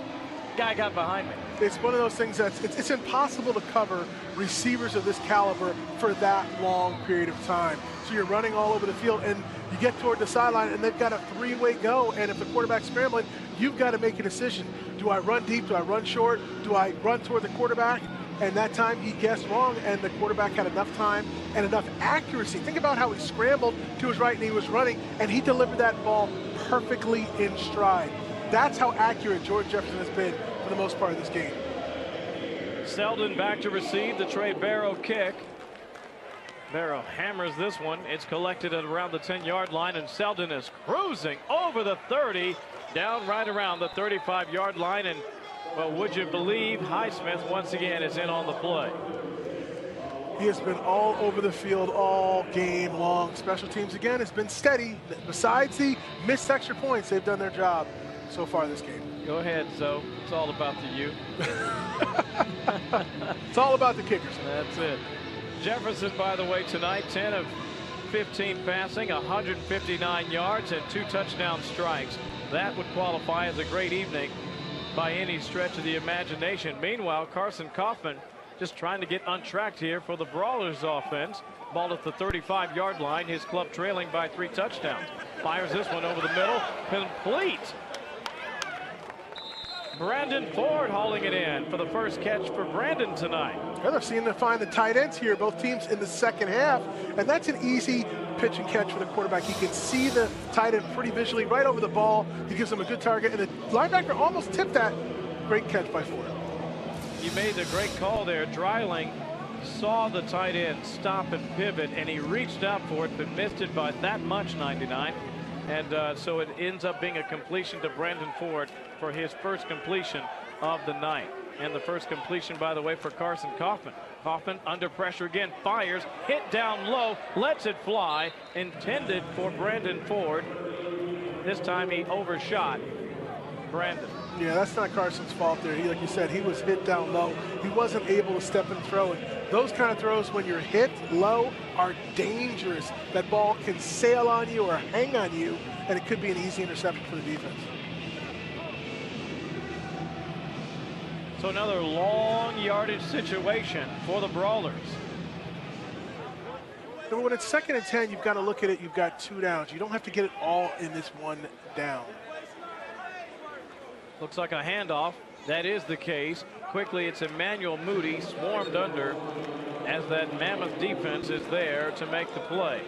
A: Guy got behind me.
B: It's one of those things that's it's impossible to cover receivers of this caliber for that long period of time. So you're running all over the field, and you get toward the sideline, and they've got a three-way go, and if the quarterback's scrambling, you've got to make a decision. Do I run deep? Do I run short? Do I run toward the quarterback? And that time he guessed wrong, and the quarterback had enough time and enough accuracy. Think about how he scrambled to his right and he was running, and he delivered that ball perfectly in stride. That's how accurate Jordan Jefferson has been for the most part of this game.
A: Selden back to receive the Trey Barrow kick. Barrow hammers this one. It's collected at around the 10-yard line, and Selden is cruising over the 30, down right around the 35-yard line. And, well, would you believe Highsmith once again is in on the play.
B: He has been all over the field all game long. Special teams, again, has been steady. Besides the missed extra points, they've done their job so far this game.
A: Go ahead, Zoe. It's all about the you.
B: It's all about the kickers.
A: That's it. Jefferson, by the way, tonight, 10 of 15 passing, 159 yards, and 2 touchdown strikes. That would qualify as a great evening by any stretch of the imagination. Meanwhile, Carson Kaufman just trying to get untracked here for the Brawlers offense. Ball at the 35-yard line. His club trailing by 3 touchdowns. Fires this one over the middle. Complete. Brandon Ford hauling it in for the first catch for Brandon tonight.
B: Yeah, they're seeing to find the tight ends here, both teams in the second half, and that's an easy pitch and catch for the quarterback. He can see the tight end pretty visually right over the ball. He gives him a good target, and the linebacker almost tipped that. Great catch by Ford.
A: You made the great call there. Dreiling saw the tight end stop and pivot, and he reached out for it, but missed it by that much, 99. And so it ends up being a completion to Brandon Ford for his first completion of the night. And the first completion, by the way, for Carson Kaufman. Kaufman under pressure again, fires, hit down low, lets it fly, intended for Brandon Ford. This time he overshot Brandon.
B: Yeah, that's not Carson's fault there. Like you said, he was hit down low. He wasn't able to step and throw it. Those kind of throws, when you're hit low, are dangerous. That ball can sail on you or hang on you, and it could be an easy interception for the defense.
A: So another long yardage situation for the Brawlers.
B: And when it's 2nd and 10, you've got to look at it. You've got 2 downs. You don't have to get it all in this 1 down.
A: Looks like a handoff. That is the case. Quickly, it's Emmanuel Moody swarmed under as that Mammoth defense is there to make the play.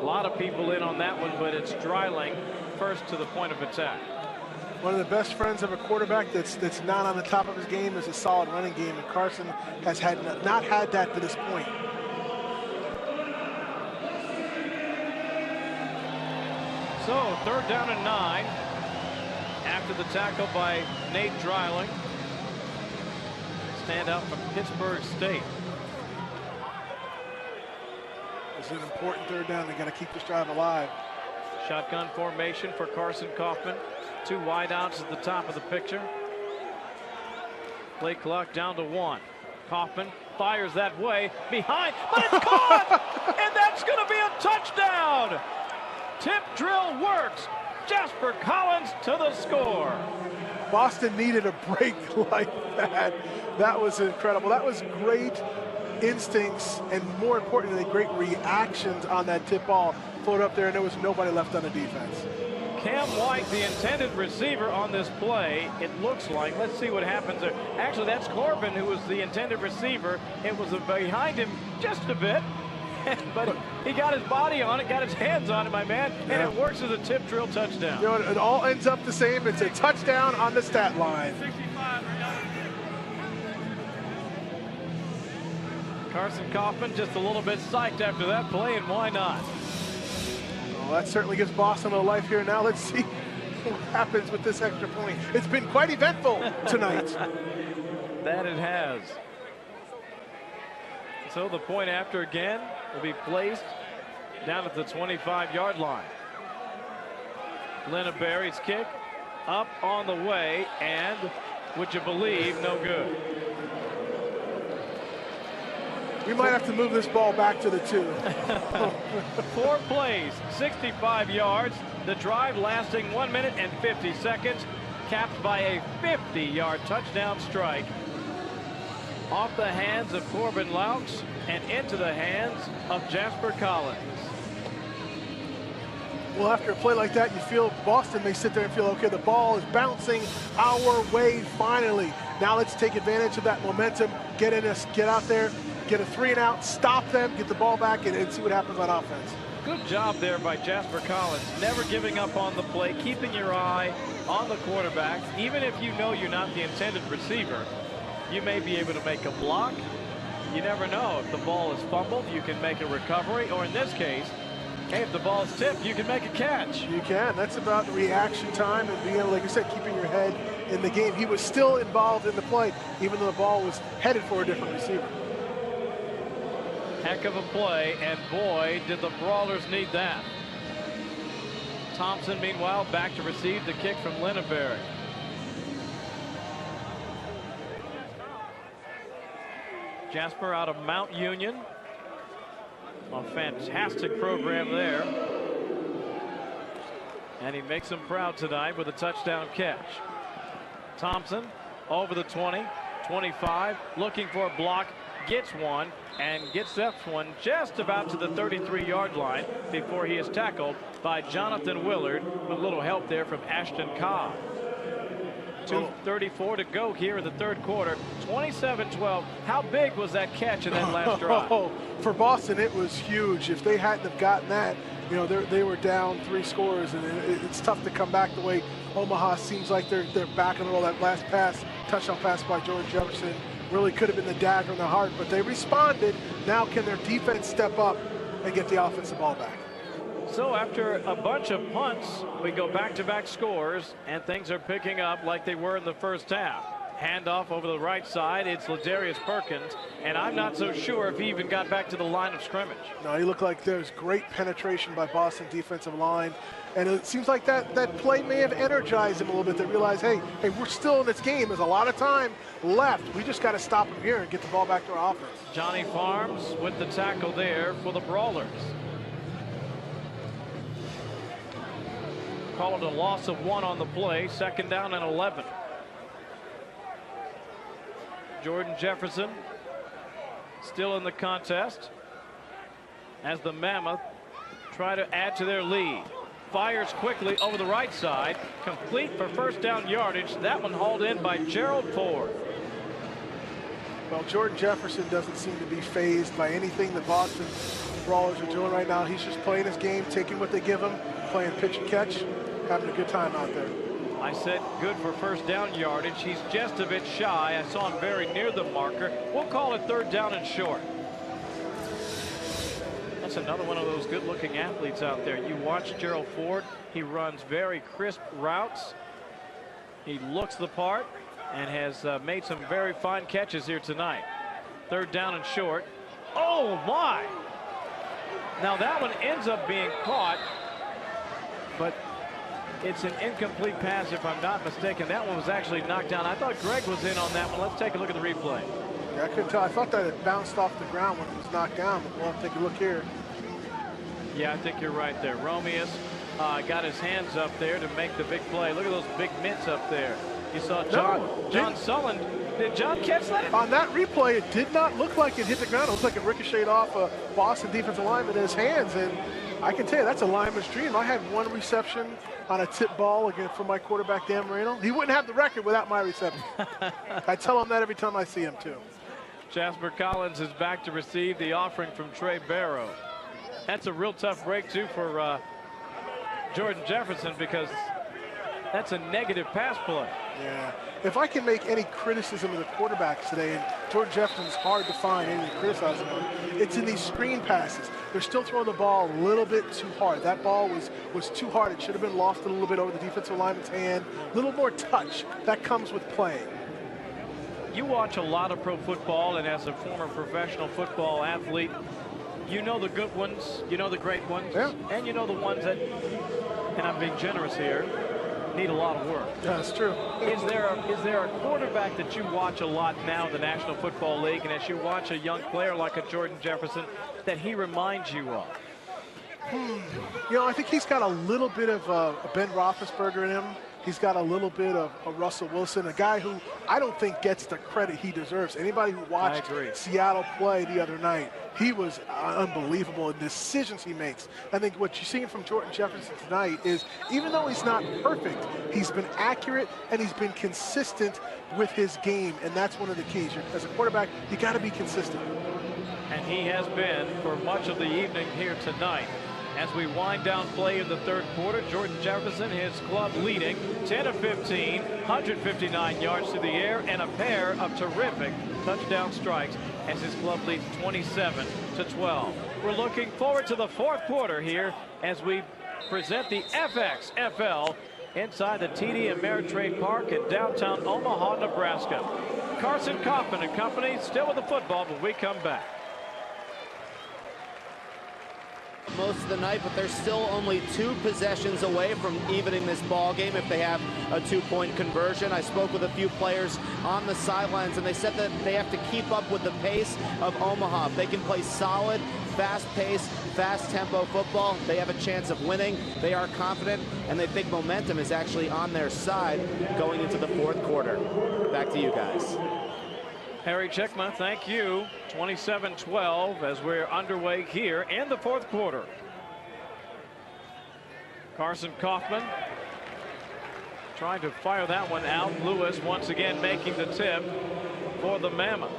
A: A lot of people in on that one, but it's Dreiling first to the point of attack.
B: One of the best friends of a quarterback that's not on the top of his game is a solid running game, and Carson has not had that to this point.
A: So 3rd down and 9 after the tackle by Nate Dreiling. Standout from Pittsburgh State.
B: It's an important 3rd down. They got to keep this drive alive.
A: Shotgun formation for Carson Kaufman. 2 wideouts at the top of the picture. Play clock down to 1. Kaufman fires that way, behind, but it's caught! And that's going to be a touchdown! Tip drill works. Jasper Collins to the score.
B: Boston needed a break like that. That was incredible. That was great instincts and, more importantly, great reactions on that tip ball. Floated up there, and there was nobody left on the defense.
A: Cam White, the intended receiver on this play, it looks like. Let's see what happens there. Actually, that's Corbin who was the intended receiver. It was behind him just a bit, but he got his body on it, got his hands on it, my man, and it works as a tip drill touchdown.
B: You know, it all ends up the same. It's a touchdown on the stat line.
A: Carson Kaufman just a little bit psyched after that play, and why not?
B: Well, that certainly gives Boston a life here. Now let's see what happens with this extra point. It's been quite eventful tonight.
A: That it has. So the point after again will be placed down at the 25-yard line. Linnaberry's kick up on the way, and would you believe, no good.
B: We might have to move this ball back to the 2.
A: 4 plays, 65 yards. The drive lasting 1 minute and 50 seconds, capped by a 50-yard touchdown strike off the hands of Corbin Laux and into the hands of Jasper Collins.
B: Well, after a play like that, you feel Boston may sit there and feel, okay, the ball is bouncing our way finally. Now let's take advantage of that momentum, get out there, get a 3-and-out, stop them, get the ball back, and see what happens on offense.
A: Good job there by Jasper Collins, never giving up on the play, keeping your eye on the quarterback. Even if you know you're not the intended receiver, you may be able to make a block. You never know. If the ball is fumbled, you can make a recovery, or in this case, hey, if the ball is tipped, you can make a catch.
B: You can. That's about reaction time and being able, like I said, keeping your head in the game. He was still involved in the play, even though the ball was headed for a different receiver.
A: Heck of a play, and boy, did the Brawlers need that. Thompson, meanwhile, back to receive the kick from Linnaberry. Jasper out of Mount Union. A fantastic program there. And he makes them proud tonight with a touchdown catch. Thompson over the 20, 25, looking for a block, gets one, and gets that one just about to the 33-yard line before he is tackled by Jonathan Willard with a little help there from Ashton Cobb. 2:34 to go here in the third quarter. 27-12. How big was that catch in that last drive?
B: For Boston, it was huge. If they hadn't have gotten that, you know, they were down 3 scores, and it's tough to come back the way Omaha seems like they're back on the roll. That last pass, touchdown pass by Jordan Jefferson, really could have been the dagger in the heart, but they responded. Now can their defense step up and get the offensive ball back?
A: So after a bunch of punts, we go back-to-back scores, and things are picking up like they were in the first half. Handoff over the right side. It's Ladarius Perkins, and I'm not so sure if he even got back to the line of scrimmage.
B: No, he looked like there's great penetration by Boston defensive line, and it seems like that play may have energized him a little bit. They realize, hey, we're still in this game. There's a lot of time left. We just got to stop him here and get the ball back to our offense.
A: Johnny Farms with the tackle there for the Brawlers. Call it a loss of 1 on the play. 2nd down and 11. Jordan Jefferson still in the contest as the Mammoth try to add to their lead. Fires quickly over the right side, complete for first down yardage. That one hauled in by Gerald Ford.
B: Well, Jordan Jefferson doesn't seem to be fazed by anything the Boston Brawlers are doing right now. He's just playing his game, taking what they give him, playing pitch and catch, having a good time out there.
A: I said good for first down yardage. He's just a bit shy. I saw him very near the marker. We'll call it 3rd down and short. That's another one of those good-looking athletes out there. You watch Gerald Ford. He runs very crisp routes. He looks the part and has made some very fine catches here tonight. 3rd down and short. Oh, my! Now, that one ends up being caught, but It's an incomplete pass, if I'm not mistaken. That one was actually knocked down. I thought Greg was in on that one. Let's take a look at the replay.
B: Yeah, I couldn't tell. I thought that it bounced off the ground when it was knocked down, but we'll have to take a look here.
A: Yeah, I think you're right there. Romeus got his hands up there to make the big play. Look at those big mitts up there. You saw John Sullen. Did John catch that?
B: On that replay, it did not look like it hit the ground. It looked like it ricocheted off a Boston defensive lineman in his hands. And I can tell you, that's a lineman's dream. I had one reception on a tip ball again from my quarterback, Dan Marino. He wouldn't have the record without my reception. I tell him that every time I see him, too.
A: Jasper Collins is back to receive the offering from Trey Barrow. That's a real tough break, too, for Jordan Jefferson, because that's a negative pass play.
B: Yeah. If I can make any criticism of the quarterbacks today, and Jordan Jefferson's hard to find any criticism of, it's in these screen passes. They're still throwing the ball a little bit too hard. That ball was too hard. It should have been lofted a little bit over the defensive lineman's hand. A little more touch. That comes with playing.
A: You watch a lot of pro football, and as a former professional football athlete, you know the good ones, you know the great ones,
B: yeah,
A: and you know the ones that, and I'm being generous here, need a lot of work.
B: Yeah, that's true.
A: Is there a quarterback that you watch a lot now in the National Football League, and as you watch a young player like a Jordan Jefferson, that he reminds you of?
B: You know, I think he's got a little bit of a Ben Roethlisberger in him. He's got a little bit of a Russell Wilson, a guy who I don't think gets the credit he deserves. Anybody who watched Seattle play the other night, he was unbelievable in decisions he makes. I think what you're seeing from Jordan Jefferson tonight is, even though he's not perfect, he's been accurate and he's been consistent with his game, and that's one of the keys. As a quarterback, you got to be consistent.
A: And he has been for much of the evening here tonight. As we wind down play in the third quarter, Jordan Jefferson, his club leading 10 of 15, 159 yards through the air, and a pair of terrific touchdown strikes as his club leads 27-12. We're looking forward to the fourth quarter here as we present the FXFL inside the TD Ameritrade Park in downtown Omaha, Nebraska. Carson Kaufman and company still with the football when we come back.
C: Most of the night, but they're still only 2 possessions away from evening this ball game if they have a 2-point conversion. I spoke with a few players on the sidelines, and they said that they have to keep up with the pace of Omaha. If they can play solid, fast-paced, fast-tempo football, they have a chance of winning. They are confident, and they think momentum is actually on their side going into the fourth quarter. Back to you guys.
A: Harry Chickma, thank you. 27-12 as we're underway here in the fourth quarter. Carson Kaufman trying to fire that one out. Lewis once again making the tip for the Mammoth.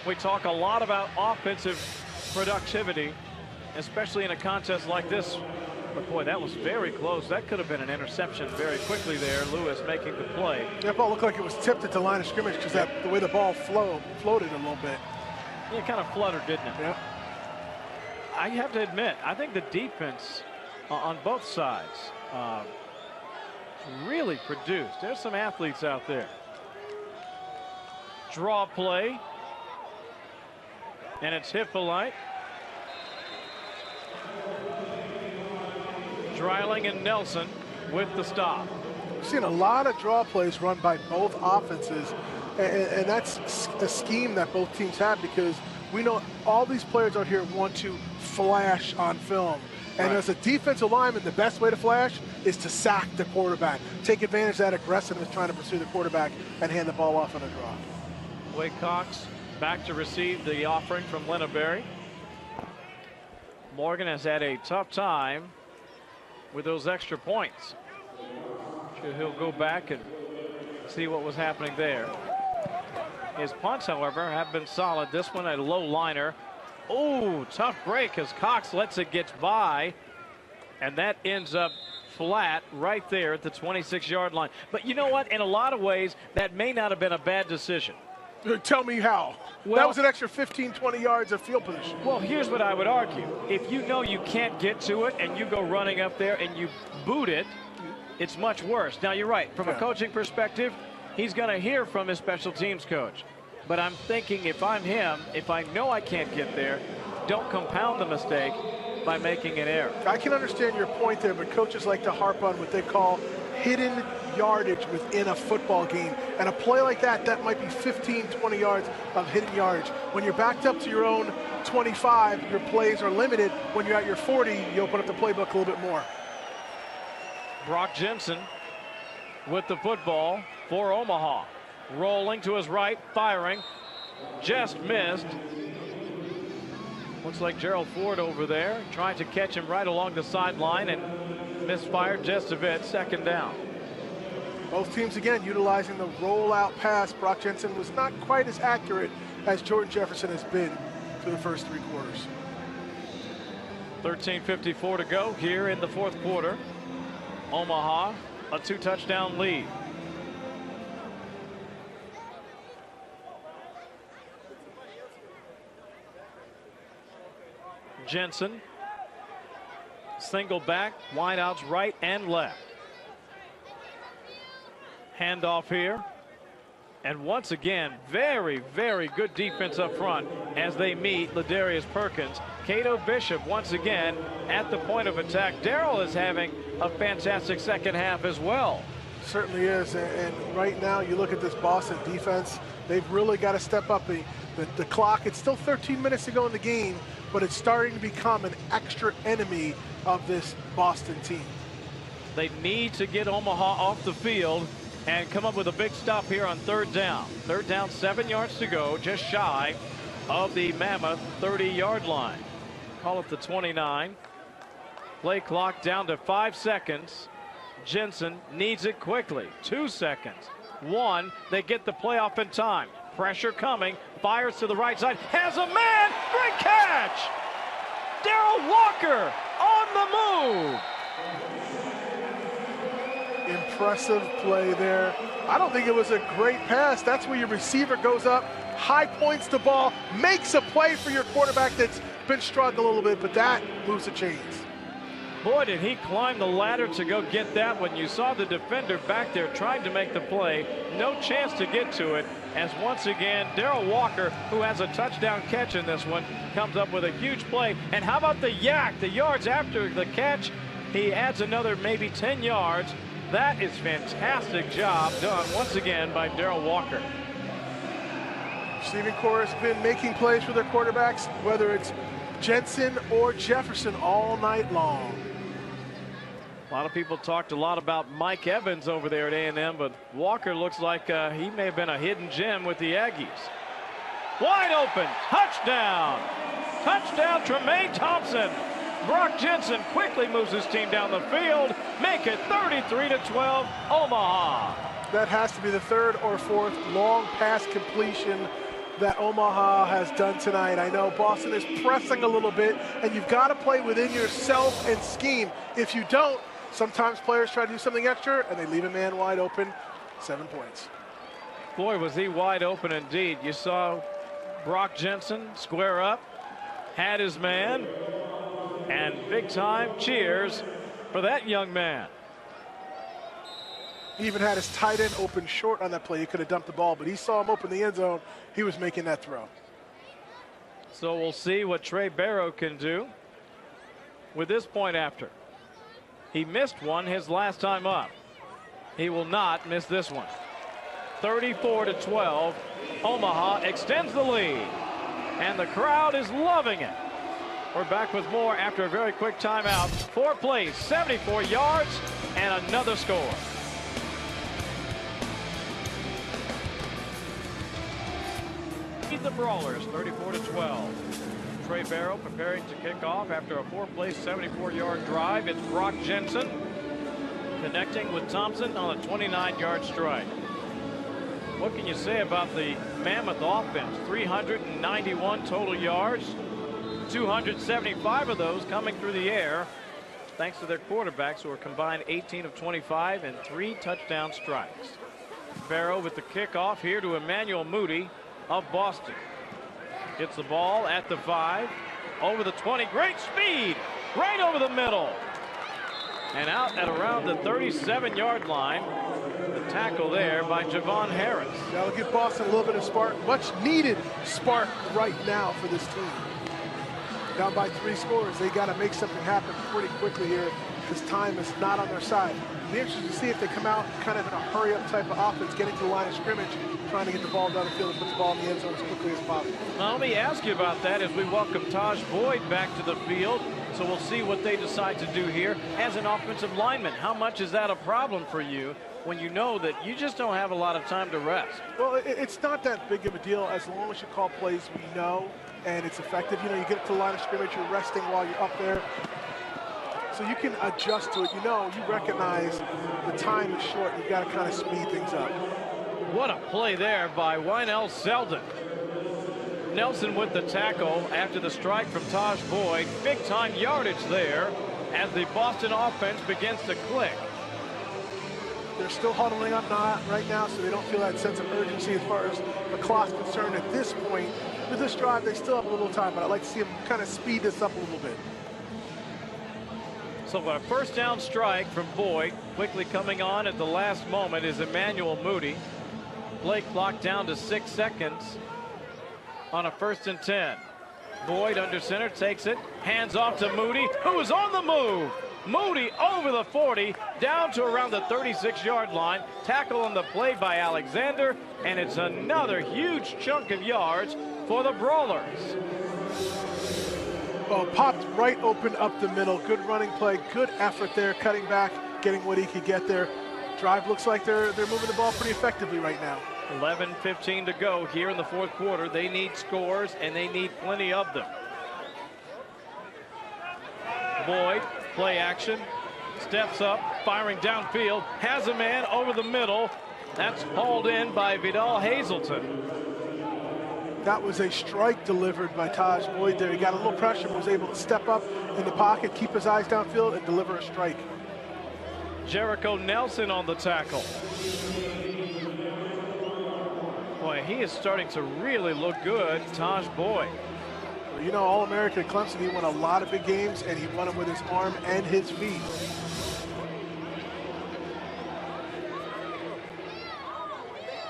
A: We talk a lot about offensive productivity, especially in a contest like this. But boy, that was very close. That could have been an interception very quickly there. Lewis making the play.
B: That ball looked like it was tipped at the line of scrimmage because the way the ball floated a little bit.
A: Yeah, it kind of fluttered, didn't it?
B: Yeah.
A: I have to admit, I think the defense on both sides really produced. There's some athletes out there. Draw play. And it's Hippolyte. Dreiling and Nelson with the stop.
B: We've seen a lot of draw plays run by both offenses, and that's a scheme that both teams have, because we know all these players out here want to flash on film. And as a defensive lineman, the best way to flash is to sack the quarterback. Take advantage of that aggressiveness trying to pursue the quarterback and hand the ball off on a draw.
A: Wade Cox back to receive the offering from Linnaberry. Morgan has had a tough time with those extra points. Sure, he'll go back and see what was happening there. His punts, however, have been solid. This one a low liner. Oh, tough break as Cox lets it get by, and that ends up flat right there at the 26-yard line. But you know what? In a lot of ways, that may not have been a bad decision.
B: Tell me how. Well, that was an extra 15, 20 yards of field position.
A: Well, here's what I would argue. If you know you can't get to it and you go running up there and you boot it, it's much worse. Now, you're right. From a coaching perspective, he's going to hear from his special teams coach. But I'm thinking, if I'm him, if I know I can't get there, don't compound the mistake by making an error.
B: I can understand your point there, but coaches like to harp on what they call hidden yardage within a football game. And a play like that, that might be 15, 20 yards of hidden yardage. When you're backed up to your own 25, your plays are limited. When you're at your 40, you open up the playbook a little bit more.
A: Brock Jensen with the football for Omaha. Rolling to his right, firing. Just missed. Looks like Gerald Ford over there trying to catch him right along the sideline and misfired just a bit. Second down.
B: Both teams again utilizing the rollout pass. Brock Jensen was not quite as accurate as Jordan Jefferson has been through the first 3 quarters.
A: 13:54 to go here in the fourth quarter. Omaha a 2-touchdown lead. Jensen, single back, wideouts right and left. Handoff here. And once again, very, very good defense up front as they meet Ladarius Perkins. Cato Bishop once again at the point of attack. Darrell is having a fantastic second half as well.
B: Certainly is, and right now you look at this Boston defense, they've really got to step up the clock. It's still 13 minutes to go in the game, but it's starting to become an extra enemy of this Boston team.
A: They need to get Omaha off the field and come up with a big stop here on third down. Third down, 7 yards to go, just shy of the Mammoth 30-yard line. Call it the 29. Play clock down to 5 seconds. Jensen needs it quickly. 2 seconds. 1. They get the play off in time. Pressure coming. Fires to the right side. Has a man. Great catch. Darrell Walker on the move.
B: Impressive play there. I don't think it was a great pass. That's where your receiver goes up, high points the ball, makes a play for your quarterback that's been struggling a little bit, but that moves the chains.
A: Boy, did he climb the ladder to go get that one. You saw the defender back there trying to make the play. No chance to get to it, as once again, Darrell Walker, who has a touchdown catch in this one, comes up with a huge play. And how about the yak? The yards after the catch, he adds another maybe 10 yards. That is fantastic job done once again by Darrell Walker.
B: Receiving corps has been making plays for their quarterbacks, whether it's Jensen or Jefferson, all night long.
A: A lot of people talked a lot about Mike Evans over there at A&M, but Walker looks like he may have been a hidden gem with the Aggies. Wide open, touchdown! Touchdown, Tremaine Thompson. Brock Jensen quickly moves his team down the field, make it 33-12 Omaha.
B: That has to be the third or fourth long pass completion that Omaha has done tonight. I know Boston is pressing a little bit, and you've got to play within yourself and scheme. If you don't, sometimes players try to do something extra, and they leave a man wide open. 7 points.
A: Boy, was he wide open indeed. You saw Brock Jensen square up, had his man, and big time cheers for that young man.
B: He even had his tight end open short on that play. He could have dumped the ball, but he saw him open the end zone. He was making that throw.
A: So we'll see what Trey Barrow can do with this point after. He missed one his last time up. He will not miss this one. 34-12. Omaha extends the lead, and the crowd is loving it. We're back with more after a very quick timeout. 4 plays, 74 yards, and another score. The Brawlers 34-12. Trey Barrow preparing to kick off after a 4-play 74-yard drive. It's Brock Jensen connecting with Thompson on a 29-yard strike. What can you say about the Mammoth offense? 391 total yards, 275 of those coming through the air, thanks to their quarterbacks, who are combined 18 of 25 and 3 touchdown strikes. Barrow with the kickoff here to Emmanuel Moody of Boston. Gets the ball at the 5, over the 20, great speed, right over the middle. And out at around the 37-yard line. The tackle there by Javon Harris.
B: That'll give Boston a little bit of spark, much needed spark right now for this team. Down by 3 scores. They got to make something happen pretty quickly here because time is not on their side. It'll be interesting to see if they come out kind of in a hurry-up type of offense, getting to the line of scrimmage, trying to get the ball down the field and put the ball in the end zone as quickly as possible.
A: Well, let me ask you about that as we welcome Taj Boyd back to the field. So we'll see what they decide to do here as an offensive lineman. How much is that a problem for you when you know that you just don't have a lot of time to rest?
B: Well, it's not that big of a deal as long as you call plays we know and it's effective. You know, you get to the line of scrimmage, you're resting while you're up there. So you can adjust to it. You know, you recognize the time is short. You've got to kind of speed things up.
A: What a play there by Wynell Selden. Nelson with the tackle after the strike from Taj Boyd. Big time yardage there as the Boston offense begins to click.
B: They're still huddling up right now, so they don't feel that sense of urgency as far as the clock's concerned at this point. With this drive, they still have a little time, but I'd like to see them kind of speed this up a little bit.
A: So a first down strike from Boyd. Quickly coming on at the last moment is Emmanuel Moody. Play clock down to 6 seconds on a 1st and 10. Boyd under center takes it, hands off to Moody, who is on the move. Moody over the 40, down to around the 36-yard line. Tackle on the play by Alexander, and it's another huge chunk of yards for the Brawlers.
B: Well, popped right open up the middle. Good running play, good effort there, cutting back, getting what he could get there. Drive looks like they're moving the ball pretty effectively right now.
A: 11:15 to go here in the 4th quarter. They need scores, and they need plenty of them. Boyd, play action, steps up, firing downfield, has a man over the middle. That's hauled in by Vidal Hazelton.
B: That was a strike delivered by Taj Boyd there. He got a little pressure, but was able to step up in the pocket, keep his eyes downfield, and deliver a strike.
A: Jericho Nelson on the tackle. Boy, he is starting to really look good, Taj Boyd.
B: Well, you know, All-American at Clemson, he won a lot of big games, and he won them with his arm and his feet.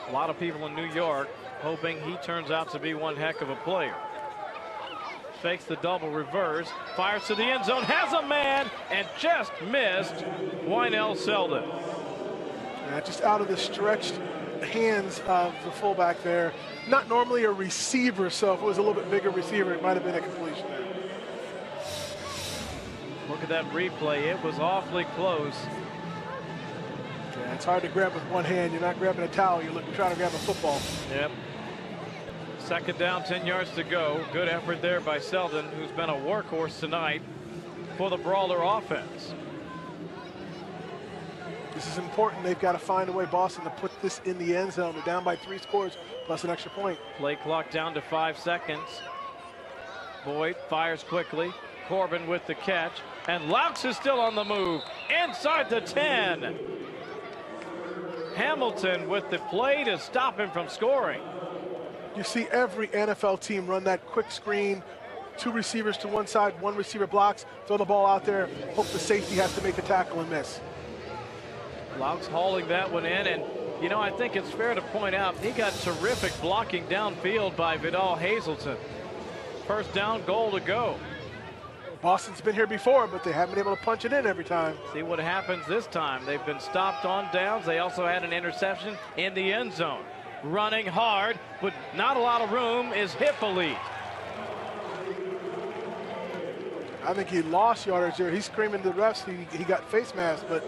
A: A lot of people in New York hoping he turns out to be one heck of a player. Fakes the double reverse, fires to the end zone, has a man, and just missed Wynell Selden.
B: Yeah, just out of the stretched hands of the fullback there. Not normally a receiver, so if it was a little bit bigger receiver, it might have been a completion there.
A: Look at that replay. It was awfully close.
B: Yeah, it's hard to grab with one hand. You're not grabbing a towel. You're trying to grab a football.
A: Yep. 2nd down, 10 yards to go. Good effort there by Selden, who's been a workhorse tonight for the Brawler offense.
B: This is important. They've got to find a way, Boston, to put this in the end zone. They're down by 3 scores plus an extra point.
A: Play clock down to 5 seconds. Boyd fires quickly. Corbin with the catch. And Laux is still on the move. Inside the 10. Hamilton with the play to stop him from scoring.
B: You see every NFL team run that quick screen. 2 receivers to one side, 1 receiver blocks, throw the ball out there, hope the safety has to make a tackle and miss.
A: Laux hauling that one in, and you know, I think it's fair to point out he got terrific blocking downfield by Vidal Hazelton. 1st down, goal to go.
B: Boston's been here before, but they haven't been able to punch it in every time.
A: See what happens this time. They've been stopped on downs. They also had an interception in the end zone. Running hard, but not a lot of room is Hippolyte.
B: I think he lost yardage there. He's screaming to the refs. He got face mask, but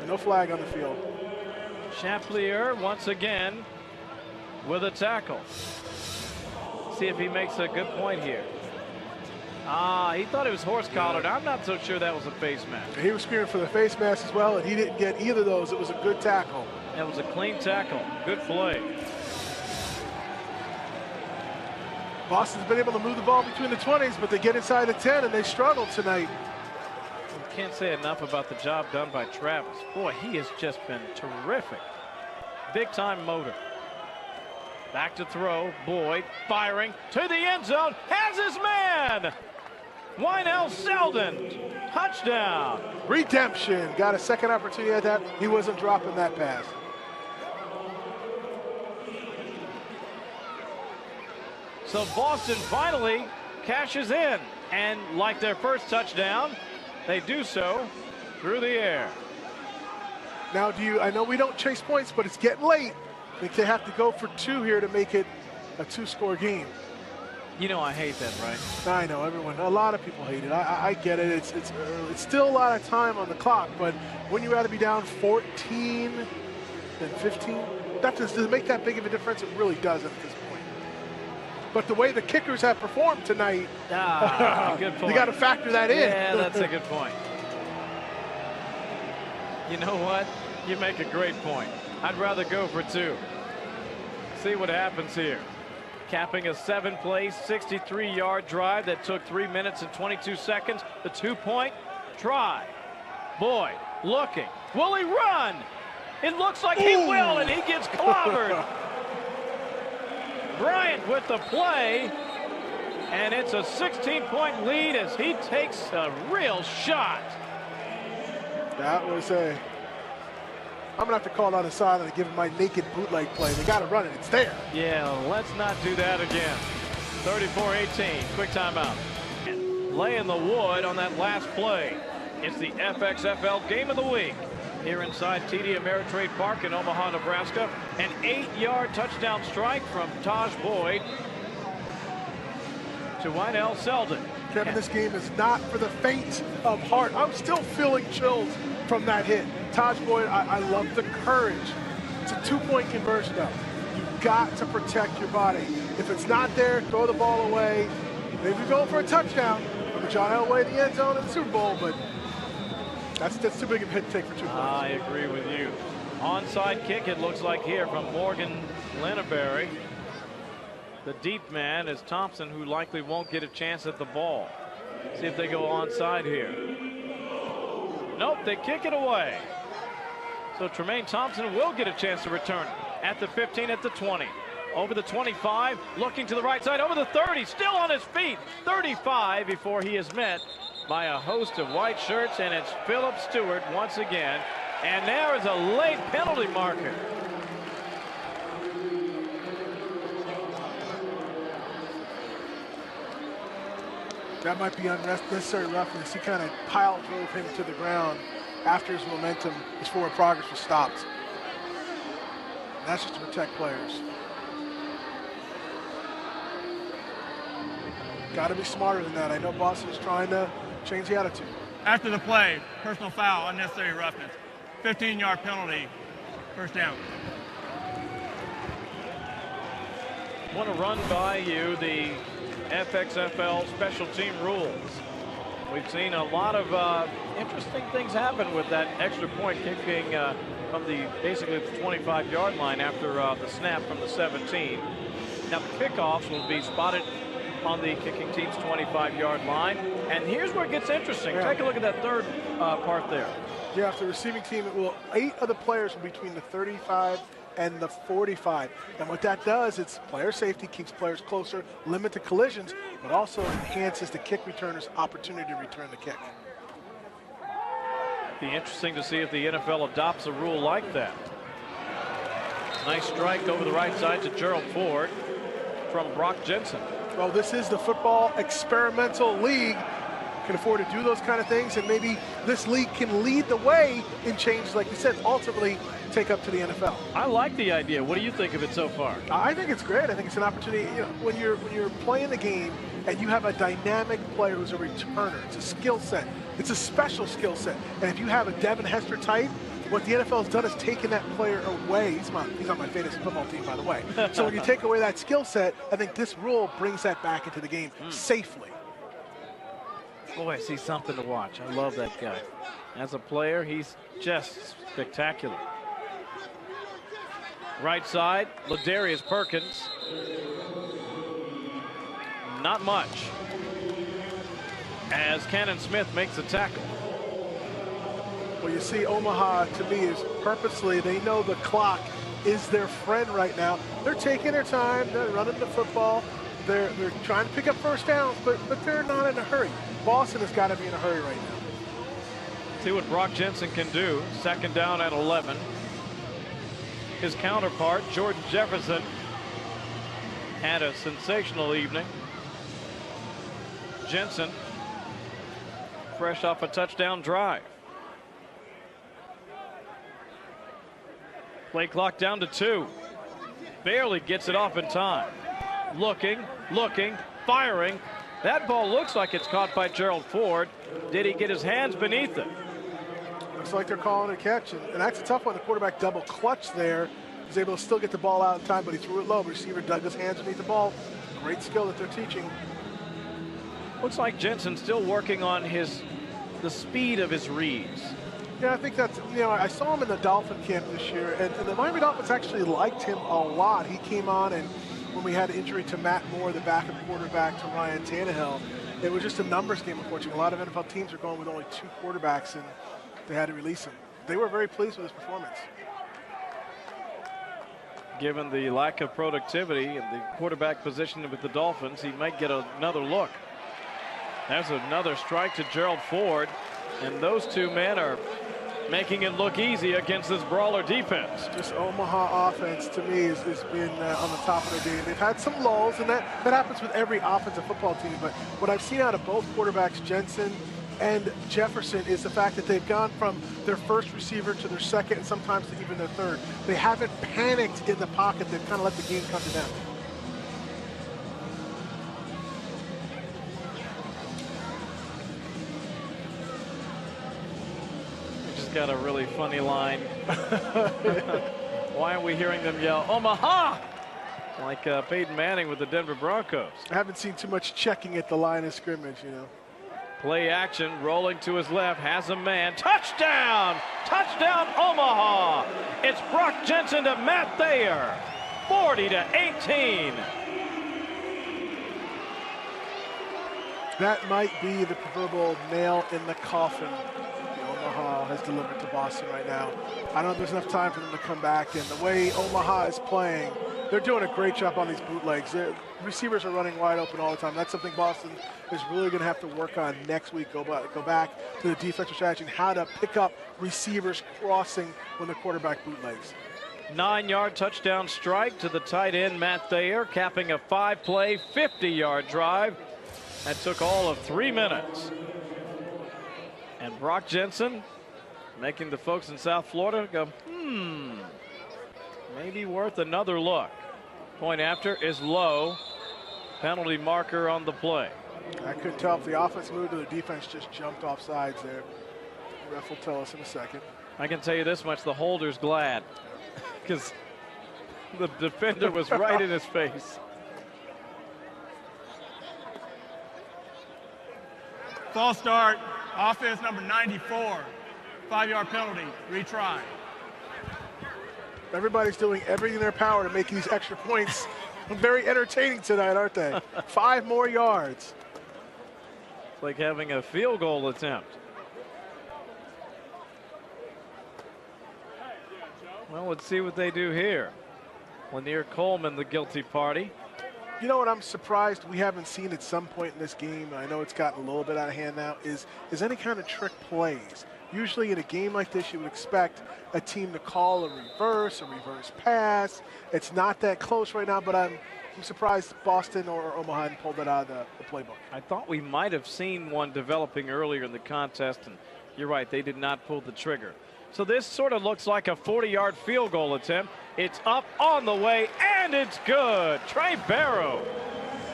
B: no flag on the field.
A: Chaplier once again with a tackle. See if he makes a good point here. He thought it was horse-collared. I'm not so sure that was a face mask.
B: He was screaming for the face mask as well, and he didn't get either of those. It was a good tackle.
A: That was a clean tackle. Good play.
B: Boston's been able to move the ball between the 20s, but they get inside the 10, and they struggle tonight.
A: Can't say enough about the job done by Travis. Boy, he has just been terrific. Big-time motor. Back to throw. Boyd firing to the end zone. Has his man. Wynell Selden. Touchdown.
B: Redemption. Got a second opportunity at that. He wasn't dropping that pass.
A: So Boston finally cashes in. And like their first touchdown, they do so through the air.
B: Now, I know we don't chase points, but it's getting late. I think they have to go for 2 here to make it a 2-score game.
A: You know I hate that, right?
B: I know, a lot of people hate it. I get it. It's still a lot of time on the clock, but wouldn't you rather be down 14 than 15? Does it make that big of a difference? It really doesn't at this point. But the way the kickers have performed tonight,
A: good point.
B: You got to factor that in.
A: Yeah, that's a good point. You know what? You make a great point. I'd rather go for 2. See what happens here. Capping a 7-play, 63-yard drive that took 3 minutes and 22 seconds. The 2-point try. Boyd looking. Will he run? It looks like he will, and he gets clobbered. Bryant with the play, and it's a 16-point lead as he takes a real shot.
B: That was I'm going to have to call it on the sideline and give him my naked bootleg play. They got to run it. It's there.
A: Yeah, let's not do that again. 34-18, quick timeout. Laying the wood on that last play. It's the FXFL Game of the Week here inside TD Ameritrade Park in Omaha, Nebraska. An 8-yard touchdown strike from Taj Boyd to Wynell Selden.
B: Kevin, this game is not for the faint of heart. I'm still feeling chills from that hit. Taj Boyd, I love the courage. It's a 2-point conversion, though. You've got to protect your body. If it's not there, throw the ball away. Maybe go for a touchdown. Remember John Elway in the end zone in the Super Bowl, but that's too big of a hit to take for 2 points.
A: I agree with you. Onside kick, it looks like here from Morgan Lineberry. The deep man is Thompson, who likely won't get a chance at the ball. See if they go onside here. Nope, they kick it away. So Tremaine Thompson will get a chance to return at the 15, at the 20. Over the 25, looking to the right side, over the 30, still on his feet. 35 before he is met by a host of white shirts, and it's Philip Stewart once again. And there is a late penalty marker.
B: That might be unnecessary roughness. He kind of pile drove him to the ground after his momentum, his forward progress was stopped. And that's just to protect players. Got to be smarter than that. I know Boston is trying to change the attitude.
F: After the play, personal foul, unnecessary roughness. 15-yard penalty, first down.
A: Want to run by you the FXFL special team rules. We've seen a lot of interesting things happen with that extra point kicking from basically the 25-yard line after the snap from the 17. Now the kickoffs will be spotted on the kicking team's 25-yard line. And here's where it gets interesting. Yeah. Take a look at that third part there.
B: Yeah, if the receiving team, 8 of the players will be between the 35 and the 45. And what that does, it's player safety, keeps players closer, limit the collisions, but also enhances the kick returner's opportunity to return the kick.
A: Be interesting to see if the NFL adopts a rule like that. Nice strike over the right side to Gerald Ford from Brock Jensen.
B: Well, this is the football experimental league. Can afford to do those kind of things, and maybe this league can lead the way in changes, like you said, ultimately take up to the NFL.
A: I like the idea. What do you think of it so far?
B: I think it's great. I think it's an opportunity. You know, when you're playing the game and you have a dynamic player who's a returner, it's a skill set. It's a special skill set. And if you have a Devin Hester type, what the NFL has done is taken that player away. He's on my fantasy football team, by the way. So when you take away that skill set, I think this rule brings that back into the game safely.
A: Boy, I see something to watch. I love that guy. As a player, he's just spectacular. Right side, Ladarius Perkins. Not much. As Cannon Smith makes a tackle.
B: Well, you see, Omaha, to me, is purposely, they know the clock is their friend right now. They're taking their time. They're running the football. They're trying to pick up first downs, but they're not in a hurry. Boston has got to be in a hurry right now.
A: See what Brock Jensen can do. Second down at 11. His counterpart, Jordan Jefferson, had a sensational evening. Jensen, fresh off a touchdown drive. Play clock down to 2. Barely gets it off in time. Looking, firing. That ball looks like it's caught by Gerald Ford. Did he get his hands beneath it?
B: Looks like they're calling a catch, and that's a tough one. The quarterback double clutch there. He was able to still get the ball out in time, but he threw it low. The receiver dug his hands beneath the ball. Great skill that they're teaching.
A: Looks like Jensen's still working on the speed of his reads.
B: Yeah, I think that's, I saw him in the Dolphin camp this year, and the Miami Dolphins actually liked him a lot. He came on, and when we had an injury to Matt Moore, the backup quarterback to Ryan Tannehill, it was just a numbers game, unfortunately. A lot of NFL teams are going with only 2 quarterbacks, and they had to release him. They were very pleased with his performance.
A: Given the lack of productivity in the quarterback position with the Dolphins, he might get another look. There's another strike to Gerald Ford, and those 2 men are making it look easy against this brawler defense.
B: Just Omaha offense, to me, has been on the top of their game. They've had some lulls, and that happens with every offensive football team. But what I've seen out of both quarterbacks, Jensen and Jefferson, is the fact that they've gone from their first receiver to their second, and sometimes to even their third. They haven't panicked in the pocket. They've kind of let the game come to them.
A: Got a really funny line. Why aren't we hearing them yell Omaha like Peyton Manning with the Denver Broncos?
B: I haven't seen too much checking at the line of scrimmage,
A: Play action, rolling to his left, has a man. Touchdown! Touchdown Omaha! It's Brock Jensen to Matt Thayer. 40-18.
B: That might be the proverbial nail in the coffin Omaha has delivered to Boston right now. I don't know if there's enough time for them to come back, and the way Omaha is playing, they're doing a great job on these bootlegs. Their receivers are running wide open all the time. That's something Boston is really going to have to work on next week. Go back to the defensive strategy and how to pick up receivers crossing when the quarterback bootlegs.
A: 9-yard touchdown strike to the tight end Matt Thayer, capping a 5-play, 50-yard drive. That took all of 3 minutes. And Brock Jensen making the folks in South Florida go, maybe worth another look. Point after is low. Penalty marker on the play.
B: I couldn't tell if the offense moved or the defense just jumped off sides there. The ref will tell us in a second.
A: I can tell you this much, the holder's glad because the defender was right in his face.
F: False start. Offense number 94. 5-yard penalty. Retry.
B: Everybody's doing everything in their power to make these extra points very entertaining tonight, aren't they? 5 more yards.
A: It's like having a field goal attempt. Well, let's see what they do here. Lanier Coleman, the guilty party.
B: You know what I'm surprised we haven't seen at some point in this game, I know it's gotten a little bit out of hand now, is any kind of trick plays. Usually in a game like this, you would expect a team to call a reverse pass. It's not that close right now, but I'm surprised Boston or Omaha hadn't pulled that out of the playbook.
A: I thought we might have seen one developing earlier in the contest, and you're right, they did not pull the trigger. So this sort of looks like a 40-yard field goal attempt. It's up on the way, and it's good. Trey Barrow.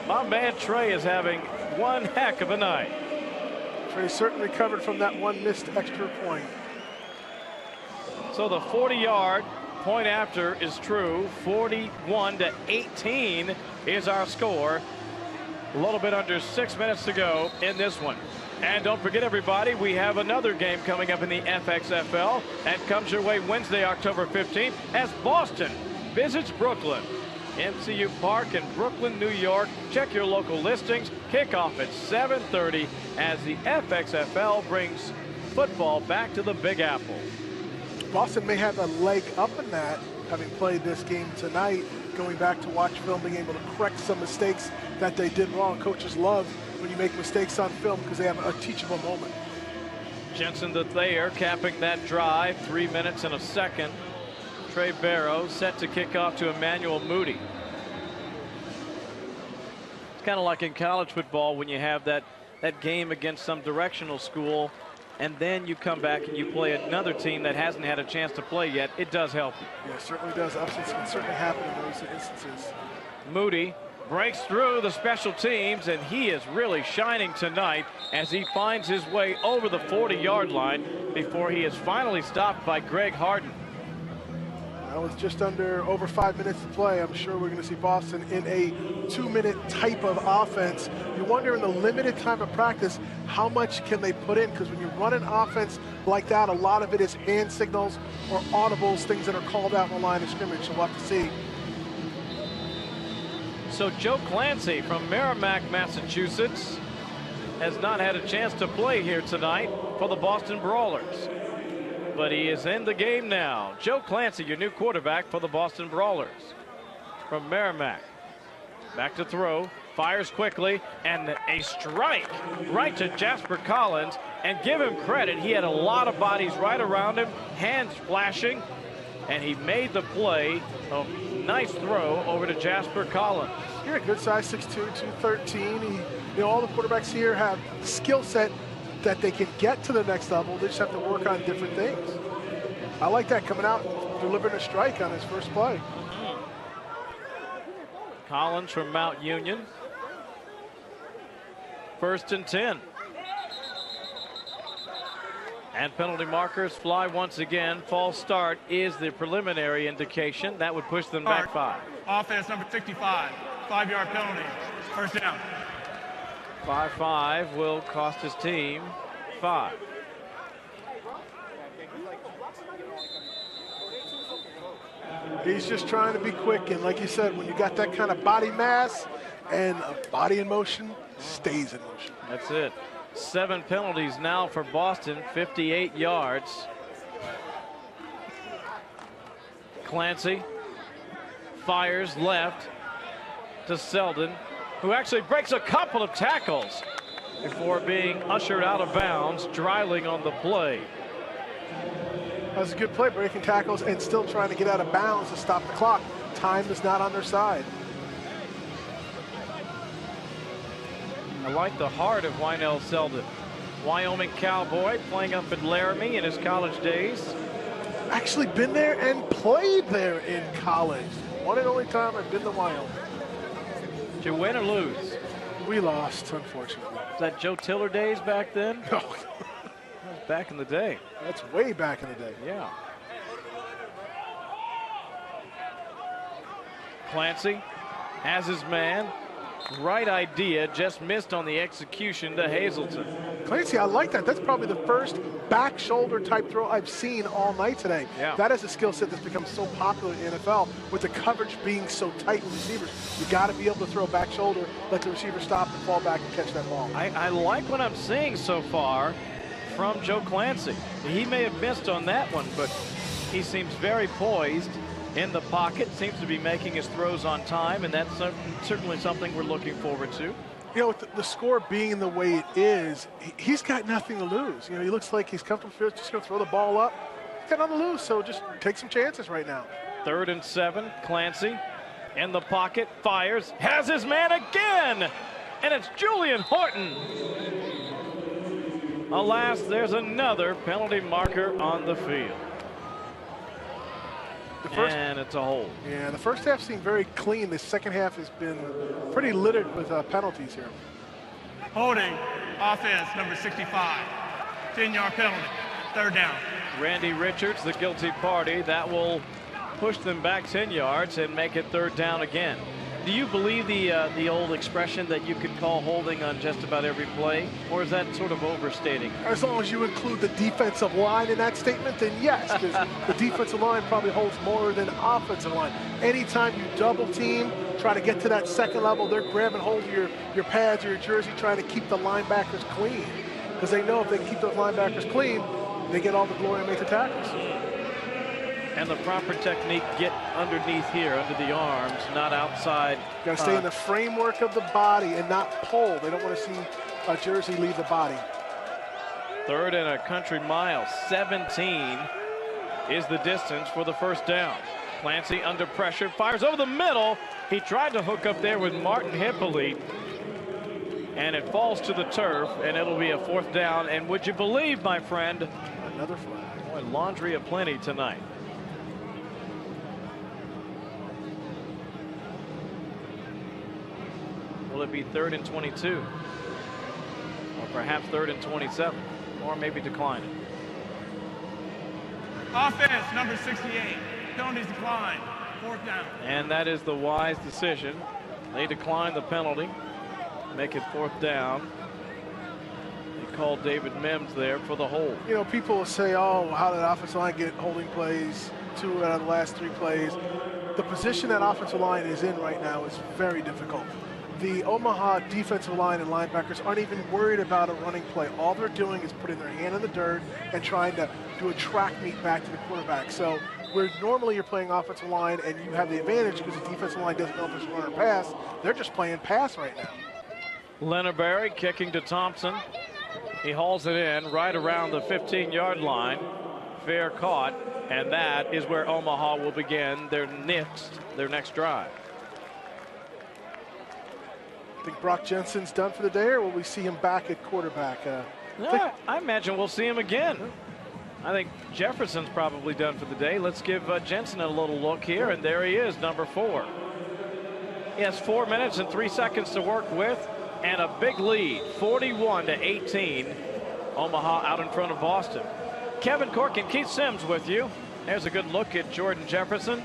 A: My man Trey is having one heck of a night.
B: Trey certainly recovered from that one missed extra point.
A: So the 40-yard point after is true. 41-18 is our score. A little bit under 6 minutes to go in this one. And don't forget, everybody, we have another game coming up in the FXFL. That comes your way Wednesday, October 15th, as Boston visits Brooklyn. MCU Park in Brooklyn, New York. Check your local listings. Kickoff at 7:30 as the FXFL brings football back to the Big Apple.
B: Boston may have a leg up in that, having played this game tonight, going back to watch film, being able to correct some mistakes that they did wrong. Coaches love when you make mistakes on film because they have a teachable moment.
A: Jensen to Thayer capping that drive, 3 minutes and a second. Trey Barrow set to kick off to Emmanuel Moody. It's kind of like in college football when you have that that game against some directional school, and then you come back and you play another team that hasn't had a chance to play yet, it does help you.
B: Yeah, it certainly does. Upsets can certainly happen in those instances.
A: Moody breaks through the special teams, and he is really shining tonight as he finds his way over the 40-yard line before he is finally stopped by Greg Harden.
B: Now with just over 5 minutes to play, I'm sure we're going to see Boston in a 2-minute type of offense. You wonder in the limited time of practice, how much can they put in? Because when you run an offense like that, a lot of it is hand signals or audibles, things that are called out in the line of scrimmage. So we'll have to see.
A: So Joe Clancy from Merrimack, Massachusetts, has not had a chance to play here tonight for the Boston Brawlers. But he is in the game now. Joe Clancy, your new quarterback for the Boston Brawlers from Merrimack. Back to throw, fires quickly, and a strike right to Jasper Collins. And give him credit, he had a lot of bodies right around him, hands flashing, and he made the play. A nice throw over to Jasper Collins.
B: Yeah, good size, 6'2", 213. All the quarterbacks here have the skill set that they can get to the next level. They just have to work on different things. I like that, coming out and delivering a strike on his first play.
A: Collins from Mount Union. 1st and 10. And penalty markers fly once again. False start is the preliminary indication. That would push them back 5.
F: Offense number 65, 5-yard penalty, 1st down.
A: 5-5 will cost his team 5.
B: He's just trying to be quick, and like you said, when you got that kind of body mass and a body in motion, stays in motion.
A: That's it. 7 penalties now for Boston, 58 yards. Clancy fires left to Selden, who actually breaks a couple of tackles before being ushered out of bounds, Dreiling on the play.
B: That was a good play, breaking tackles and still trying to get out of bounds to stop the clock. Time is not on their side.
A: I like the heart of Wynell Selden. Wyoming Cowboy, playing up at Laramie in his college days.
B: Actually been there and played there in college. One and only time I've been to Wyoming.
A: Did you win or lose?
B: We lost, unfortunately.
A: Was that Joe Tiller days back then?
B: No.
A: That was back in the day.
B: That's way back in the day.
A: Yeah. Clancy has his man. Right idea, just missed on the execution to Hazelton.
B: Clancy, I like that. That's probably the first back shoulder type throw I've seen all night today.
A: Yeah.
B: That is a skill set that's become so popular in the NFL with the coverage being so tight with receivers. You got to be able to throw back shoulder, let the receiver stop and fall back and catch that ball.
A: I like what I'm seeing so far from Joe Clancy. He may have missed on that one, but he seems very poised in the pocket, seems to be making his throws on time, and that's certainly something we're looking forward to.
B: You know, with the score being the way it is, he's got nothing to lose. You know, he looks like he's comfortable, just going to throw the ball up. He's got nothing to lose, so just take some chances right now.
A: 3rd and 7, Clancy in the pocket, fires, has his man again, and it's Julian Horton. Alas, there's another penalty marker on the field. And it's a hold.
B: Yeah, the first half seemed very clean. The second half has been pretty littered with penalties here.
F: Holding, offense number 65, 10-yard penalty, 3rd down.
A: Randy Richards, the guilty party. That will push them back 10 yards and make it 3rd down again. Do you believe the old expression that you could call holding on just about every play, or is that sort of overstating?
B: As long as you include the defensive line in that statement, then yes, because the defensive line probably holds more than offensive line. Anytime you double team, try to get to that second level, they're grabbing hold of your pads or your jersey, trying to keep the linebackers clean. Because they know if they can keep those linebackers clean, they get all the glory and make the tackles.
A: And the proper technique, get underneath here, under the arms, not outside.
B: Got to stay in the framework of the body and not pull. They don't want to see a jersey leave the body.
A: 3rd and a country mile. 17 is the distance for the 1st down. Clancy under pressure, fires over the middle. He tried to hook up there with Martin Hippolyte. and it falls to the turf, and it'll be a 4th down. And would you believe, my friend,
B: another flag.
A: Boy, laundry aplenty tonight. Will it be 3rd and 22? Or perhaps 3rd and 27? Or maybe decline it?
F: Offense, number 68. Penalties declined. 4th down.
A: And that is the wise decision. They decline the penalty. Make it 4th down. They called David Mims there for the hold.
B: You know, people will say, oh, how did the offensive line get holding plays 2 out of the last 3 plays? The position that offensive line is in right now is very difficult. The Omaha defensive line and linebackers aren't even worried about a running play. All they're doing is putting their hand in the dirt and trying to do a track meet back to the quarterback. So where normally you're playing offensive line and you have the advantage because the defensive line doesn't know if it's run or pass, they're just playing pass right now.
A: Lenerberry kicking to Thompson. He hauls it in right around the 15-yard line. Fair caught, and that is where Omaha will begin their next drive.
B: I think Brock Jensen's done for the day, or will we see him back at quarterback?
A: I imagine we'll see him again. I think Jefferson's probably done for the day. Let's give Jensen a little look here, and there he is, number 4. He has 4 minutes and 3 seconds to work with, and a big lead, 41-18. Omaha out in front of Boston. Kevin Cork and Keith Sims with you. There's a good look at Jordan Jefferson.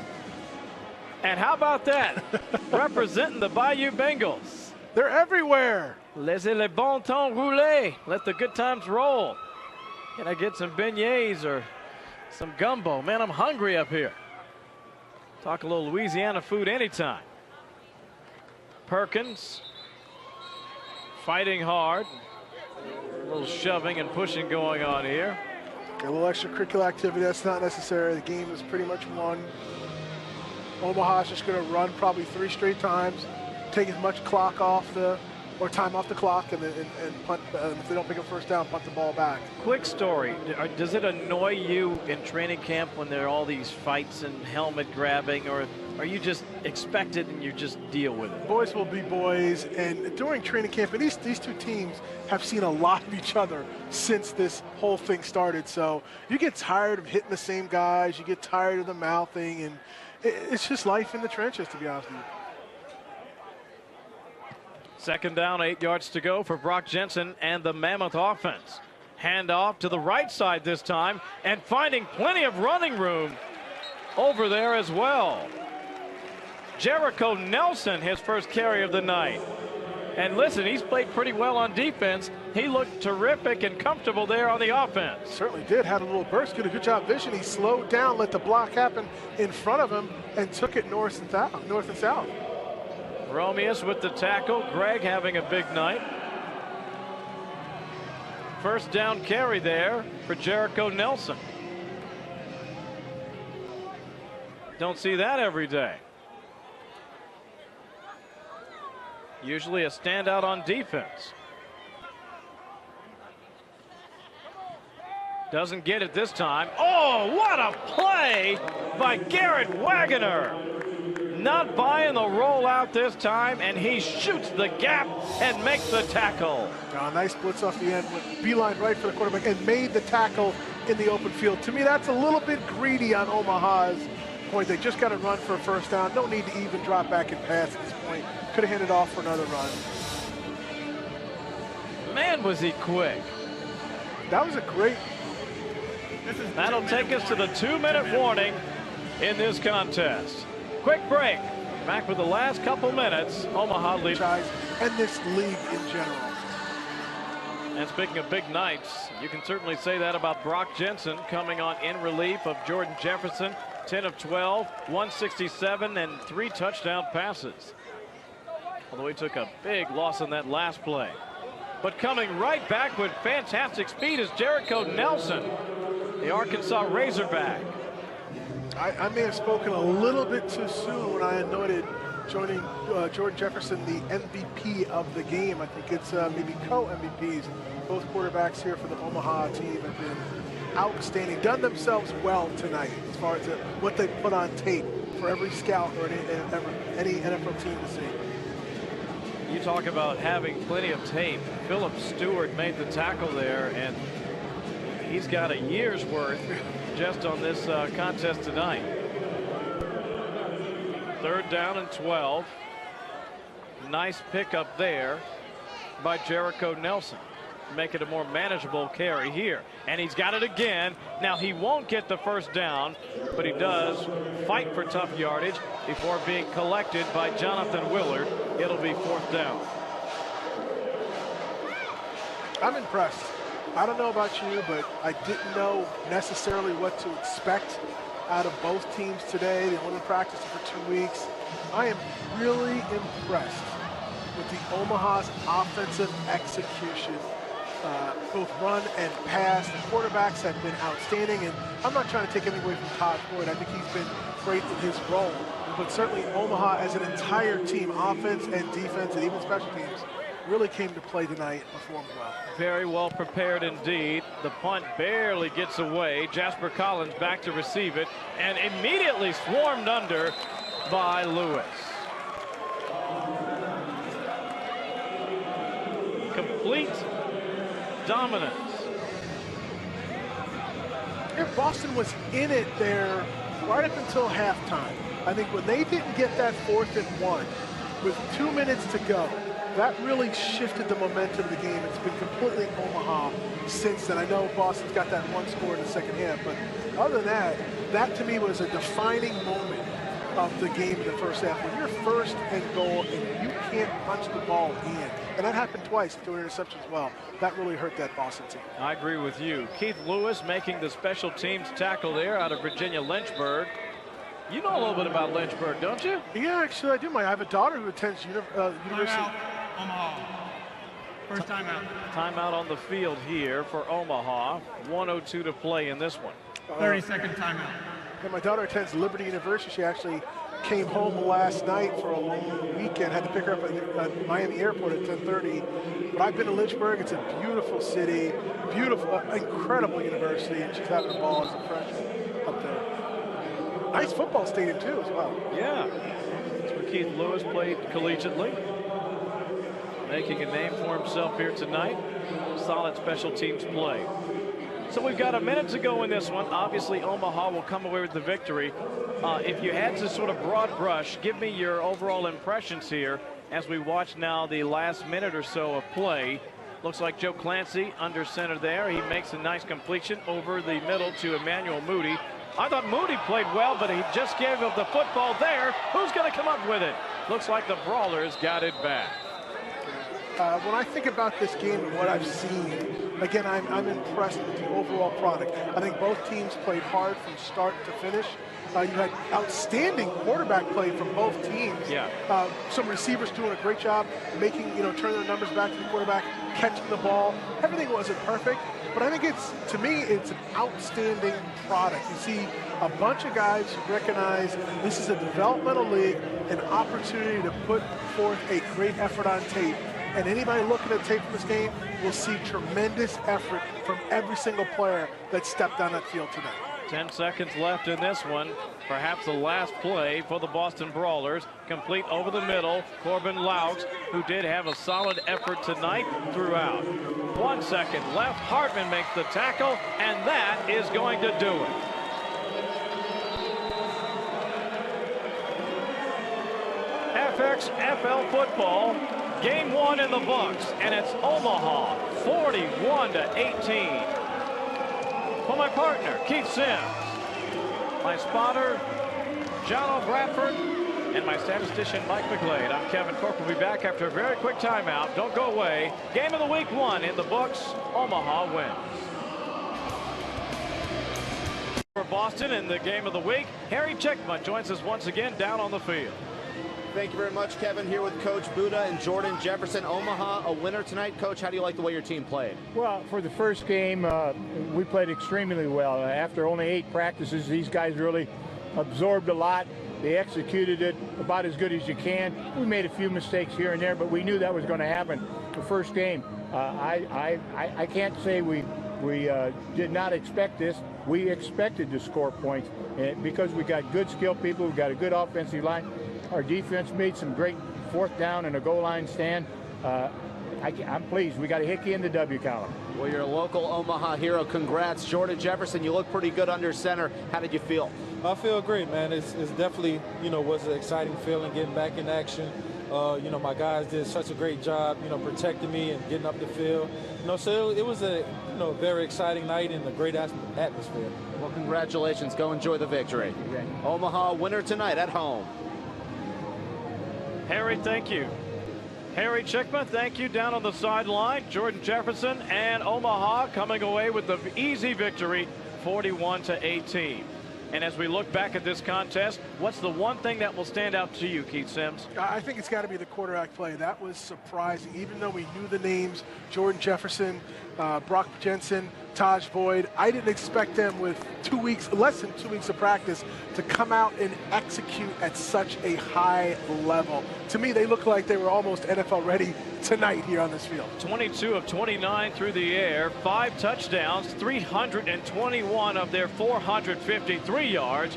A: And how about that? Representing the Bayou Bengals.
B: They're everywhere.
A: Laissez le bon temps rouler. Let the good times roll. Can I get some beignets or some gumbo? Man, I'm hungry up here. Talk a little Louisiana food anytime. Perkins fighting hard. A little shoving and pushing going on here.
B: A little extracurricular activity. That's not necessary. The game is pretty much won. Omaha's just going to run probably 3 straight times. Take as much clock off or time off the clock, and punt. If they don't pick up 1st down, punt the ball back.
A: Quick story: does it annoy you in training camp when there are all these fights and helmet grabbing, or are you just expected and you just deal with it?
B: Boys will be boys, and during training camp, and these 2 teams have seen a lot of each other since this whole thing started. So you get tired of hitting the same guys, you get tired of the mouthing, and it's just life in the trenches, to be honest with you.
A: 2nd down, 8 yards to go for Brock Jensen and the Mammoth offense. Hand off to the right side this time, and finding plenty of running room over there as well. Jericho Nelson, his first carry of the night. And listen, he's played pretty well on defense. He looked terrific and comfortable there on the offense.
B: Certainly did. Had a little burst. Did a good job vision. He slowed down, let the block happen in front of him, and took it north and south.
A: Romeus with the tackle. Greg having a big night. 1st down carry there for Jericho Nelson. Don't see that every day. Usually a standout on defense. Doesn't get it this time. Oh, what a play by Garrett Wagoner. Not buying the rollout this time, and he shoots the gap and makes the tackle.
B: Nice blitz off the end, went beeline right for the quarterback and made the tackle in the open field. To me, that's a little bit greedy on Omaha's point. They just got to run for a 1st down. No need to even drop back and pass at this point. Could have handed off for another run.
A: Man, was he quick.
B: That was a great.
A: That'll take us to the 2-minute warning in this contest. Quick break. Back with the last couple minutes. Omaha leads.
B: And this league in general.
A: And speaking of big nights, you can certainly say that about Brock Jensen coming on in relief of Jordan Jefferson. 10 of 12, 167, and 3 touchdown passes. Although he took a big loss on that last play. But coming right back with fantastic speed is Jericho Nelson, the Arkansas Razorback.
B: I may have spoken a little bit too soon when I anointed Jordan Jefferson the MVP of the game. I think it's maybe co-MVPs. Both quarterbacks here for the Omaha team have been outstanding, done themselves well tonight as far as what they put on tape for every scout or any NFL team to see.
A: You talk about having plenty of tape. Philip Stewart made the tackle there, and he's got a year's worth just on this contest tonight. 3rd down and 12. Nice pickup there by Jericho Nelson. Make it a more manageable carry here. And he's got it again. Now, he won't get the 1st down, but he does fight for tough yardage before being collected by Jonathan Willard. It'll be 4th down.
B: I'm impressed. I don't know about you, but I didn't know necessarily what to expect out of both teams today. They only practiced for 2 weeks. I am really impressed with the Omaha's offensive execution. Both run and pass. The quarterbacks have been outstanding, and I'm not trying to take anything away from Todd Floyd. I think he's been great in his role. But certainly Omaha as an entire team, offense and defense and even special teams, really came to play tonight and performed well.
A: Very well prepared indeed. The punt barely gets away. Jasper Collins back to receive it and immediately swarmed under by Lewis. Complete dominance.
B: Boston was in it there right up until halftime. I think when they didn't get that 4th and 1 with 2 minutes to go, that really shifted the momentum of the game. It's been completely Omaha since then. I know Boston's got that 1 score in the 2nd half, but other than that, that to me was a defining moment of the game in the 1st half. When you're 1st and goal and you can't punch the ball in, and that happened twice, 2 interceptions as well, that really hurt that Boston team.
A: I agree with you. Keith Lewis making the special teams tackle there out of Virginia Lynchburg. You know a little bit about Lynchburg, don't you?
B: Yeah, actually I do. I have a daughter who attends University.
F: Timeout, Omaha. First timeout.
A: Timeout on the field here for Omaha. 1:02 to play in this one.
F: 30-second timeout.
B: Yeah, my daughter attends Liberty University. She actually came home last night for a long weekend. Had to pick her up at Miami Airport at 10:30. But I've been to Lynchburg. It's a beautiful city, beautiful, incredible university, and she's having a ball as a freshman up there. Nice football stadium too, as well.
A: Yeah, that's where Keith Lewis played collegiately. Making a name for himself here tonight. Solid special teams play. So we've got a minute to go in this one. Obviously, Omaha will come away with the victory. If you had to sort of broad brush, give me your overall impressions here as we watch now the last minute or so of play. Looks like Joe Clancy under center there. He makes a nice completion over the middle to Emmanuel Moody. I thought Moody played well, but he just gave up the football there. Who's going to come up with it? Looks like the Brawlers got it back.
B: When I think about this game and what I've seen, again, I'm impressed with the overall product. I think both teams played hard from start to finish. You had outstanding quarterback play from both teams.
A: Yeah.
B: Some receivers doing a great job making, turn their numbers back to the quarterback, catching the ball. Everything wasn't perfect, but I think to me, it's an outstanding product. You see a bunch of guys who recognize this is a developmental league, an opportunity to put forth a great effort on tape. And anybody looking at tape from this game will see tremendous effort from every single player that stepped on that field tonight.
A: 10 seconds left in this one. Perhaps the last play for the Boston Brawlers. Complete over the middle. Corbin Laux, who did have a solid effort tonight throughout. 1 second left. Hartman makes the tackle, and that is going to do it. FXFL football. Game 1 in the books, and it's Omaha 41-18. For my partner, Keith Sims, my spotter, John O'Bradford, and my statistician, Mike McGlade. I'm Kevin Cork. We'll be back after a very quick timeout. Don't go away. Game of the week 1 in the books. Omaha wins. For Boston in the game of the week, Harry Chickma joins us once again down on the field.
C: Thank you very much, Kevin. Here with Coach Buda and Jordan Jefferson. Omaha, a winner tonight. Coach, how do you like the way your team played?
J: Well, for the first game, we played extremely well. After only 8 practices, these guys really absorbed a lot. They executed it about as good as you can. We made a few mistakes here and there, but we knew that was going to happen. The first game, I can't say we did not expect this. We expected to score points because we got good skilled people. We got a good offensive line. Our defense made some great 4th down and a goal line stand. I'm pleased. We got a hickey in the W column.
C: Well, you're a local Omaha hero. Congrats. Jordan Jefferson, you look pretty good under center. How did you feel?
K: I feel great, man. It's definitely, was an exciting feeling getting back in action. My guys did such a great job, protecting me and getting up the field. So it was a, very exciting night and a great atmosphere.
C: Well, congratulations. Go enjoy the victory. Omaha winner tonight at home.
A: Harry, thank you. Harry Chickma, thank you down on the sideline. Jordan Jefferson and Omaha coming away with the easy victory, 41-18. And as we look back at this contest, what's the one thing that will stand out to you, Keith Sims?
B: I think it's got to be the quarterback play. That was surprising. Even though we knew the names, Jordan Jefferson, Brock Jensen, Taj Boyd, I didn't expect them with less than 2 weeks of practice to come out and execute at such a high level. To me, they look like they were almost NFL ready tonight here on this field. 22 of 29 through the air, 5 touchdowns, 321 of their 453 yards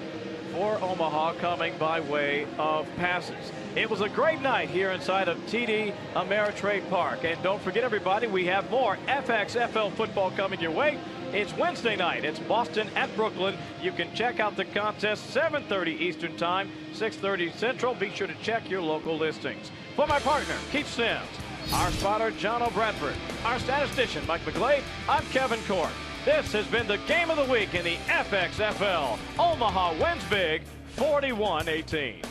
B: for Omaha coming by way of passes. It was a great night here inside of TD Ameritrade Park. And don't forget, everybody, we have more FXFL football coming your way. It's Wednesday night. It's Boston at Brooklyn. You can check out the contest 7:30 Eastern Time, 6:30 Central. Be sure to check your local listings. For my partner, Keith Sims, our spotter, John O'Bradford, our statistician, Mike McGlade, I'm Kevin Court. This has been the game of the week in the FXFL. Omaha wins big, 41-18.